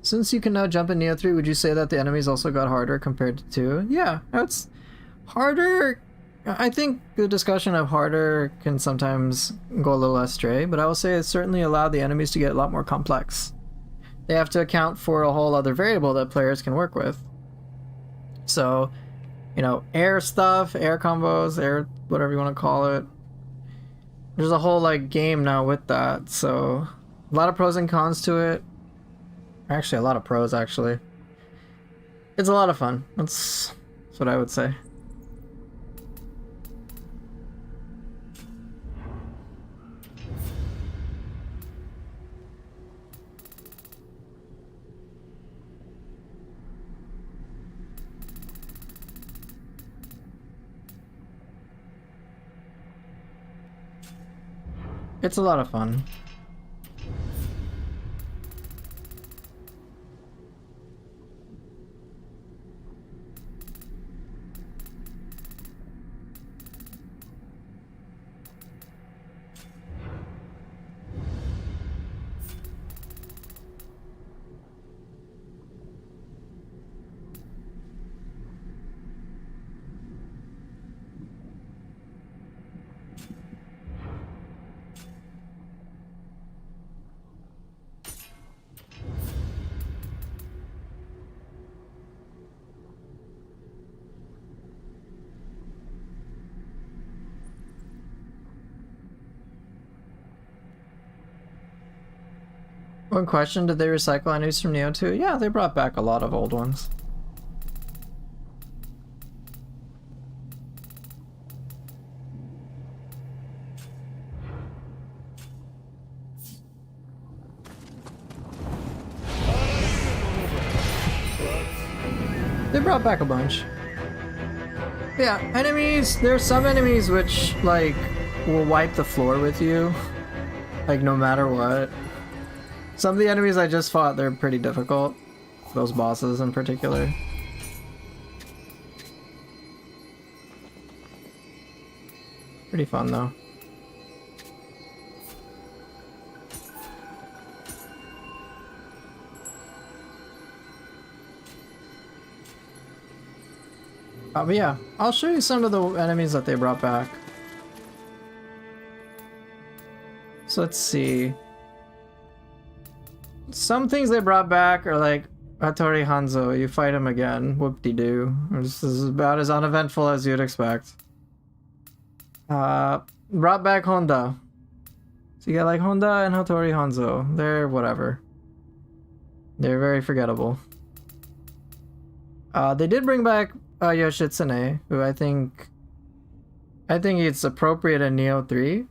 Since you can now jump in Neo 3, would you say that the enemies also got harder compared to 2? Yeah, it's harder. I think the discussion of harder can sometimes go a little astray, but I will say it certainly allowed the enemies to get a lot more complex. They have to account for a whole other variable that players can work with. So, you know, air stuff, air combos, air whatever you want to call it. There's a whole like game now with that, so a lot of pros and cons to it. Actually, a lot of pros actually. It's a lot of fun. That's what I would say. It's a lot of fun. One question, did they recycle enemies from Neo 2? Yeah, they brought back a lot of old ones. They brought back a bunch. Yeah, enemies, there's some enemies which, like, will wipe the floor with you. Like, no matter what. Some of the enemies I just fought, they're pretty difficult. Those bosses in particular. Pretty fun though. But yeah, I'll show you some of the enemies that they brought back. So let's see. Some things they brought back are like Hattori Hanzo, you fight him again, whoop-de-doo. This is about as uneventful as you'd expect. Brought back Honda. So you got like Honda and Hattori Hanzo. They're whatever. They're very forgettable. They did bring back Yoshitsune, who I think it's appropriate in Neo 3.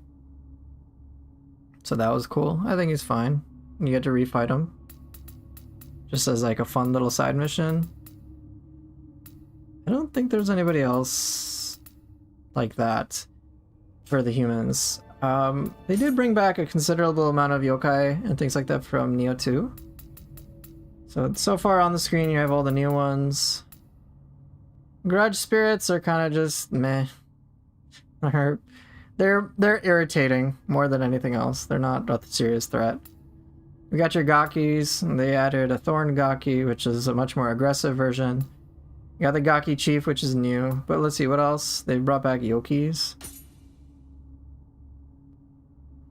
So that was cool. I think he's fine. You get to refight him. Just as like a fun little side mission. I don't think there's anybody else like that for the humans. They did bring back a considerable amount of yokai and things like that from Neo 2. So far on the screen you have all the new ones. Grudge spirits are kind of just meh. They're irritating more than anything else. They're not a serious threat. We got your Gakis, and they added a Thorn Gaki, which is a much more aggressive version. You got the Gaki Chief, which is new, but let's see what else. They brought back Yokis.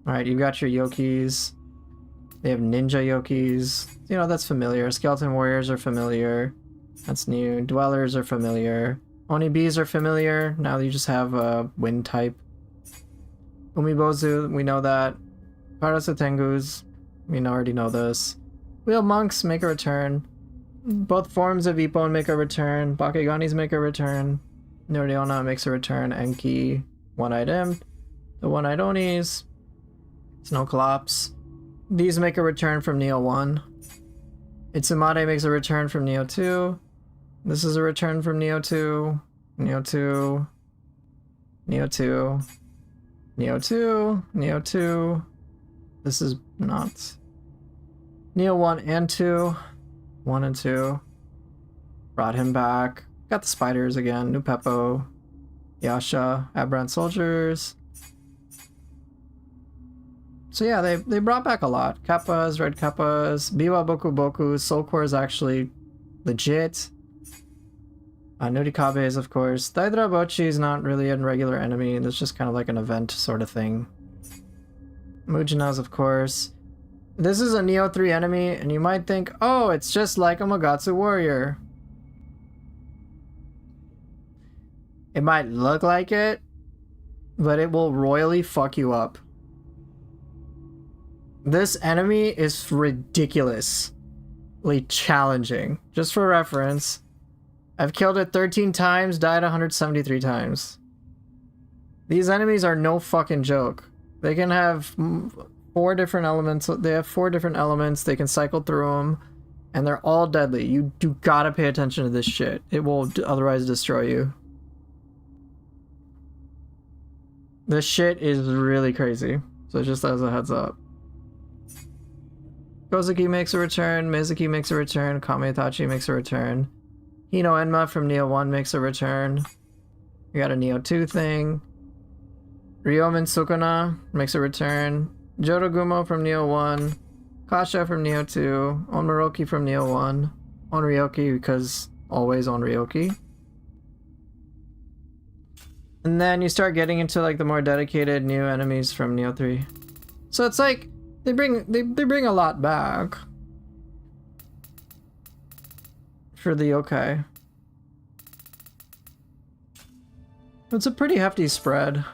Alright, you've got your Yokis. They have Ninja Yokis. You know, that's familiar. Skeleton Warriors are familiar. That's new. Dwellers are familiar. Onibis are familiar. Now you just have a wind type. Umibozu, we know that. Parasatengus, we already know this. Wheel Monks make a return. Both forms of Ippon make a return. Bakeganis make a return. Noriona makes a return. Enki, One-Eyed Imp. The One-Eyed Onis. Snowclops. These make a return from Neo 1. Itsumade makes a return from Neo 2. This is a return from Neo 2. Neo 2. Neo 2. Neo 2. Neo 2. This is not. Neo 1 and 2. 1 and 2. Brought him back. Got the spiders again. New Peppo. Yasha. Aberrant Soldiers. So yeah, they brought back a lot. Kappas, Red Kappas, Biwa Boku Boku, Soul Core is actually legit. Nurikabes, of course. Daidra Bochi is not really a regular enemy, it's just kind of like an event sort of thing. Mujinas, of course. This is a Neo 3 enemy, and you might think, oh, it's just like a Mogatsu warrior. It might look like it, but it will royally fuck you up. This enemy is ridiculously challenging. Just for reference, I've killed it 13 times, died 173 times. These enemies are no fucking joke. They can have 4 different elements. They have 4 different elements. They can cycle through them, and they're all deadly. You do gotta pay attention to this shit. It will otherwise destroy you. This shit is really crazy. So just as a heads up. Kozuki makes a return, Mizuki makes a return, Kame-Itachi makes a return. Hino Enma from Neo 1 makes a return. We got a Neo 2 thing. Ryomen Sukuna makes a return. Jorogumo from Neo 1. Kasha from Neo 2. Onmoroki from Neo 1. Onryoki, because always Onryoki. And then you start getting into like the more dedicated new enemies from Neo 3. So it's like they bring a lot back for the yokai. It's a pretty hefty spread.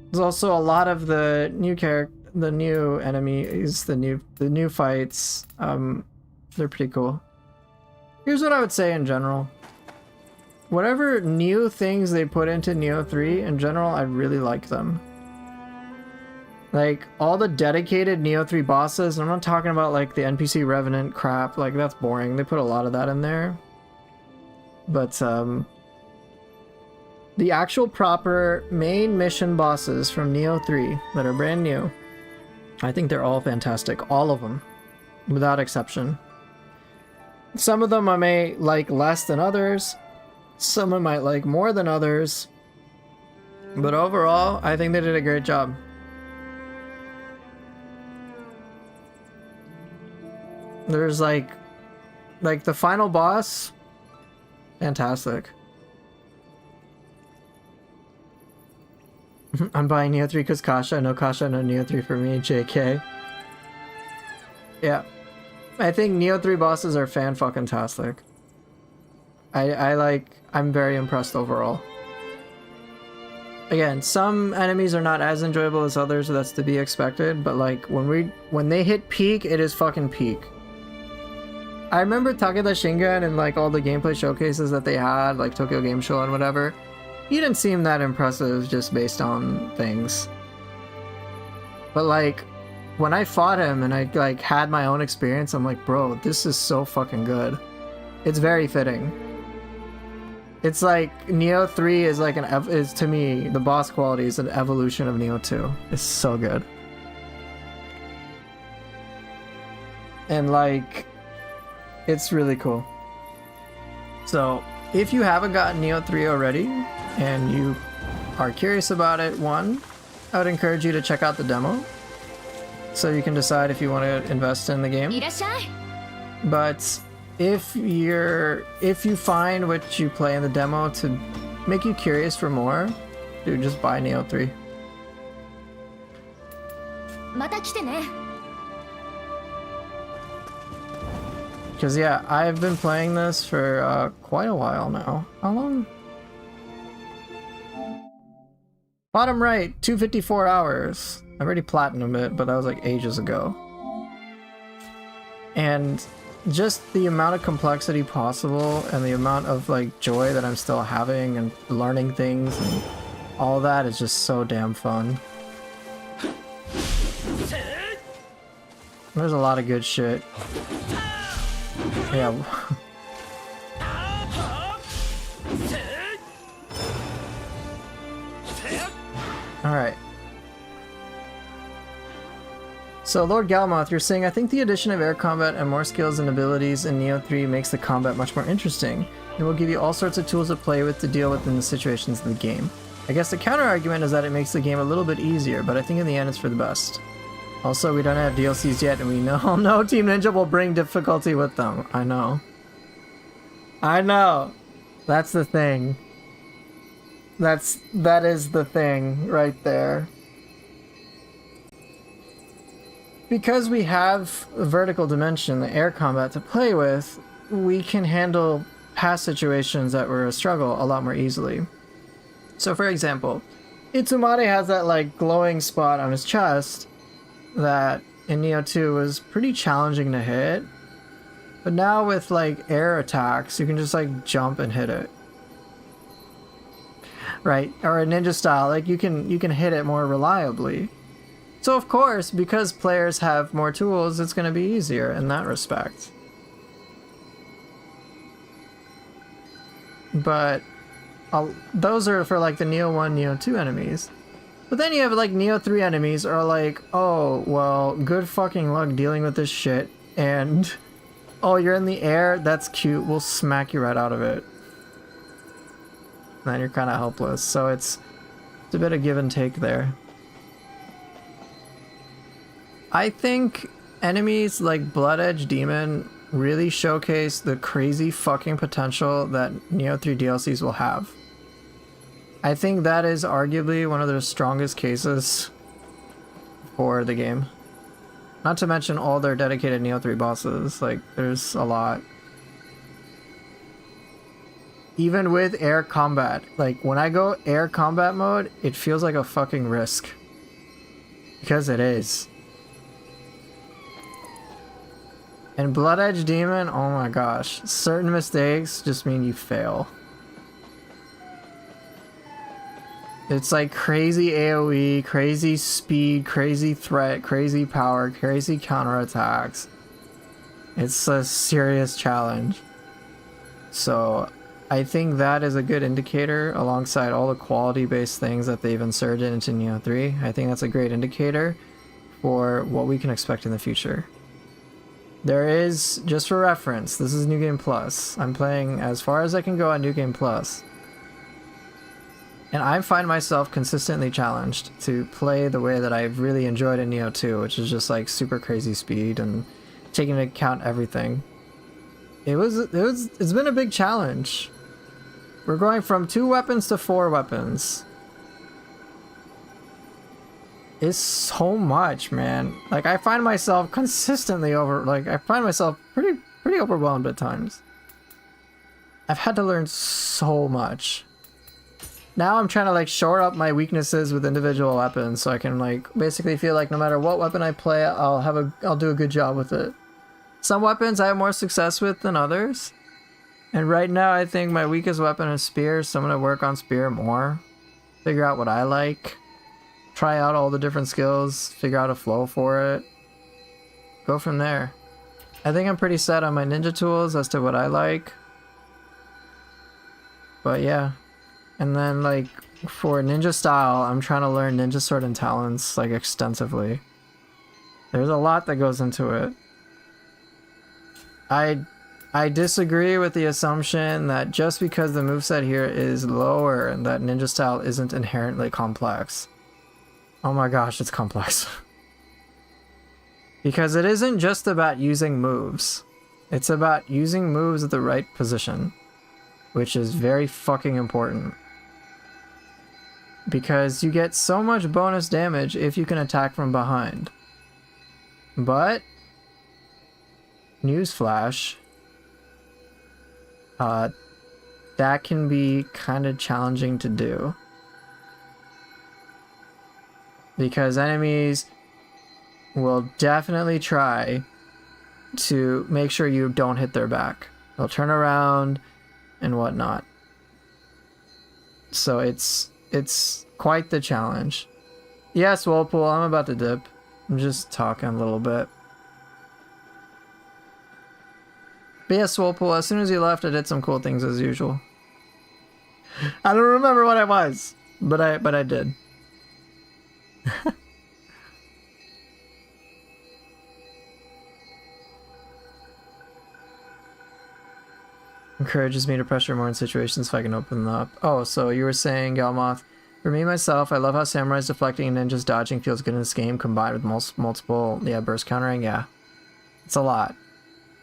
There's also a lot of the new the new enemies, the new fights, they're pretty cool. Here's what I would say in general. Whatever new things they put into Nioh 3, in general, I really like them. Like, all the dedicated Nioh 3 bosses, and I'm not talking about, like, the NPC Revenant crap, like, that's boring. They put a lot of that in there. But, the actual proper main mission bosses from Nioh 3 that are brand new, I think they're all fantastic. All of them. Without exception. Some of them I may like less than others. Some I might like more than others. But overall, I think they did a great job. There's like the final boss, fantastic. I'm buying Nioh 3 because Kasha. No Kasha, no Nioh 3 for me, JK. Yeah. I think Nioh 3 bosses are fan-fucking-tastic. I'm very impressed overall. Again, some enemies are not as enjoyable as others, so that's to be expected, but like, when they hit peak, it is fucking peak. I remember Takeda Shingen and like all the gameplay showcases that they had, like Tokyo Game Show and whatever. He didn't seem that impressive just based on things. But like, when I fought him and I like had my own experience, I'm like, bro, this is so fucking good. It's very fitting. It's like Nioh 3 is like is to me, the boss quality is an evolution of Nioh 2. It's so good. And like, it's really cool. So if you haven't gotten Nioh 3 already and you are curious about it, one, I would encourage you to check out the demo so you can decide if you want to invest in the game. いらっしゃい。 But if you find what you play in the demo to make you curious for more, dude, just buy Nioh 3. また来てね。 Because yeah, I've been playing this for quite a while now. How long? Bottom right, 254 hours. I already platinumed it, but that was like ages ago. And just the amount of complexity possible and the amount of like joy that I'm still having and learning things and all that is just so damn fun. There's a lot of good shit. Yeah. Alright. So, Lord Galmoth, you're saying, I think the addition of air combat and more skills and abilities in Nioh 3 makes the combat much more interesting, and will give you all sorts of tools to play with to deal with in the situations of the game. I guess the counter-argument is that it makes the game a little bit easier, but I think in the end it's for the best. Also, we don't have DLCs yet, and we know no Team Ninja will bring difficulty with them. I know. I know. That's the thing. That is the thing right there. Because we have a vertical dimension, the air combat to play with, we can handle past situations that were a struggle a lot more easily. So for example, Itsumade has that like glowing spot on his chest that in Nioh 2 was pretty challenging to hit. But now with like air attacks, you can just like jump and hit it. Right? Or a ninja style, like you can hit it more reliably. So of course, because players have more tools, it's going to be easier in that respect. But those are for like the Nioh 1, Nioh 2 enemies. But then you have like Nioh 3 enemies are like, oh, well, good fucking luck dealing with this shit. And, oh, you're in the air? That's cute. We'll smack you right out of it. Then you're kind of helpless. So it's a bit of give and take there. I think enemies like Blood Edge Demon really showcase the crazy fucking potential that Nioh 3 DLCs will have. I think that is arguably one of the strongest cases for the game. Not to mention all their dedicated Nioh 3 bosses, like there's a lot. Even with air combat, like when I go air combat mode, it feels like a fucking risk. Because it is. And Blood Edge Demon, oh my gosh. Certain mistakes just mean you fail. It's like crazy AoE, crazy speed, crazy threat, crazy power, crazy counterattacks. It's a serious challenge. So I think that is a good indicator alongside all the quality-based things that they've inserted into Neo 3. I think that's a great indicator for what we can expect in the future. There is, just for reference, this is New Game Plus. I'm playing as far as I can go on New Game Plus. And I find myself consistently challenged to play the way that I've really enjoyed in Neo 2, which is just like super crazy speed and taking into account everything. It's been a big challenge. We're going from 2 weapons to 4 weapons. It's so much, man. Like, I find myself consistently I find myself pretty overwhelmed at times. I've had to learn so much. Now I'm trying to like shore up my weaknesses with individual weapons so I can like basically feel like no matter what weapon I play, I'll do a good job with it. Some weapons I have more success with than others. And right now I think my weakest weapon is Spear, so I'm going to work on Spear more. Figure out what I like. Try out all the different skills. Figure out a flow for it. Go from there. I think I'm pretty set on my ninja tools as to what I like. But yeah. And then like for ninja style, I'm trying to learn Ninja Sword and Talons like extensively. There's a lot that goes into it. I disagree with the assumption that just because the moveset here is lower and that ninja style isn't inherently complex. Oh my gosh, it's complex. Because it isn't just about using moves. It's about using moves at the right position, which is very fucking important. Because you get so much bonus damage if you can attack from behind. But newsflash, that can be kind of challenging to do. Because enemies will definitely try to make sure you don't hit their back. They'll turn around and whatnot. So it's quite the challenge. Yes, Whirlpool, I'm about to dip. I'm just talking a little bit. But yes, Whirlpool, as soon as you left, I did some cool things as usual. I don't remember what it was, but I did. Encourages me to pressure more in situations if I can open them up. Oh, so you were saying, Galmoth, for me myself, I love how samurais deflecting and ninjas dodging feels good in this game combined with multiple burst countering. Yeah, it's a lot.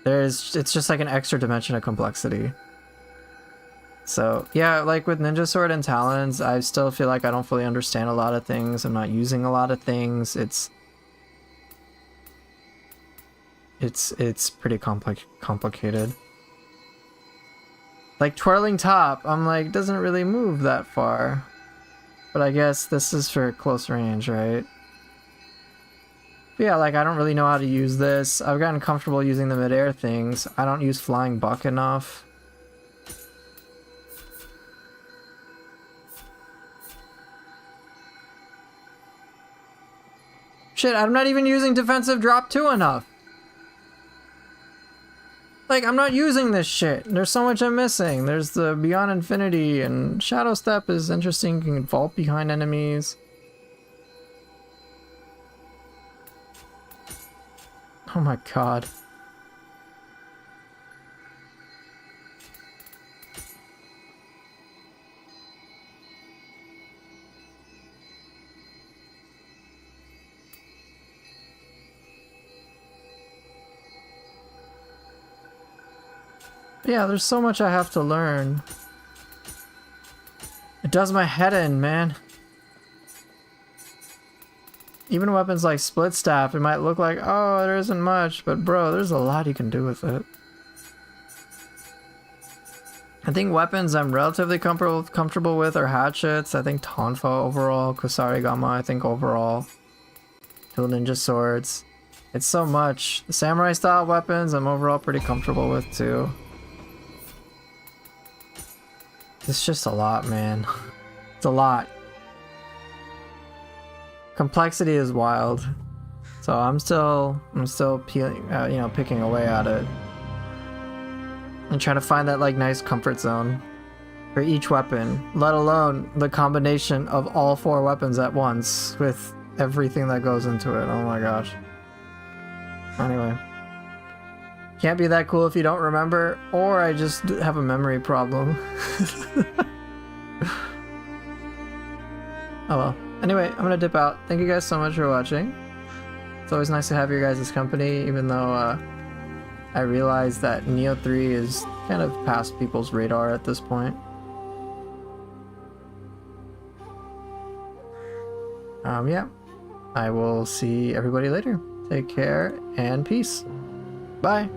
It's just like an extra dimension of complexity. So yeah, like with Ninja Sword and Talons, I still feel like I don't fully understand a lot of things. I'm not using a lot of things. It's pretty complicated. Like Twirling Top, I'm like, doesn't really move that far. But I guess this is for close range, right? But yeah, like I don't really know how to use this. I've gotten comfortable using the midair things. I don't use Flying Buck enough. Shit, I'm not even using Defensive Drop 2 enough. Like, I'm not using this shit. There's so much I'm missing. There's the Beyond Infinity, and Shadow Step is interesting. You can vault behind enemies. Oh my god. Yeah, there's so much I have to learn. It does my head in, man. Even weapons like Split Staff, it might look like, oh, there isn't much, but bro, there's a lot you can do with it. I think weapons I'm relatively comfortable with are hatchets. I think Tonfa overall, Kusarigama I think overall. dual ninja swords. It's so much. The samurai style weapons I'm overall pretty comfortable with too. It's just a lot, man. It's a lot. Complexity is wild. So I'm still peeling, you know, picking away at it. And trying to find that like nice comfort zone for each weapon, let alone the combination of all 4 weapons at once with everything that goes into it. Oh my gosh. Anyway. Can't be that cool if you don't remember, or I just have a memory problem. Oh well. Anyway, I'm gonna dip out. Thank you guys so much for watching. It's always nice to have your guys' company, even though I realize that Neo 3 is kind of past people's radar at this point. Yeah. I will see everybody later. Take care and peace. Bye.